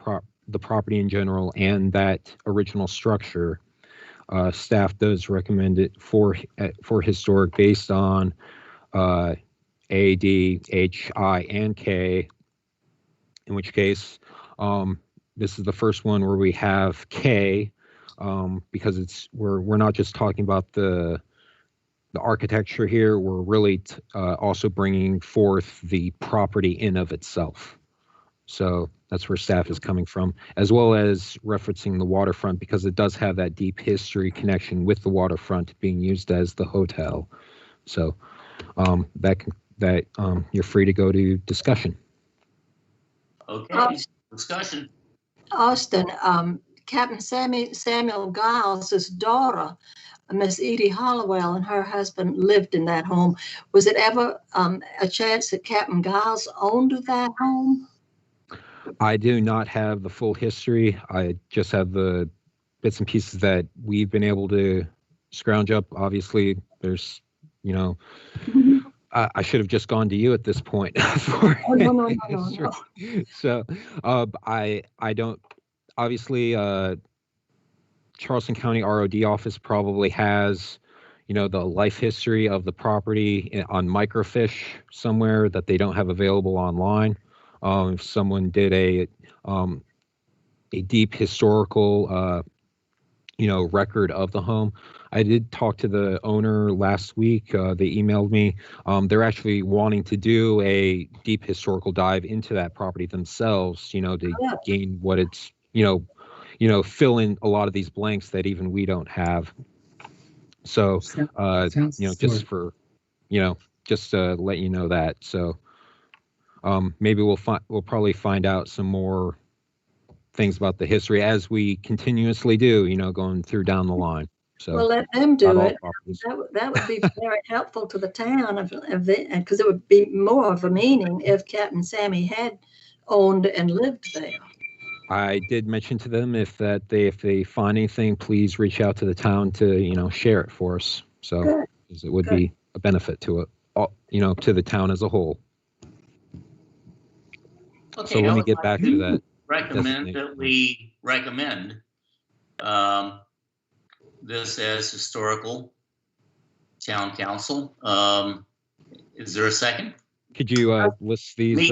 the property in general and that original structure, staff does recommend it for historic based on A, D, H, I, and K. In which case, this is the first one where we have K, because we're not just talking about the architecture here. We're really also bringing forth the property in of itself. So that's where staff is coming from, as well as referencing the waterfront, because it does have that deep history connection with the waterfront being used as the hotel. So you're free to go to discussion.
Okay, discussion.
Austin, Captain Samuel Giles' daughter, Miss Edie Hollowell, and her husband lived in that home. Was it ever a chance that Captain Giles owned that home?
I do not have the full history. I just have the bits and pieces that we've been able to scrounge up. Obviously, there's, I should have just gone to you at this point.
No.
So I don't, obviously, Charleston County ROD office probably has, the life history of the property on microfiche somewhere that they don't have available online. If someone did a deep historical, record of the home. I did talk to the owner last week. They emailed me. They're actually wanting to do a deep historical dive into that property themselves, to gain what it's, fill in a lot of these blanks that even we don't have. So, just for, just to let you know that. So, maybe we'll probably find out some more things about the history as we continuously do, going through down the line. So
well, let them do it. That would be very helpful to the town, because it would be more of a meaning if Captain Sammy had owned and lived there.
I did mention to them if they find anything, please reach out to the town to share it for us. So it would be a benefit to it, to the town as a whole.
Okay,
so let me get back to that.
Recommend that we recommend this as historical town council. Is there a second?
Could you list these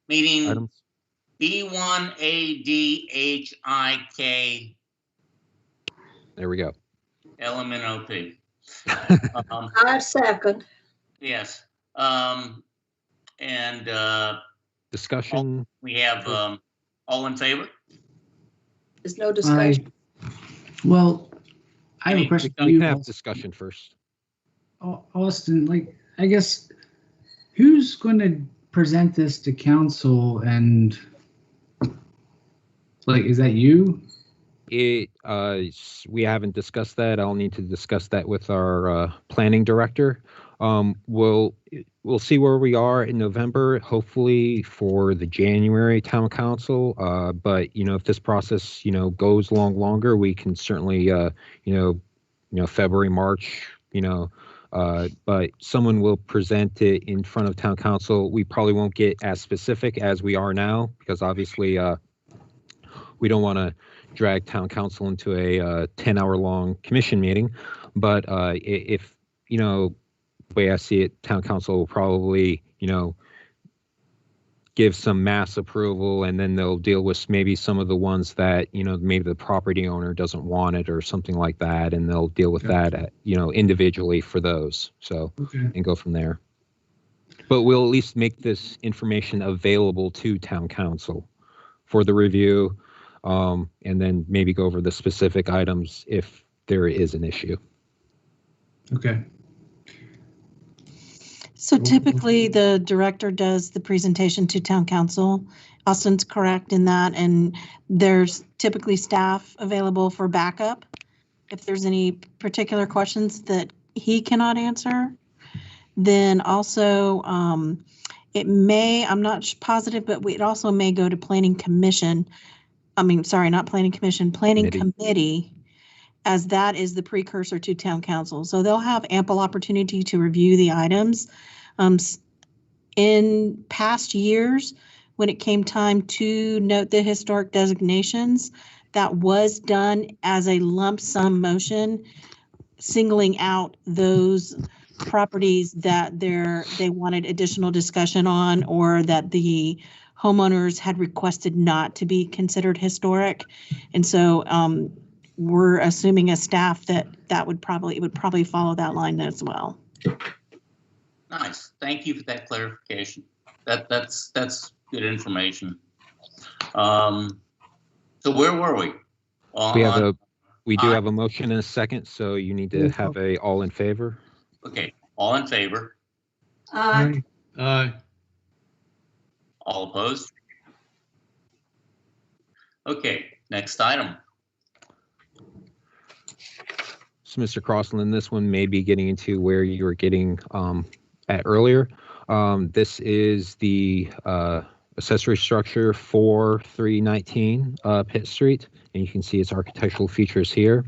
meeting
items?
B1ADHIK.
There we go.
LMNOP.
I second.
Yes.
Discussion.
We have all in favor?
There's no discussion.
Well, I have a question.
You can have discussion first.
Austin, I guess, who's going to present this to council, and is that you?
We haven't discussed that. I'll need to discuss that with our planning director. We'll see where we are in November, hopefully for the January town council. But if this process goes along longer, we can certainly February, March, but someone will present it in front of town council. We probably won't get as specific as we are now, because obviously we don't want to drag town council into a 10-hour long commission meeting. But if the way I see it, town council will probably give some mass approval, and then they'll deal with maybe some of the ones that maybe the property owner doesn't want it or something like that, and they'll deal with that individually for those. So and go from there. But we'll at least make this information available to town council for the review, and then maybe go over the specific items if there is an issue.
Okay.
So typically the director does the presentation to town council. Austin's correct in that, and there's typically staff available for backup if there's any particular questions that he cannot answer. Then also it may, I'm not positive, but it also may go to planning commission. I mean, sorry, not planning commission, planning committee, as that is the precursor to town council. So they'll have ample opportunity to review the items. In past years, when it came time to note the historic designations, that was done as a lump sum motion, singling out those properties that they wanted additional discussion on, or that the homeowners had requested not to be considered historic. And so we're assuming as staff that it would probably follow that line as well.
Nice. Thank you for that clarification. That's good information. So where were we?
We do have a motion and a second, so you need to have a all in favor.
Okay, all in favor.
Aye.
All opposed? Okay, next item.
So Mr. Crossland, this one may be getting into where you were getting at earlier. This is the accessory structure 4319 Pitt Street, and you can see its architectural features here.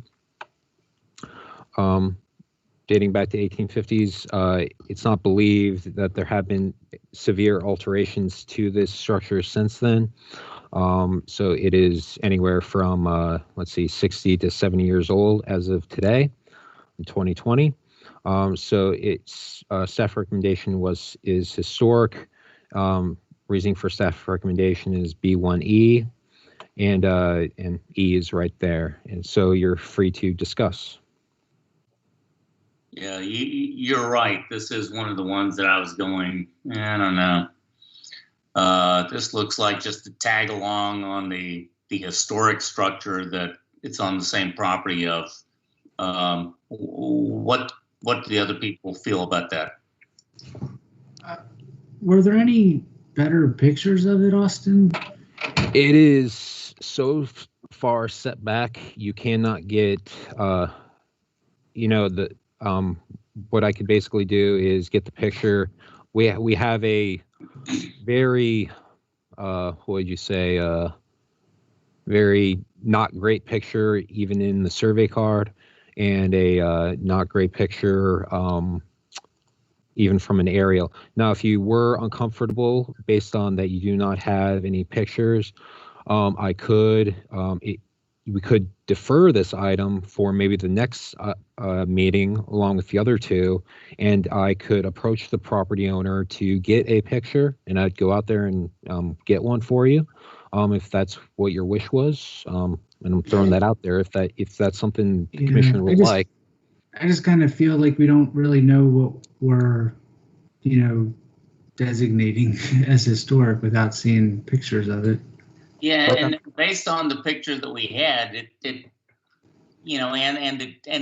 Dating back to 1850s, it's not believed that there have been severe alterations to this structure since then. So it is anywhere from, 60 to 70 years old as of today, in 2020. So its staff recommendation is historic. Reasoning for staff recommendation is B1E, and E is right there. And so you're free to discuss.
Yeah, you're right. This is one of the ones that I was going, I don't know. This looks like just a tag along on the historic structure that it's on the same property of. What do the other people feel about that?
Were there any better pictures of it, Austin?
It is so far set back, you cannot get, what I could basically do is get the picture. We have a very, what would you say, very not great picture, even in the survey card, and a not great picture, even from an aerial. Now, if you were uncomfortable based on that you do not have any pictures, we could defer this item for maybe the next meeting along with the other two, and I could approach the property owner to get a picture, and I'd go out there and get one for you, if that's what your wish was. And I'm throwing that out there if that's something the commissioner would like.
I just kind of feel like we don't really know what we're, designating as historic without seeing pictures of it.
Yeah, and based on the picture that we had, and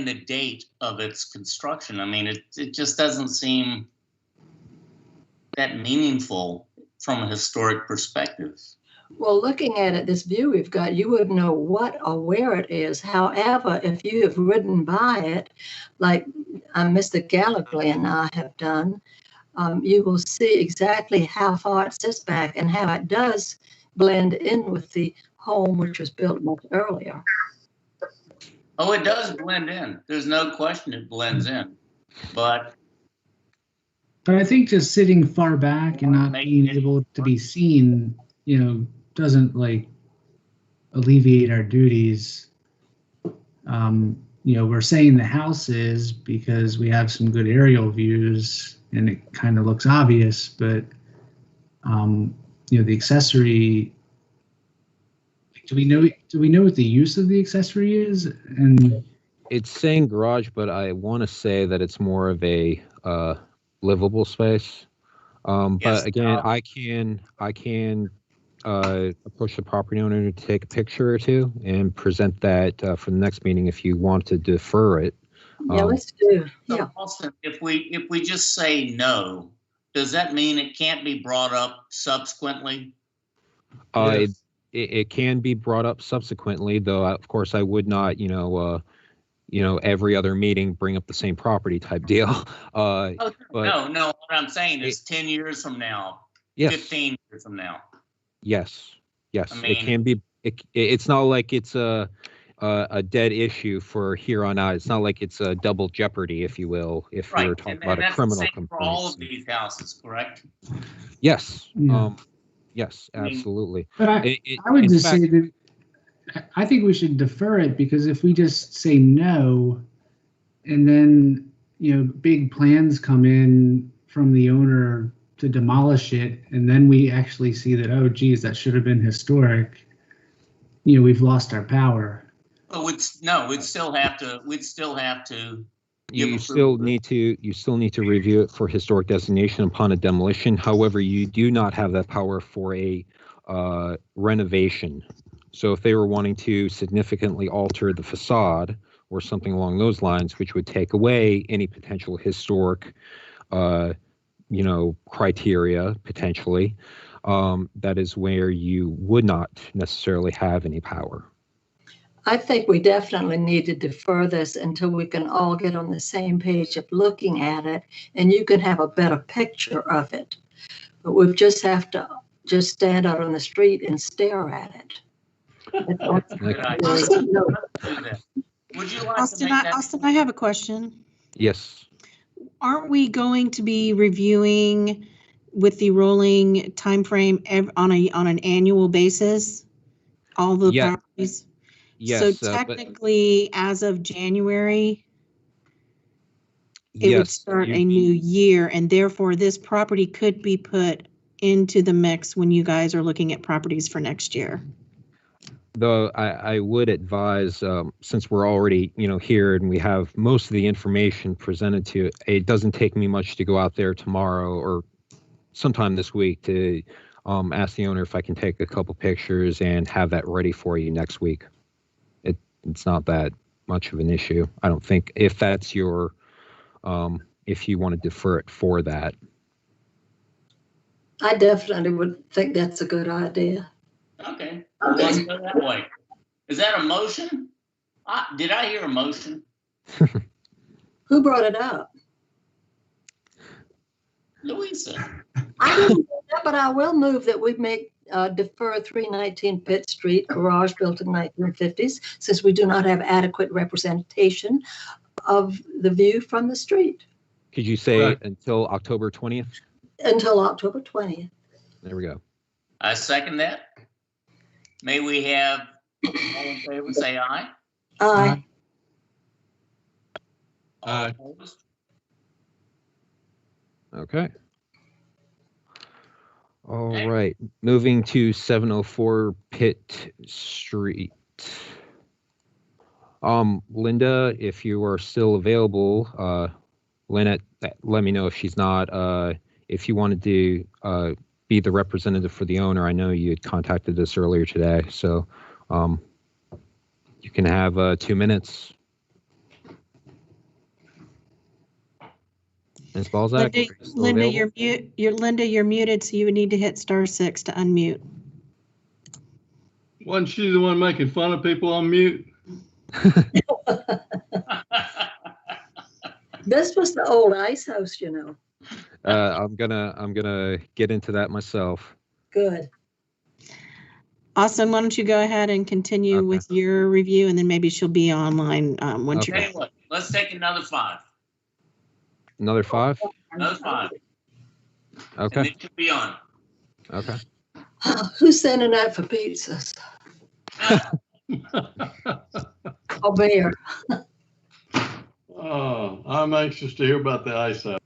the date of its construction, I mean, it just doesn't seem that meaningful from a historic perspective.
Well, looking at it, this view we've got, you wouldn't know what or where it is. However, if you have ridden by it, like Mr. Gallagher and I have done, you will see exactly how far it sits back and how it does blend in with the home which was built much earlier.
Oh, it does blend in. There's no question it blends in. But
I think just sitting far back and not being able to be seen, doesn't like alleviate our duties. We're saying the house is because we have some good aerial views and it kind of looks obvious, but the accessory, do we know what the use of the accessory is? And
it's saying garage, but I want to say that it's more of a livable space.
Yes,
but again, I can approach the property owner to take a picture or two and present that for the next meeting if you want to defer it.
Yeah, let's do.
So
Yeah.
Austin, if we just say no, does that mean it can't be brought up subsequently?
Yes.
It can be brought up subsequently, though. Of course, I would not, every other meeting bring up the same property type deal.
Oh,
but
no. What I'm saying is 10 years from now,
yes,
15 years from now.
Yes.
I mean,
it can be. It's not like it's a dead issue for here on out. It's not like it's a double jeopardy, if you will, if
right.
we're talking
And
about a
that's
criminal
the same
complaint.
for all of these houses, correct?
Yes.
Yeah.
Yes,
I mean,
absolutely.
but I would
in
just
fact,
say that I think we should defer it, because if we just say no and then, big plans come in from the owner to demolish it, and then we actually see that, oh, geez, that should have been historic, we've lost our power.
but we'd still have to.
you still need to review it for historic designation upon a demolition. However, you do not have that power for a renovation. So if they were wanting to significantly alter the facade or something along those lines, which would take away any potential historic criteria potentially, that is where you would not necessarily have any power.
I think we definitely need to defer this until we can all get on the same page of looking at it, and you can have a better picture of it. But we just have to just stand out on the street and stare at it.
Would you like
Austin,
to make that?
Austin, I have a question.
Yes.
Aren't we going to be reviewing with the rolling time frame on an annual basis all the properties?
Yes.
So technically, as of January, it would start a new year, and therefore this property could be put into the mix when you guys are looking at properties for next year.
Though I would advise, since we're already, here and we have most of the information presented to it, it doesn't take me much to go out there tomorrow or sometime this week to ask the owner if I can take a couple pictures and have that ready for you next week. It's not that much of an issue, I don't think, if that's your, if you want to defer it for that.
I definitely would think that's a good idea.
Okay, let's go that way. Is that a motion? Did I hear a motion?
Who brought it up?
Louisa.
I didn't do that, but I will move that we make defer 319 Pitt Street, garage built in the 1950s, since we do not have adequate representation of the view from the street.
Could you say until October 20th?
Until October 20th.
There we go.
I second that. May we have all in favor say aye?
Aye.
All opposed?
Okay. All right. Moving to 704 Pitt Street. Linda, if you are still available, Lynette, let me know if she's not. If you wanted to be the representative for the owner, I know you had contacted us earlier today, so you can have 2 minutes. Ms. Balzac,
Linda, you're muted, so you would need to hit *6 to unmute.
Wasn't she the one making fun of people on mute?
This was the old ice house, you know.
I'm gonna get into that myself.
Good.
Austin, why don't you go ahead and continue with your review, and then maybe she'll be online once
Tell
you're.
you what, let's take another 5.
Another 5?
Another 5. And
Okay.
it should be on.
Okay.
Who's sending out for pizzas? I'll be here.
Oh, I'm anxious to hear about the ice house.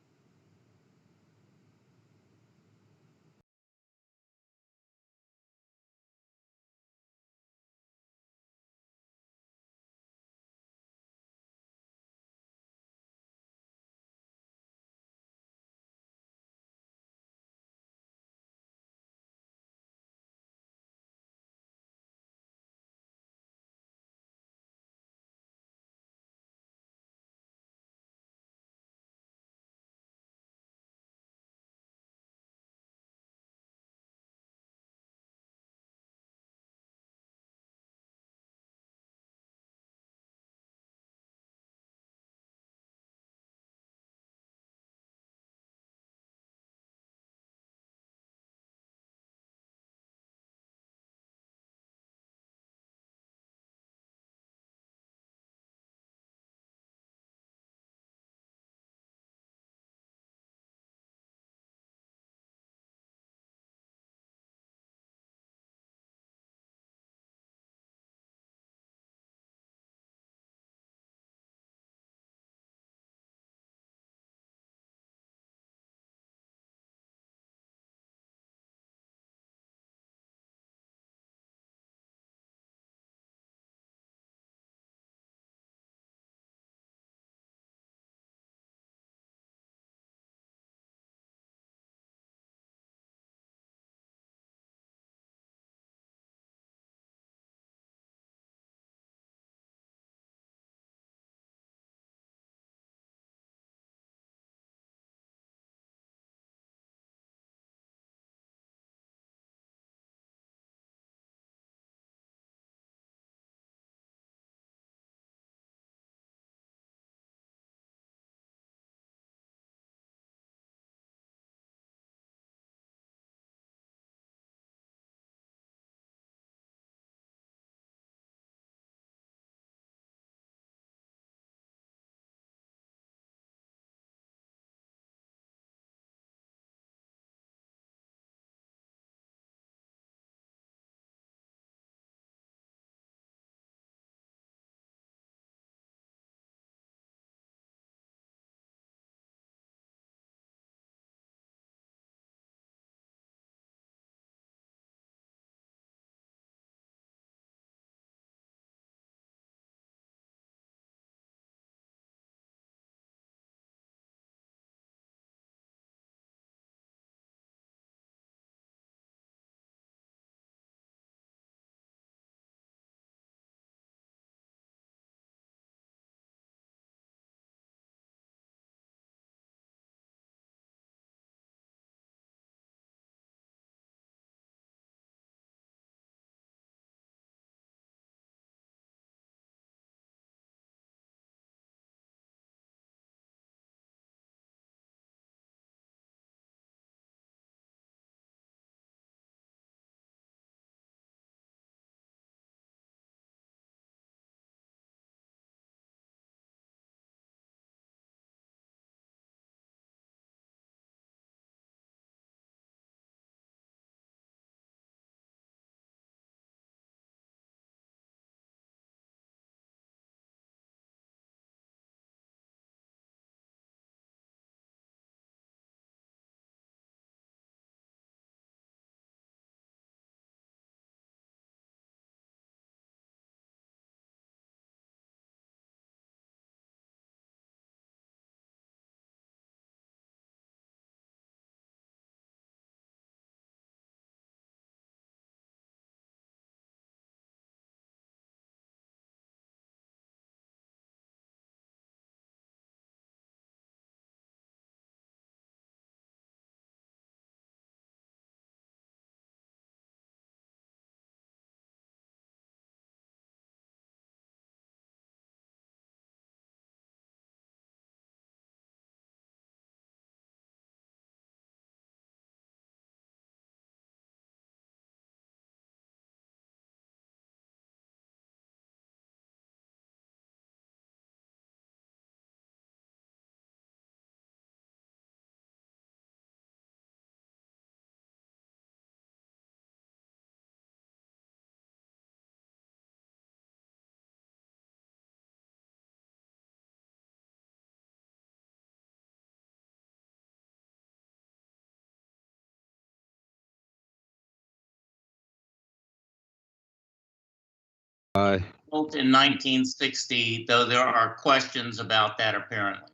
Built in 1960, though there are questions about that apparently.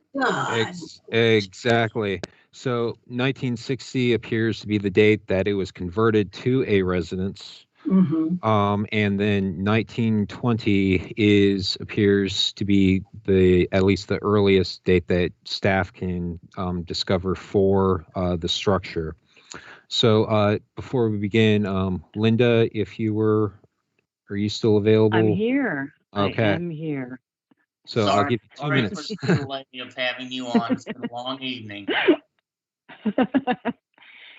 Exactly. So 1960 appears to be the date that it was converted to a residence. And then 1920 appears to be at least the earliest date that staff can discover for the structure. So before we begin, Linda, are you still available?
I'm here.
Okay.
I am here.
So I'll give you 2 minutes.
Sorry for the delay of having you on. It's been a long evening.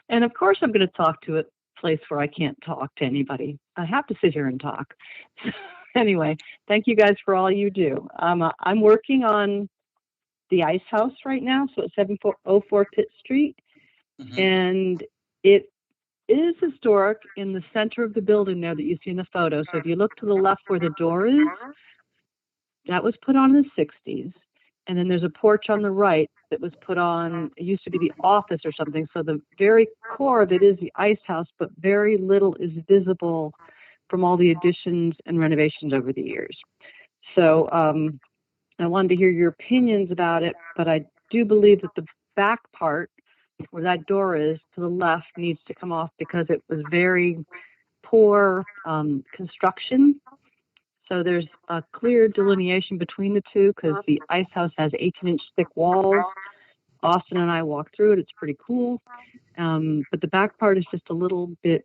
And of course, I'm going to talk to a place where I can't talk to anybody. I have to sit here and talk. Anyway, thank you guys for all you do. I'm working on the ice house right now, so at 704 Pitt Street. And it is historic in the center of the building there that you see in the photo. So if you look to the left where the door is, that was put on in the 60s. And then there's a porch on the right that was put on, it used to be the office or something. So the very core of it is the ice house, but very little is visible from all the additions and renovations over the years. So I wanted to hear your opinions about it, but I do believe that the back part where that door is to the left needs to come off because it was very poor construction. So there's a clear delineation between the two because the ice house has 18-inch thick walls. Austin and I walked through it. It's pretty cool. But the back part is just a little bit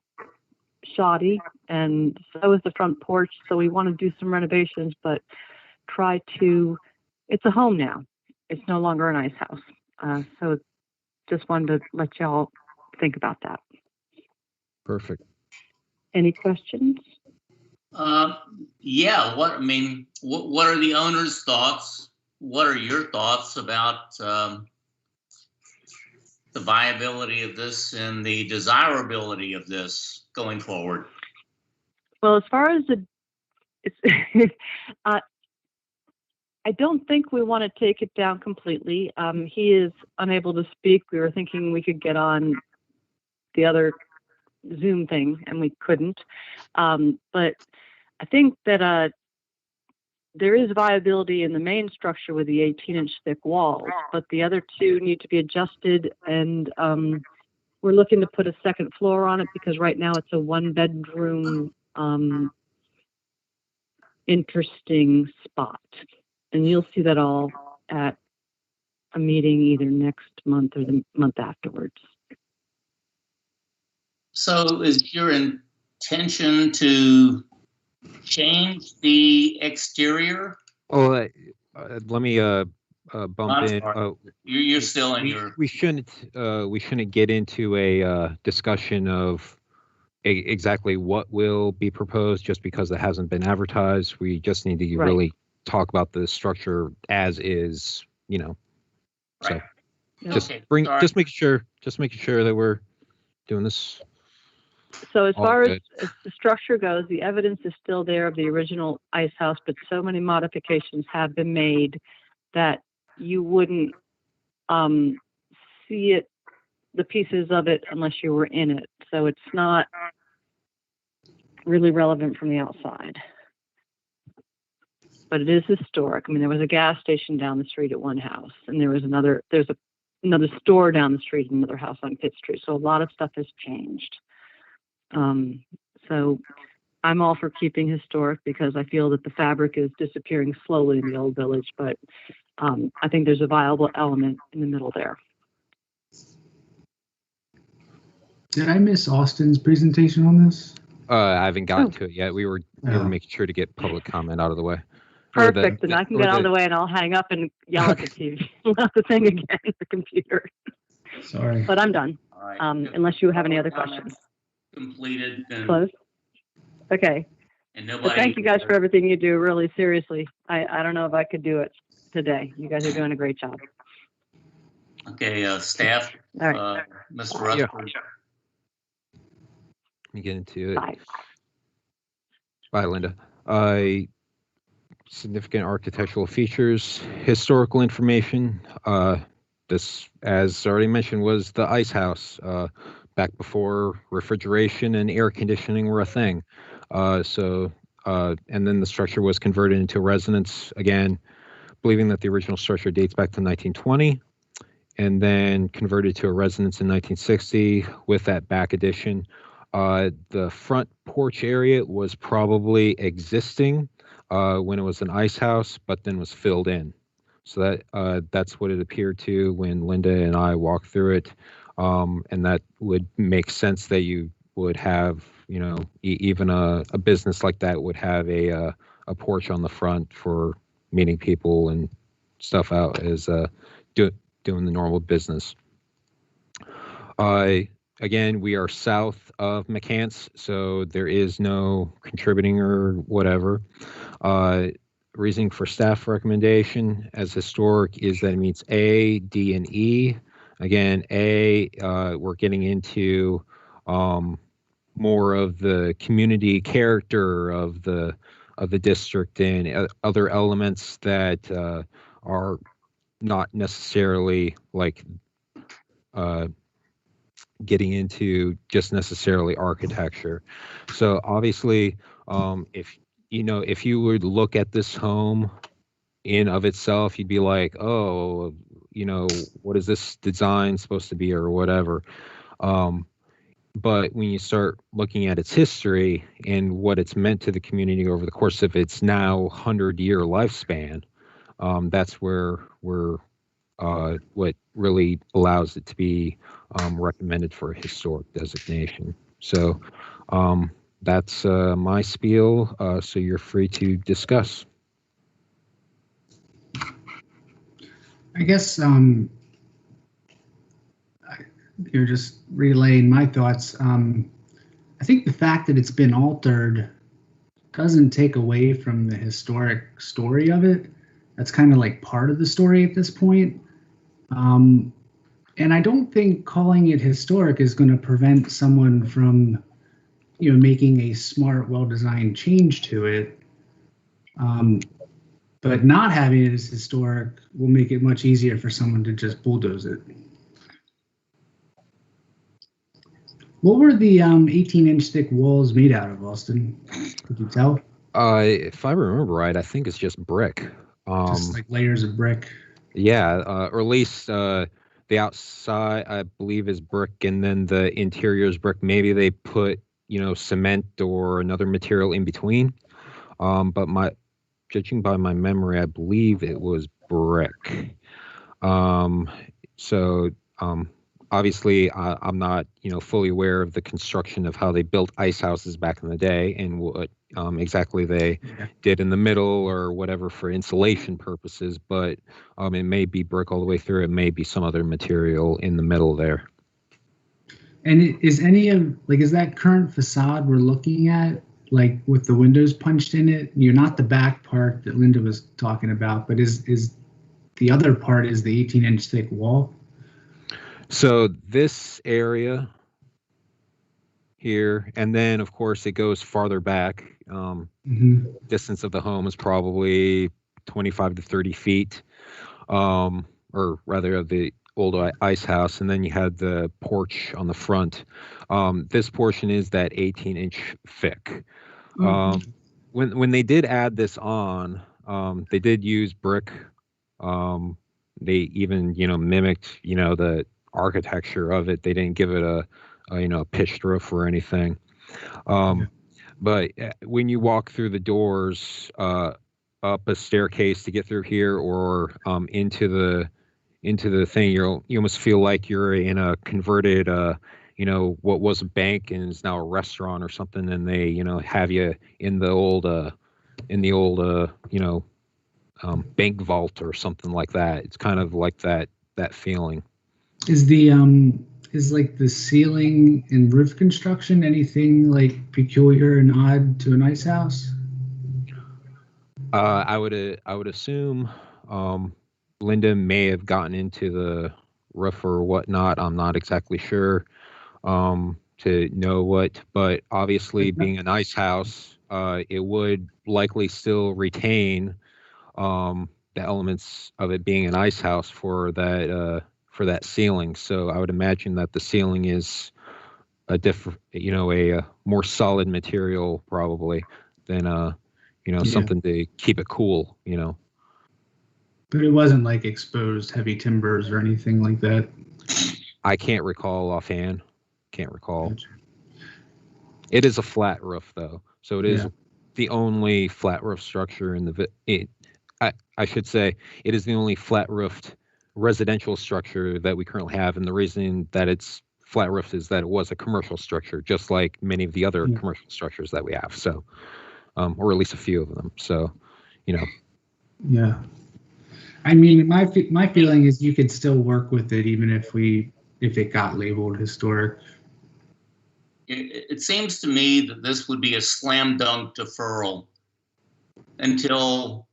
shoddy, and so is the front porch. So we want to do some renovations, but it's a home now. It's no longer an ice house. So just wanted to let y'all think about that.
Perfect.
Any questions?
Yeah, what are the owner's thoughts? What are your thoughts about the viability of this and the desirability of this going forward?
Well, as far as I don't think we want to take it down completely. He is unable to speak. We were thinking we could get on the other Zoom thing, and we couldn't. But I think that there is viability in the main structure with the 18-inch thick walls, but the other two need to be adjusted, and we're looking to put a second floor on it because right now it's a one-bedroom interesting spot. And you'll see that all at a meeting either next month or the month afterwards.
So is your intention to change the exterior?
Oh, let me bump in.
You're still in your.
We shouldn't get into a discussion of exactly what will be proposed just because it hasn't been advertised. We just need to really talk about the structure as is,
Right.
So just making sure that we're doing this.
So as far as the structure goes, the evidence is still there of the original ice house, but so many modifications have been made that you wouldn't see the pieces of it unless you were in it. So it's not really relevant from the outside. But it is historic. I mean, there was a gas station down the street at one house, and there's another store down the street at another house on Pitt Street. So a lot of stuff has changed. So I'm all for keeping historic because I feel that the fabric is disappearing slowly in the old village, but I think there's a viable element in the middle there.
Did I miss Austin's presentation on this?
I haven't gotten to it yet. We were making sure to get public comment out of the way.
Perfect, and I can get out of the way and I'll hang up and yell at the TV, not the thing again, the computer.
Sorry.
But I'm done,
Right.
Unless you have any other questions.
Completed.
Close? Okay.
And nobody.
But thank you guys for everything you do, really, seriously. I don't know if I could do it today. You guys are doing a great job.
Okay, staff,
All right.
Mr. Rutherford.
Let me get into it.
Bye.
Bye, Linda. Significant architectural features, historical information. This, as already mentioned, was the ice house back before refrigeration and air conditioning were a thing. So and then the structure was converted into a residence, again, believing that the original structure dates back to 1920, and then converted to a residence in 1960 with that back addition. The front porch area was probably existing when it was an ice house, but then was filled in. So that's what it appeared to when Linda and I walked through it. And that would make sense that you would have, you know, even a business like that would have a porch on the front for meeting people and stuff out as doing the normal business. Again, we are south of McCants, so there is no contributing or whatever. Reasoning for staff recommendation as historic is that it meets A, D, and E. Again, A, we're getting into more of the community character of the district and other elements that are not necessarily like getting into just necessarily architecture. So obviously, if you would look at this home in of itself, you'd be like, oh, you know, what is this design supposed to be or whatever. But when you start looking at its history and what it's meant to the community over the course of its now 100-year lifespan, that's where what really allows it to be recommended for a historic designation. So that's my spiel, so you're free to discuss.
I guess you're just relaying my thoughts. I think the fact that it's been altered doesn't take away from the historic story of it. That's kind of like part of the story at this point. And I don't think calling it historic is going to prevent someone from, you know, making a smart, well-designed change to it. But not having it as historic will make it much easier for someone to just bulldoze it. What were the 18-inch thick walls made out of, Austin? Could you tell?
If I remember right, I think it's just brick.
Just like layers of brick.
Yeah, or at least the outside, I believe, is brick, and then the interior is brick. Maybe they put, you know, cement or another material in between. But judging by my memory, I believe it was brick. Obviously, I'm not, you know, fully aware of the construction of how they built ice houses back in the day and what exactly they did in the middle or whatever for insulation purposes. But it may be brick all the way through. It may be some other material in the middle there.
And is that current facade we're looking at, like with the windows punched in it? You're not the back part that Linda was talking about, but is the other part is the 18-inch thick wall?
So this area here, and then of course it goes farther back. Distance of the home is probably 25 to 30 feet, or rather of the old ice house, and then you had the porch on the front. This portion is that 18-inch thick. When they did add this on, they did use brick. They even, you know, mimicked, you know, the architecture of it. They didn't give it a you know, a pitched roof or anything. But when you walk through the doors, up a staircase to get through here, or into the thing, you almost feel like you're in a converted, you know, what was a bank and is now a restaurant or something, and they, you know, have you in the old, you know, bank vault or something like that. It's kind of like that feeling.
Is like the ceiling and roof construction anything like peculiar and odd to an ice house?
I would assume Linda may have gotten into the roof or whatnot. I'm not exactly sure to know what, but obviously being an ice house, it would likely still retain the elements of it being an ice house for that ceiling. So I would imagine that the ceiling is a different, you know, a more solid material probably. than
Yeah.
something to keep it cool,
But it wasn't like exposed heavy timbers or anything like that.
I can't recall offhand. Can't recall.
Gotcha.
It is a flat roof, though, so it is
Yeah.
the only flat roof structure in I should say it is the only flat roofed residential structure that we currently have, and the reason that it's flat roofed is that it was a commercial structure, just like many of the other
Yeah.
commercial structures that we have. So, or at least a few of them. So,
Yeah. I mean, my feeling is you could still work with it even if it got labeled historic.
It seems to me that this would be a slam dunk deferral until,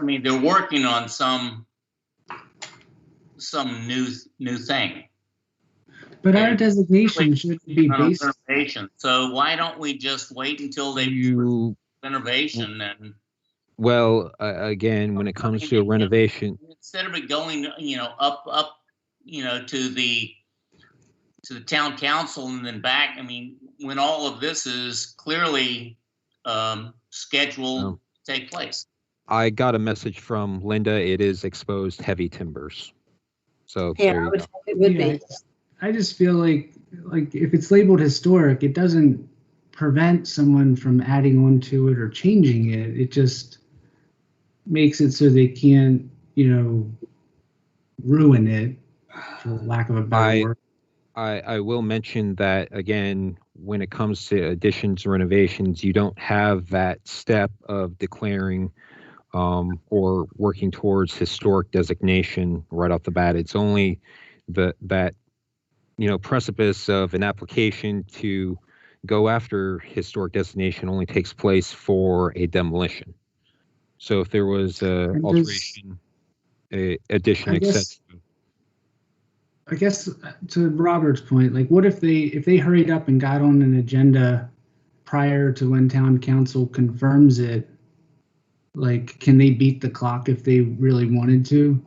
they're working on some new thing.
But our designation should be based.
Renovation. So why don't we just wait until they do renovation and?
Well, again, when it comes to a renovation,
instead of it going, up, to the town council and then back. When all of this is clearly scheduled to take place.
I got a message from Linda. It is exposed heavy timbers. So
Yeah,
there you go.
it would be.
I just feel like if it's labeled historic, it doesn't prevent someone from adding on to it or changing it. It just makes it so they can't, ruin it, for lack of a better word.
I will mention that, again, when it comes to additions and renovations, you don't have that step of declaring or working towards historic designation right off the bat. It's only that precipice of an application to go after historic designation only takes place for a demolition. So if there was a alteration, addition, etc.
I guess to Robert's point, like, what if they hurried up and got on an agenda prior to when town council confirms it? Like, can they beat the clock if they really wanted to?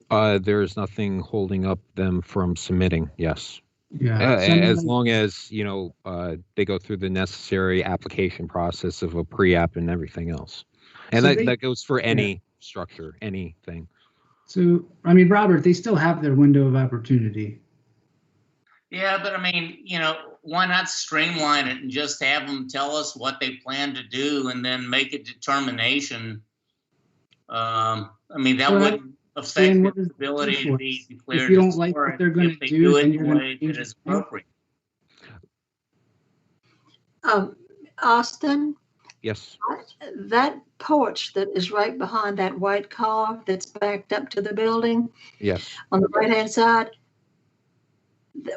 There's nothing holding up them from submitting. Yes.
Yeah.
As long as they go through the necessary application process of a pre-app and everything else, and so that goes for any structure, anything.
So, Robert, they still have their window of opportunity.
Yeah, but why not streamline it and just have them tell us what they plan to do and then make a determination? That wouldn't affect the ability to be declared.
If you don't like what they're going to do, then you're going to change it.
Appropriate.
Austin?
Yes.
That porch that is right behind that white car that's backed up to the building.
Yes.
On the right-hand side,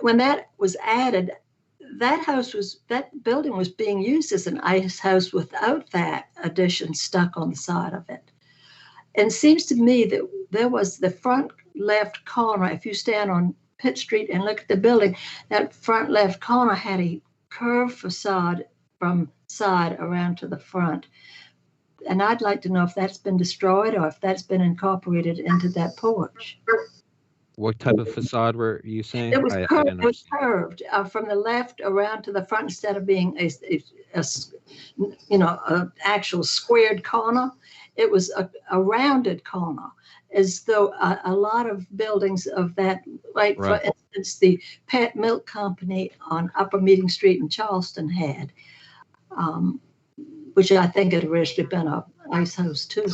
when that was added, that building was being used as an ice house without that addition stuck on the side of it. And it seems to me that there was the front left corner. If you stand on Pitt Street and look at the building, that front left corner had a curved facade from side around to the front. And I'd like to know if that's been destroyed or if that's been incorporated into that porch.
What type of facade were you saying?
It was curved from the left around to the front instead of being a actual squared corner. It was a rounded corner, as though a lot of buildings of that, right. For instance, the Pet Milk Company on Upper Meeting Street in Charleston had, which I think had originally been a ice house too.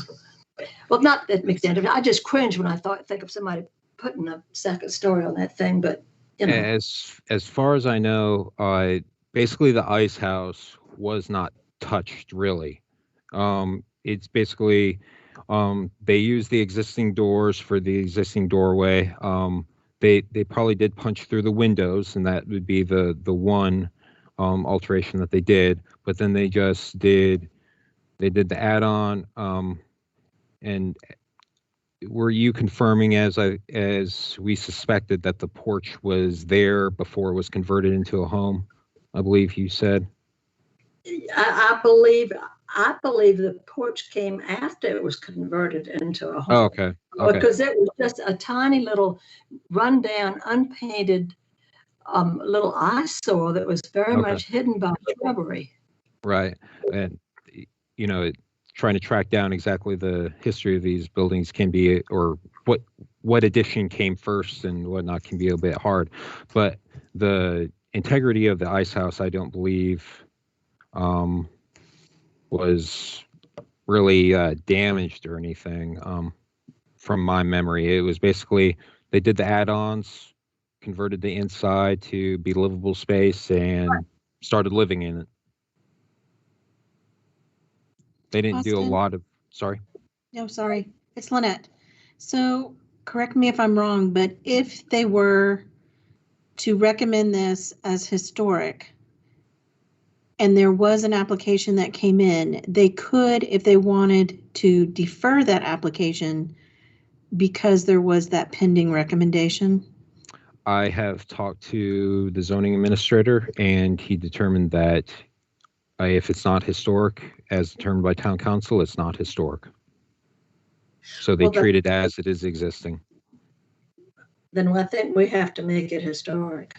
Well, not that makes sense. I just cringe when I think of somebody putting a second story on that thing, but
As far as I know, basically the ice house was not touched really. It's basically they use the existing doors for the existing doorway. They probably did punch through the windows, and that would be the one alteration that they did. But then they just did the add-on. And were you confirming, as we suspected, that the porch was there before it was converted into a home? I believe you said.
I believe the porch came after it was converted into a home.
Oh, okay.
Because it was just a tiny little rundown, unpainted little eyesore that was very much hidden by shrubbery.
Right. And, you know, trying to track down exactly the history of these buildings can be, or what edition came first and whatnot can be a bit hard. But the integrity of the ice house, I don't believe, was really damaged or anything. From my memory, it was basically they did the add-ons, converted the inside to be livable space, and started living in it. They didn't do a
Austin?
lot of, sorry.
No, sorry, it's Lynette. So correct me if I'm wrong, but if they were to recommend this as historic and there was an application that came in, they could, if they wanted to defer that application because there was that pending recommendation.
I have talked to the zoning administrator, and he determined that if it's not historic, as determined by town council, it's not historic. So they treat it as it is existing.
Then I think we have to make it historic.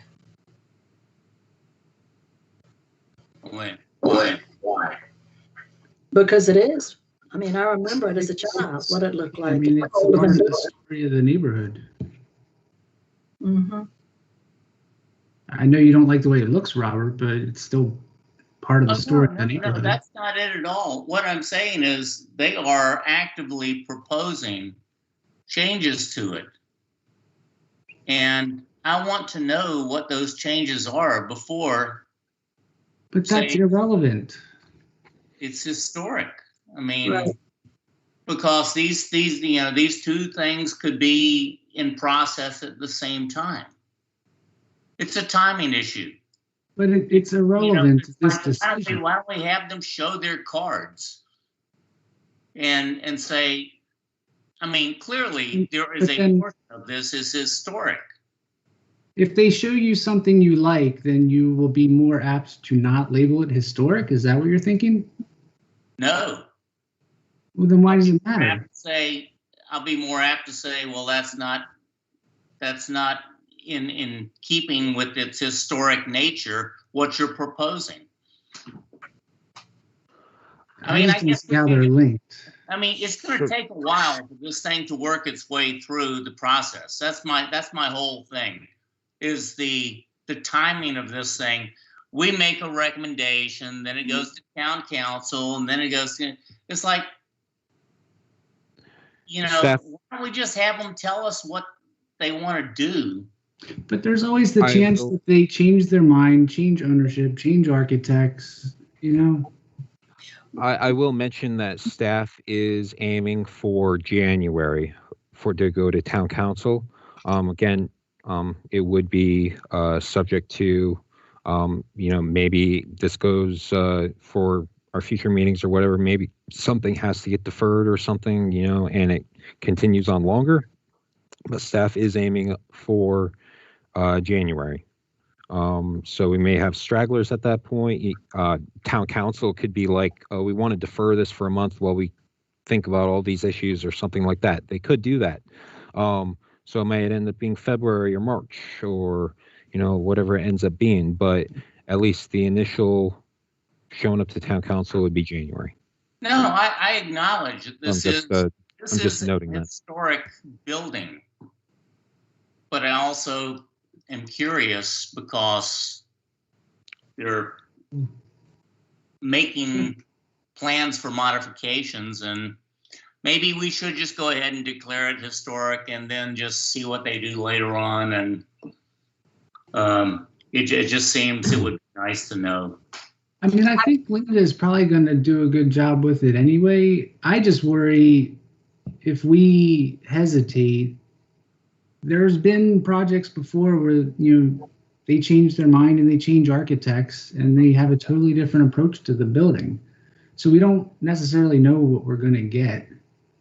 Why?
Because it is. I mean, I remember it as a child, what it looked like.
I mean, it's part of the story of the neighborhood.
Mm-hmm.
I know you don't like the way it looks, Robert, but it's still part of the story of the
No,
neighborhood.
that's not it at all. What I'm saying is they are actively proposing changes to it. And I want to know what those changes are before.
But that's irrelevant.
It's historic. I mean,
Right.
because these two things could be in process at the same time. It's a timing issue.
But it's irrelevant to this decision.
Why don't we have them show their cards and say, I mean, clearly there is a portion of this is historic.
If they show you something you like, then you will be more apt to not label it historic. Is that what you're thinking?
No.
Well, then why does it matter?
I'll be more apt to say, well, that's not in keeping with its historic nature, what you're proposing.
I guess see how they're linked.
I mean, it's going to take a while for this thing to work its way through the process. That's my whole thing, is the timing of this thing. We make a recommendation, then it goes to town council, and then it goes to, it's like, why don't we just have them tell us what they want to do?
But there's always the chance that they change their mind, change ownership, change architects,
I will mention that staff is aiming for January to go to town council. Again, it would be subject to, maybe this goes for our future meetings or whatever. Maybe something has to get deferred or something, and it continues on longer. But staff is aiming for January. So we may have stragglers at that point. Town council could be like, oh, we want to defer this for a month while we think about all these issues or something like that. They could do that. So it might end up being February or March or, whatever it ends up being. But at least the initial showing up to town council would be January.
No, I acknowledge that this is
noting
a historic building. But I also am curious because they're making plans for modifications, and maybe we should just go ahead and declare it historic and then just see what they do later on. And it just seems it would be nice to know.
I mean, I think Linda is probably going to do a good job with it anyway. I just worry if we hesitate. There's been projects before where, they change their mind and they change architects and they have a totally different approach to the building. So we don't necessarily know what we're going to get.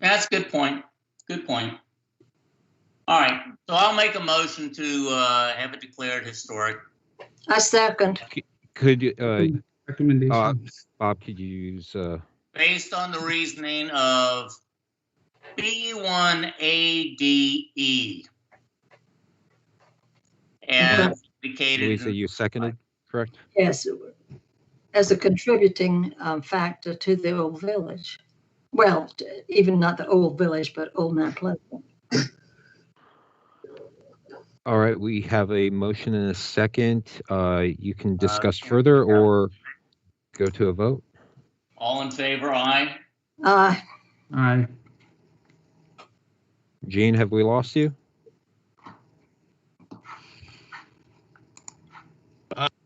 That's a good point. Good point. All right. So I'll make a motion to have it declared historic.
I second.
Could
recommendations?
Bob, could you use
based on the reasoning of B1ADE. As indicated.
Louisa, you seconded, correct?
Yes. as a contributing factor to the old village. Well, even not the old village, but Old Mount Pleasant.
All right, we have a motion and a second. You can discuss further or go to a vote.
All in favor, aye.
Aye.
Gene, have we lost you?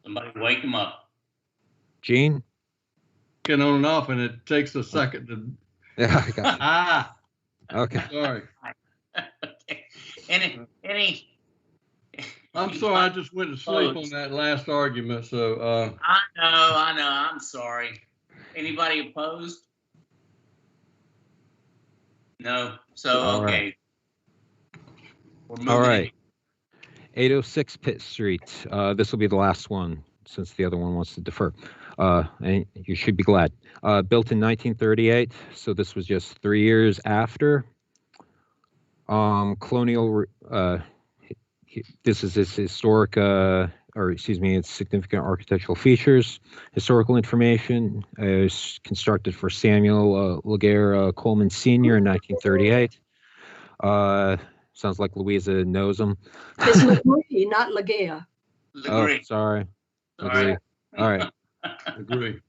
Somebody wake him up.
Gene?
Getting on and off, and it takes a second to.
Yeah, I got you. Okay.
Sorry.
Okay. Any?
I'm sorry, I just went to sleep on that last argument, so.
I know, I'm sorry. Anybody opposed? No, so,
All
okay.
right.
We're moving
All right. 806 Pitt Street. This will be the last one since the other one wants to defer. And you should be glad. Built in 1938, so this was just 3 years after. Colonial, this is its historic, its significant architectural features. Historical information is constructed for Samuel Laguerre Coleman Sr. in 1938. Sounds like Louisa knows him.
It's Legree, not Laguerre.
Oh, sorry. Agree. All right.
Agree.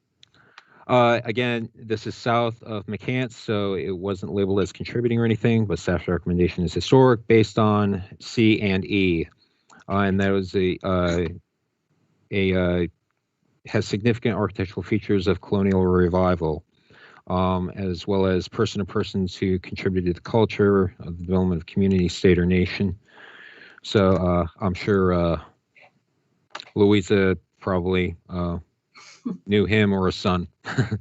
Again, this is south of McCants, so it wasn't labeled as contributing or anything, but staff's recommendation is historic based on C and E. And that was has significant architectural features of colonial revival, as well as person-to-persons who contributed to the culture of the development of community, state, or nation. So I'm sure Louisa probably knew him or his son.
I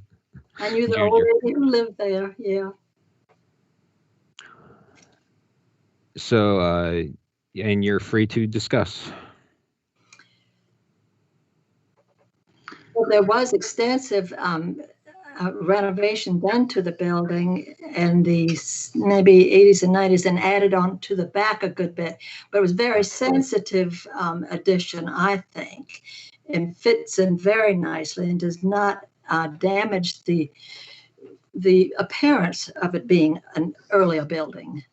knew the old lady who lived there, yeah.
So, and you're free to discuss.
Well, there was extensive renovation done to the building in the maybe 80s and 90s and added on to the back a good bit. But it was very sensitive addition, I think, and fits in very nicely and does not damage the appearance of it being an earlier building.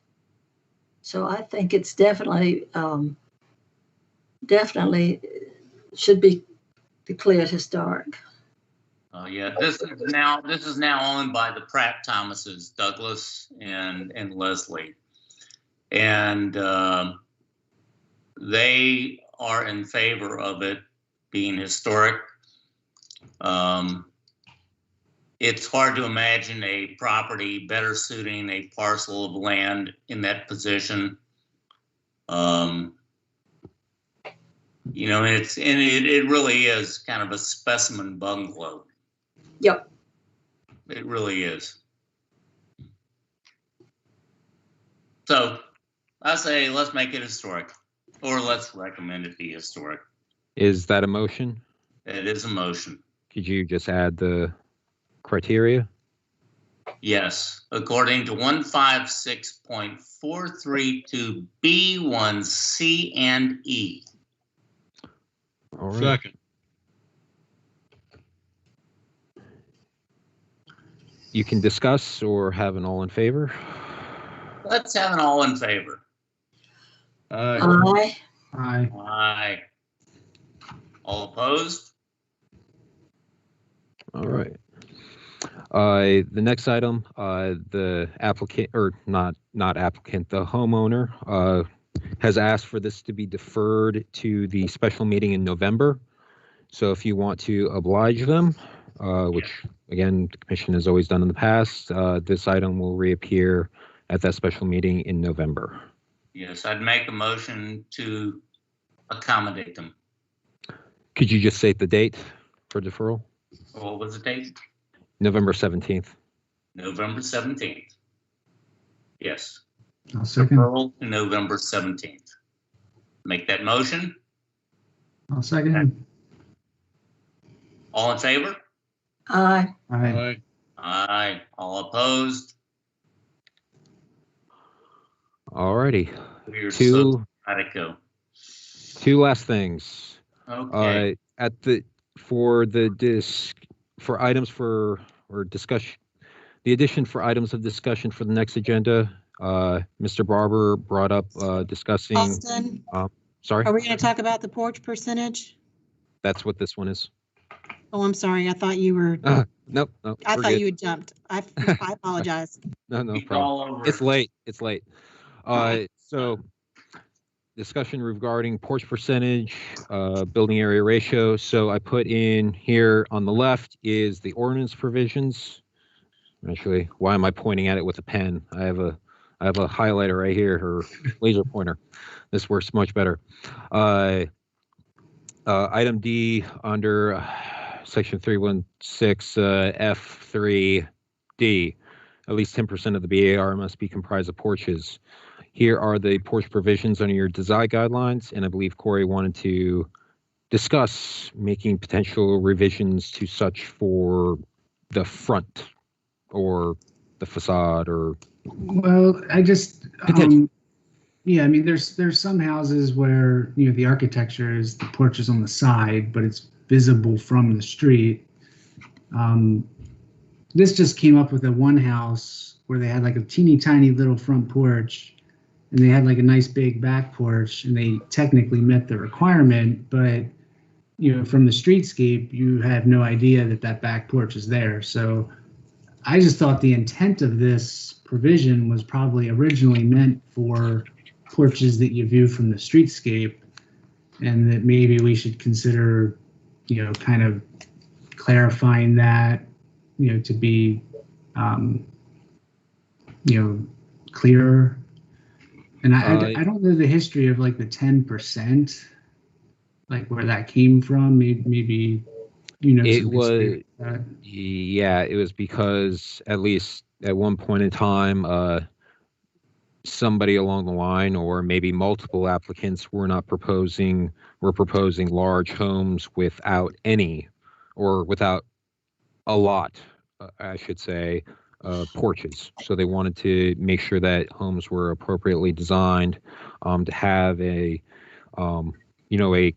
So I think it's definitely should be declared historic.
Oh yeah, this is now owned by the Pratt Thomases, Douglas and Leslie, and they are in favor of it being historic. It's hard to imagine a property better suiting a parcel of land in that position. You know, it really is kind of a specimen bungalow.
Yep.
It really is. So I say let's make it historic, or let's recommend it be historic.
Is that a motion?
It is a motion.
Could you just add the criteria?
Yes, according to 156.432 B1 C and E.
All right.
Second.
You can discuss or have an all in favor.
Let's have an all in favor.
Aye.
Aye.
Aye. All opposed?
All right. The next item, the applicant, or not applicant, the homeowner has asked for this to be deferred to the special meeting in November. So if you want to oblige them, which again, the commission has always done in the past, this item will reappear at that special meeting in November.
Yes, I'd make a motion to accommodate them.
Could you just state the date for deferral?
What was the date?
November 17th.
November 17th. Yes.
I'll second.
Deferral to November 17th. Make that motion.
I'll second.
All in favor?
Aye.
Aye.
Aye.
Aye. All opposed?
All righty.
We're
Two
so radical.
last things.
Okay.
At the for for items for or discussion, the addition for items of discussion for the next agenda, Mr. Barber brought up discussing.
Austin,
Sorry,
are we going to talk about the porch percentage?
that's what this one is.
Oh, I'm sorry. I thought you were.
Nope.
I thought you had jumped. I apologize.
No problem. It's late. It's late. So discussion regarding porch percentage, building area ratio. So I put in here on the left is the ordinance provisions. Actually, why am I pointing at it with a pen? I have a highlighter right here, or laser pointer. This works much better. Item D under section 316 F3D, at least 10% of the BAR must be comprised of porches. Here are the porch provisions under your design guidelines, and I believe Corey wanted to discuss making potential revisions to such for the front or the facade, or
well, I just yeah, I mean, there's some houses where, you know, the architecture is the porch is on the side, but it's visible from the street. This just came up with a one house where they had like a teeny tiny little front porch, and they had like a nice big back porch, and they technically met the requirement, but you know, from the streetscape, you have no idea that that back porch is there. So I just thought the intent of this provision was probably originally meant for porches that you view from the streetscape, and that maybe we should consider, you know, kind of clarifying that, you know, to be, you know, clearer. And I don't know the history of like the 10%, like where that came from. Maybe you know.
It was, yeah, it was because at least at one point in time, somebody along the line, or maybe multiple applicants, were proposing large homes without any, or without a lot, I should say, porches. So they wanted to make sure that homes were appropriately designed to have a, you know, a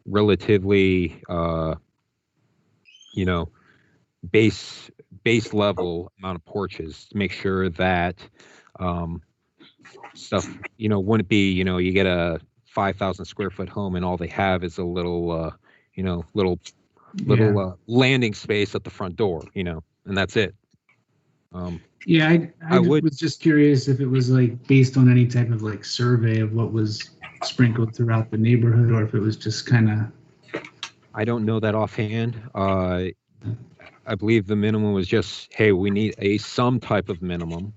relatively, you know, base level amount of porches to make sure that stuff, you know, wouldn't be, you know, you get a 5,000 square foot home and all they have is a little, you know, little landing space at the front door, you know, and that's it.
Yeah, I was just curious if it was like based on any type of like survey of what was sprinkled throughout the neighborhood, or if it was just kind of.
I don't know that offhand. I believe the minimum was just, hey, we need some type of minimum,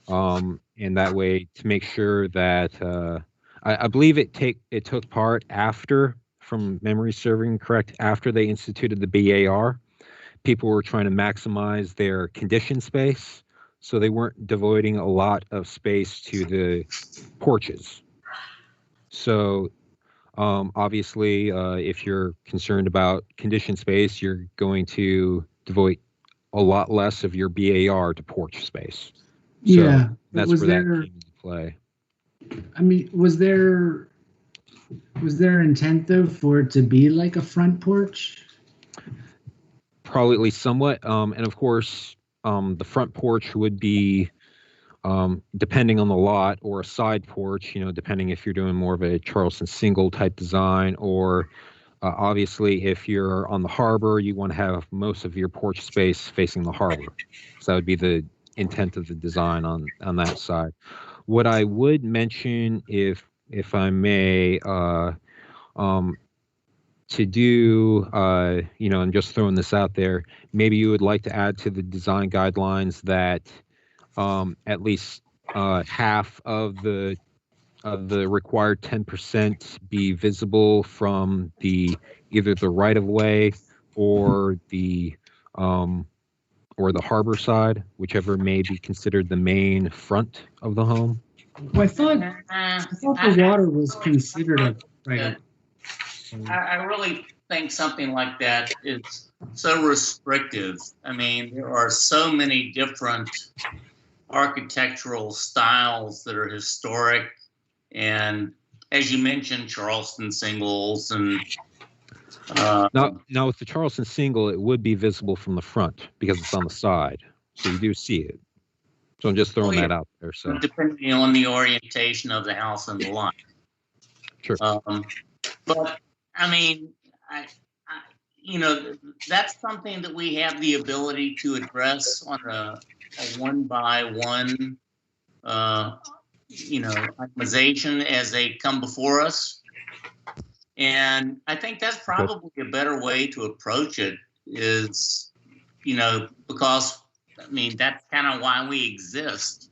and that way to make sure that I believe it took part after, from memory serving correct, after they instituted the BAR. People were trying to maximize their conditioned space, so they weren't devoting a lot of space to the porches. So obviously, if you're concerned about conditioned space, you're going to devote a lot less of your BAR to porch space. So
yeah,
that's where that came into play.
I mean, was there intent though for it to be like a front porch?
Probably somewhat, and of course, the front porch would be, depending on the lot, or a side porch, you know, depending if you're doing more of a Charleston single type design, or obviously if you're on the harbor, you want to have most of your porch space facing the harbor. So that would be the intent of the design on that side. What I would mention, if I may, to do, you know, and just throwing this out there, maybe you would like to add to the design guidelines that at least half of the required 10% be visible from either the right of way or the harbor side, whichever may be considered the main front of the home.
Well, I thought the water was considered a right.
I really think something like that is so restrictive. I mean, there are so many different architectural styles that are historic, and as you mentioned, Charleston singles, and
Now with the Charleston single, it would be visible from the front because it's on the side, so you do see it. So I'm just throwing that out there. So
depending on the orientation of the house and the lot.
Sure.
But I mean, you know, that's something that we have the ability to address on a one by one, you know, itemization as they come before us. And I think that's probably a better way to approach it is, you know, because, I mean, that's kind of why we exist.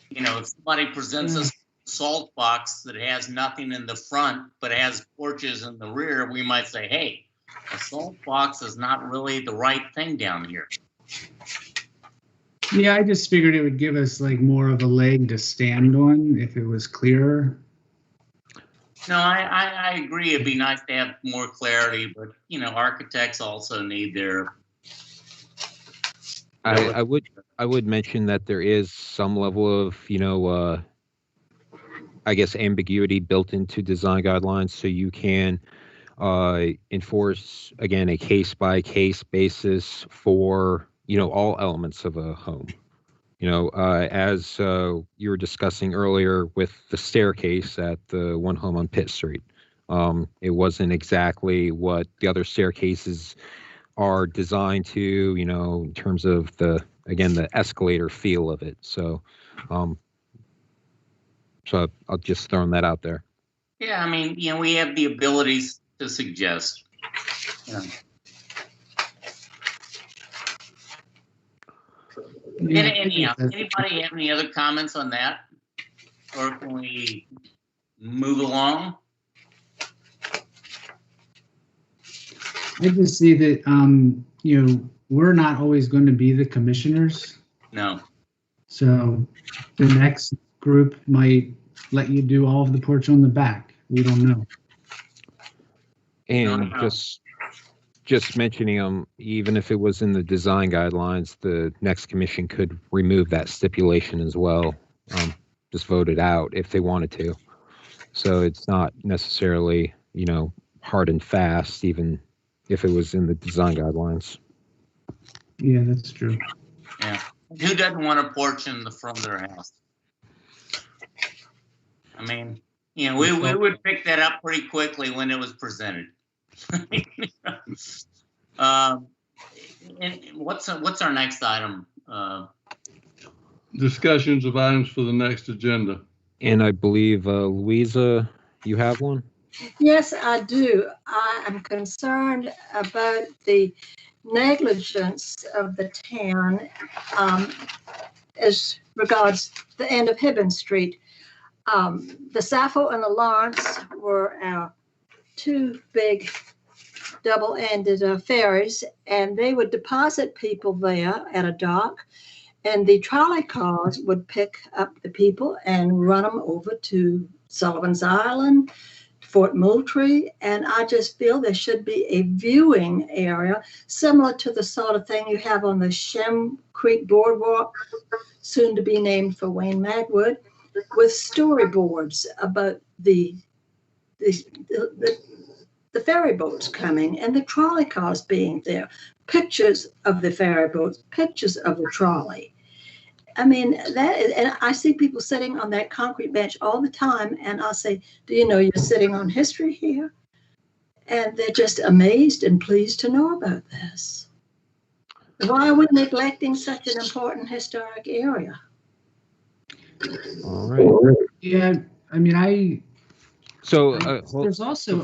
You know, if somebody presents us a salt box that has nothing in the front, but has porches in the rear, we might say, hey, a salt box is not really the right thing down here.
Yeah, I just figured it would give us like more of a leg to stand on if it was clearer.
No, I agree. It'd be nice to have more clarity, but you know, architects also need their.
I would mention that there is some level of, you know, I guess ambiguity built into design guidelines, so you can enforce, again, a case-by-case basis for, you know, all elements of a home. You know, as you were discussing earlier with the staircase at the one home on Pitt Street, it wasn't exactly what the other staircases are designed to, you know, in terms of the, again, the escalator feel of it. So, so I'll just throw that out there.
Yeah, I mean, you know, we have the abilities to suggest. You know. Anyhow, anybody have any other comments on that? Or can we move along?
I just see that, you know, we're not always going to be the commissioners.
No.
So the next group might let you do all of the porch on the back. We don't know.
And just mentioning even if it was in the design guidelines, the next commission could remove that stipulation as well. Just vote it out if they wanted to. So it's not necessarily, you know, hard and fast, even if it was in the design guidelines.
Yeah, that's true.
Yeah. Who doesn't want a porch in the front of their house? I mean, you know, we would pick that up pretty quickly when it was presented. And what's our next item?
Discussions of items for the next agenda.
And I believe, Louisa, you have one?
Yes, I do. I am concerned about the negligence of the town as regards the end of Hibbins Street. The Sappho and the Lawrence were our two big double-ended ferries, and they would deposit people there at a dock, and the trolley cars would pick up the people and run them over to Sullivan's Island, Fort Moultrie, and I just feel there should be a viewing area similar to the sort of thing you have on the Shem Creek Boardwalk, soon to be named for Wayne Magwood, with storyboards about the ferry boats coming and the trolley cars being there, pictures of the ferry boats, pictures of the trolley. I mean, and I see people sitting on that concrete bench all the time, and I'll say, do you know you're sitting on history here? And they're just amazed and pleased to know about this. Why are we neglecting such an important historic area?
All right.
Yeah, I mean,
So
there's also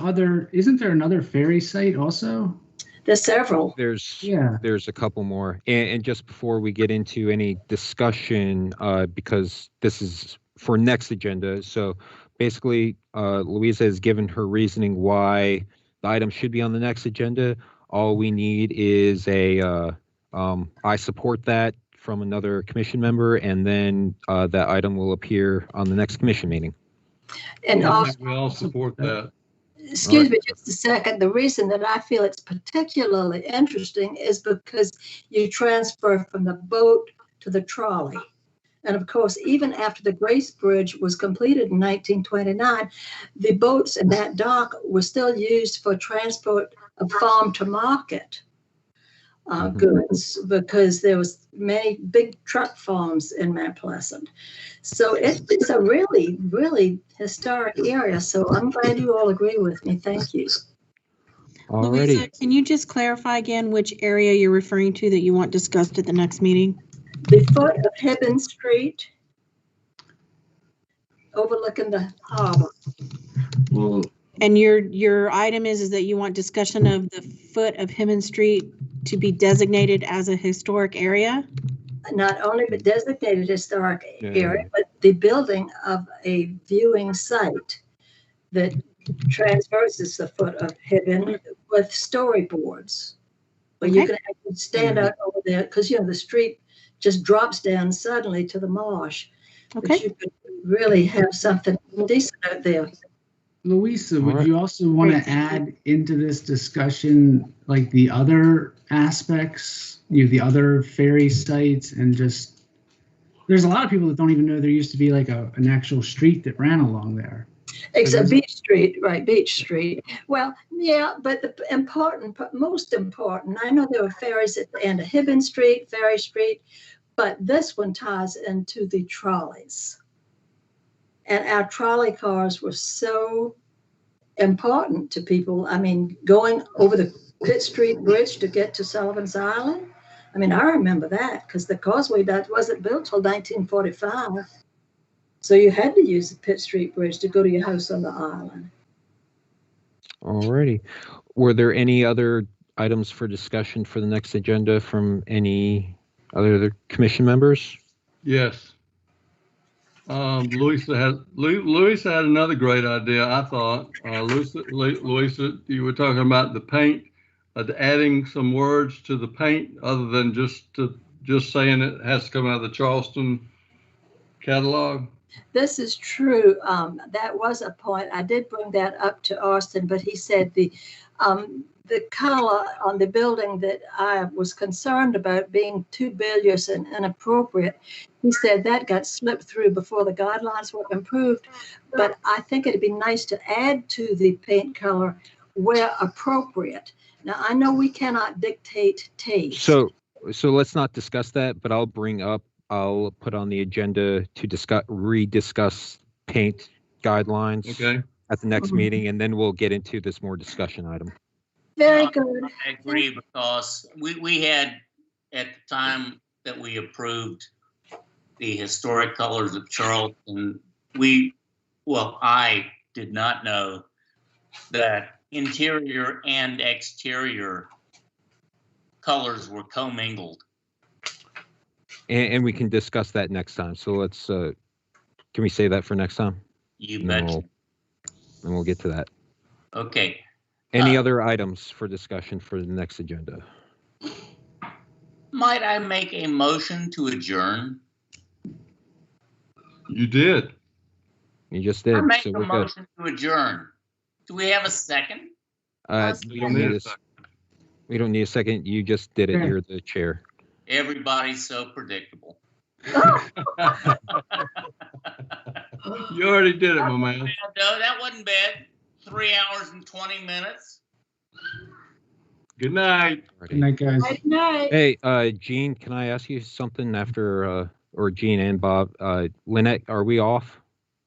isn't there another ferry site also?
There's several.
There's a couple more. And just before we get into any discussion, because this is for next agenda. So basically, Louisa has given her reasoning why the item should be on the next agenda. All we need is I support that from another commission member, and then that item will appear on the next commission meeting.
And also,
we all support that.
Excuse me just a second. The reason that I feel it's particularly interesting is because you transfer from the boat to the trolley. And of course, even after the Grace Bridge was completed in 1929, the boats in that dock were still used for transport of farm to market goods, because there was many big truck farms in Mount Pleasant. So it's a really, really historic area. So I'm glad you all agree with me. Thank you.
Louisa, can you just clarify again which area you're referring to that you want discussed at the next meeting?
The foot of Hibbin Street, overlooking the harbor.
And your item is that you want discussion of the foot of Hibbin Street to be designated as a historic area?
Not only the designated historic area, but the building of a viewing site that transverses the foot of Hibbin with storyboards. But you can actually stand out over there, because the street just drops down suddenly to the marsh.
Okay.
But you could really have something decent out there.
Louisa, would you also want to add into this discussion like the other aspects, the other ferry sites, and just there's a lot of people that don't even know there used to be like an actual street that ran along there.
Except Beach Street, right? Beach Street. Well, yeah, but most important, I know there were ferries at the end of Hibbin Street, Ferry Street, but this one ties into the trolleys. And our trolley cars were so important to people. I mean, going over the Pitt Street Bridge to get to Sullivan's Island. I mean, I remember that because the causeway that wasn't built till 1945. So you had to use the Pitt Street Bridge to go to your house on the island.
All righty. Were there any other items for discussion for the next agenda from any other commission members?
Yes. Louisa had another great idea, I thought. Louisa, you were talking about the paint, adding some words to the paint other than just saying it has to come out of the Charleston catalog.
This is true. That was a point. I did bring that up to Austin, but he said the color on the building that I was concerned about being too bilious and inappropriate, he said that got slipped through before the guidelines were improved. But I think it'd be nice to add to the paint color where appropriate. Now, I know we cannot dictate taste.
So let's not discuss that, but I'll put on the agenda to rediscuss paint guidelines at the next meeting, and then we'll get into this more discussion item.
Very good.
I agree, because we had, at the time that we approved the historic colors of Charleston, I did not know that interior and exterior colors were commingled.
And we can discuss that next time. So let's, can we save that for next time?
You betcha.
And we'll get to that.
Okay.
Any other items for discussion for the next agenda?
Might I make a motion to adjourn?
You did.
You just did.
I make
so
a motion to adjourn. Do we have a second?
We don't need a second. We don't need a second. You just did it. You're the chair.
Everybody's so predictable.
You already did it, my man.
No, that wasn't bad. 3 hours and 20 minutes.
Good night.
Good night, guys.
Good night.
Hey, Gene, can I ask you something after, or Gene and Bob? Lynette, are we off?